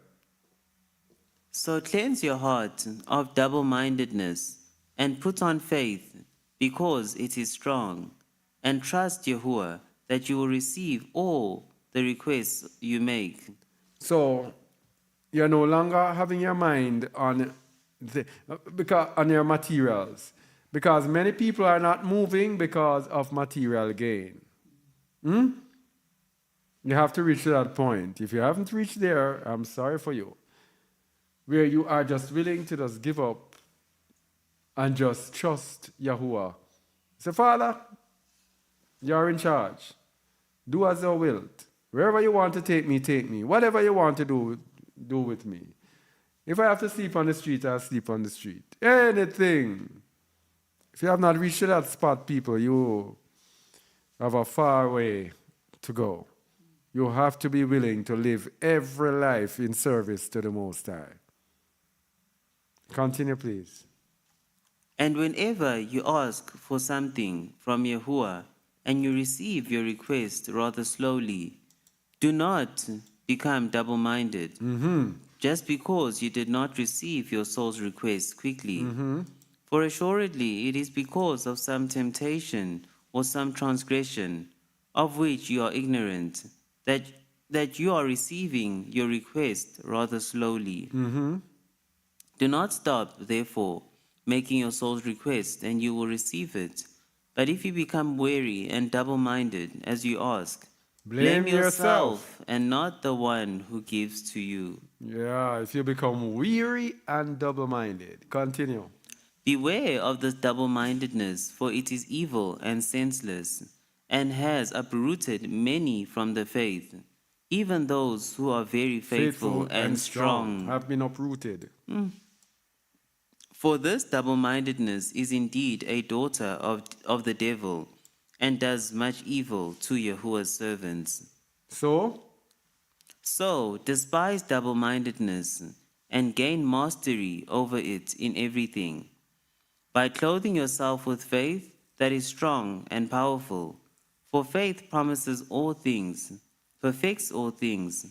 So cleanse your heart of double-mindedness and put on faith, because it is strong, and trust Yahuwah that you will receive all the requests you make. So you're no longer having your mind on on your materials, because many people are not moving because of material gain. You have to reach that point. If you haven't reached there, I'm sorry for you. Where you are just willing to just give up and just trust Yahuwah. Say, Father, you're in charge. Do as thou wilt. Wherever you want to take me, take me. Whatever you want to do, do with me. If I have to sleep on the street, I'll sleep on the street. Anything. If you have not reached that spot, people, you have a far way to go. You have to be willing to live every life in service to the Most High. Continue, please. And whenever you ask for something from Yahuwah, and you receive your request rather slowly, do not become double-minded, just because you did not receive your soul's request quickly. For assuredly it is because of some temptation or some transgression, of which you are ignorant, that you are receiving your request rather slowly. Do not stop, therefore, making your soul's request, and you will receive it. But if you become weary and double-minded as you ask, blame yourself and not the one who gives to you. Yeah, if you become weary and double-minded. Continue. Beware of this double-mindedness, for it is evil and senseless, and has uprooted many from the faith, even those who are very faithful and strong. Have been uprooted. For this double-mindedness is indeed a daughter of the devil, and does much evil to Yahuwah's servants. So despise double-mindedness, and gain mastery over it in everything, by clothing yourself with faith that is strong and powerful. For faith promises all things, perfects all things,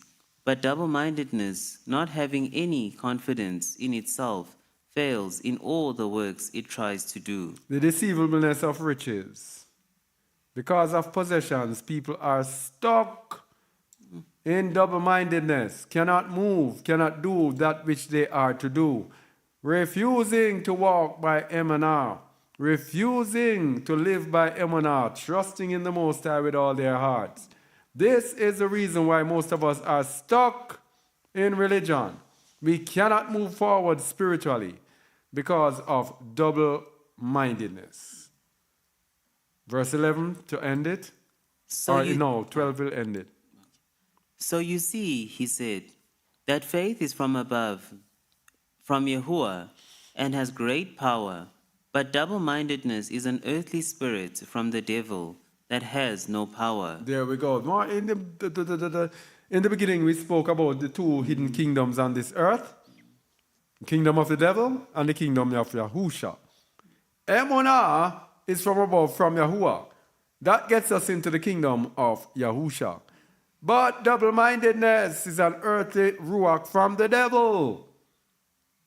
but double-mindedness, not having any confidence in itself, fails in all the works it tries to do. The deceivableness of riches. Because of possessions, people are stuck in double-mindedness, cannot move, cannot do that which they are to do, refusing to walk by emunah, refusing to live by emunah, trusting in the Most High with all their hearts. This is the reason why most of us are stuck in religion. We cannot move forward spiritually because of double-mindedness. Verse 11 to end it. 12 will end it. So you see, he said, that faith is from above, from Yahuwah, and has great power, but double-mindedness is an earthly spirit from the devil that has no power. There we go. More in the beginning, we spoke about the two hidden kingdoms on this earth, the kingdom of the devil and the kingdom of Yahusha. Emunah is from above, from Yahuwah. That gets us into the kingdom of Yahusha. But double-mindedness is an earthly ruach from the devil.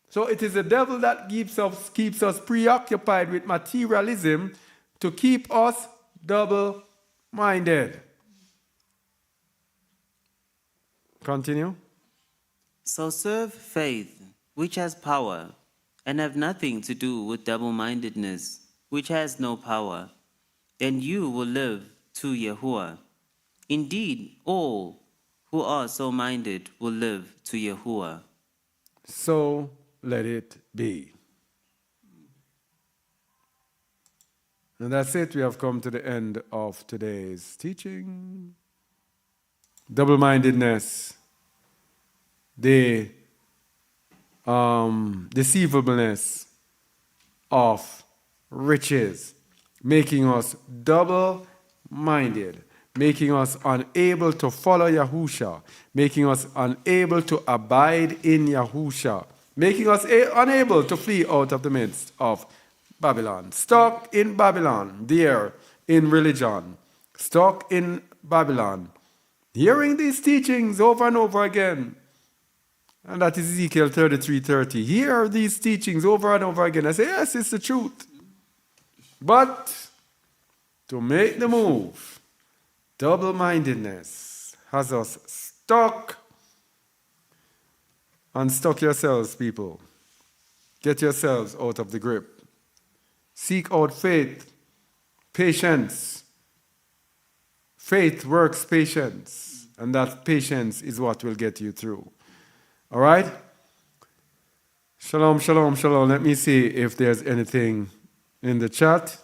So it is the devil that keeps us preoccupied with materialism to keep us double-minded. Continue. So serve faith, which has power, and have nothing to do with double-mindedness, which has no power. Then you will live to Yahuwah. Indeed, all who are so minded will live to Yahuwah. So let it be. And that's it. We have come to the end of today's teaching. Double-mindedness, the deceivableness of riches, making us double-minded, making us unable to follow Yahusha, making us unable to abide in Yahusha, making us unable to flee out of the midst of Babylon. Stuck in Babylon, there in religion, stuck in Babylon, hearing these teachings over and over again. And that is Ezekiel 33:30. Hear these teachings over and over again. I say, yes, it's the truth. But to make the move, double-mindedness has us stuck. Unstuck yourselves, people. Get yourselves out of the grip. Seek out faith, patience. Faith works patience, and that patience is what will get you through. All right? Shalom, shalom, shalom. Let me see if there's anything in the chat.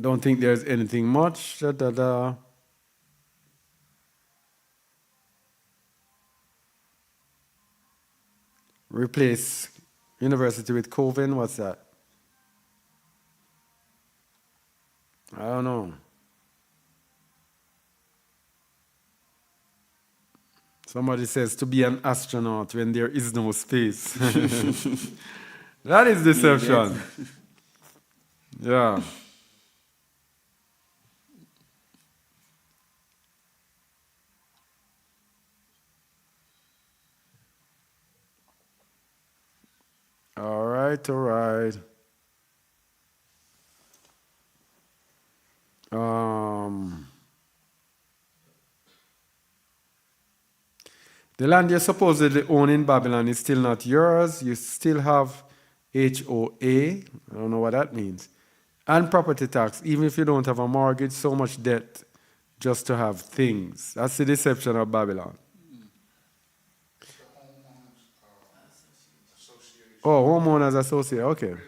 Don't think there's anything much. Replace university with Coven. What's that? I don't know. Somebody says to be an astronaut when there is no space. That is deception. Yeah. All right, all right. The land you supposedly own in Babylon is still not yours. You still have HOA. I don't know what that means. And property tax, even if you don't have a mortgage, so much debt just to have things. That's the deception of Babylon. Oh, homeowners association. Okay. You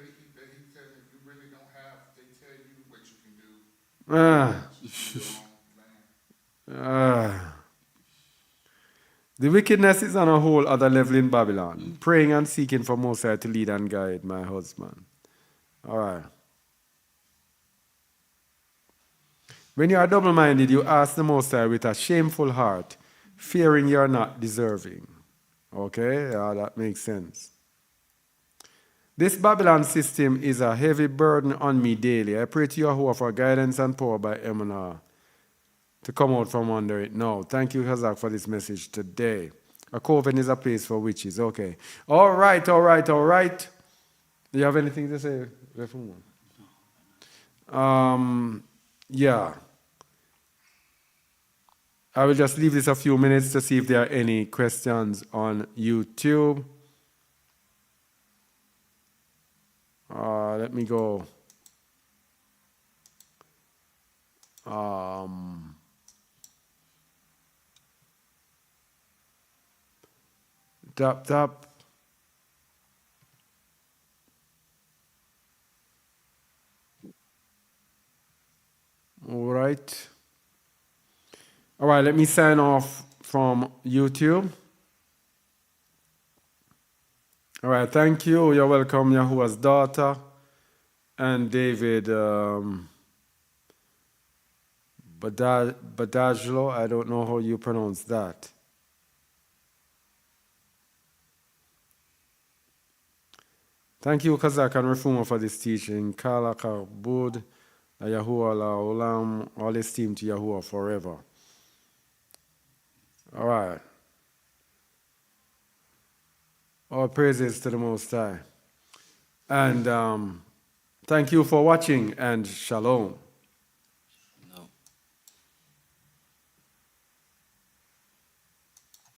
really don't have, they tell you what you can do. The wickedness is on a whole other level in Babylon. Praying and seeking for Most High to lead and guide my husband. All right. When you are double-minded, you ask the Most High with a shameful heart, fearing you are not deserving. Okay? Yeah, that makes sense. This Babylon system is a heavy burden on me daily. I pray to Yahuwah for guidance and power by Emunah to come out from under it now. Thank you, Hazak, for this message today. A coven is a place for witches. Okay. All right, all right, all right. Do you have anything to say? Yeah. I will just leave this a few minutes to see if there are any questions on YouTube. Let me go. Tap. All right. All right, let me sign off from YouTube. All right, thank you. You're welcome, Yahuwah's daughter. And David Badajlo, I don't know how you pronounce that. Thank you, Kazak and Reformer, for this teaching. Kala Kabud, Yahuwah La Olam, all esteem to Yahuwah forever. All right. All praises to the Most High. And thank you for watching, and shalom.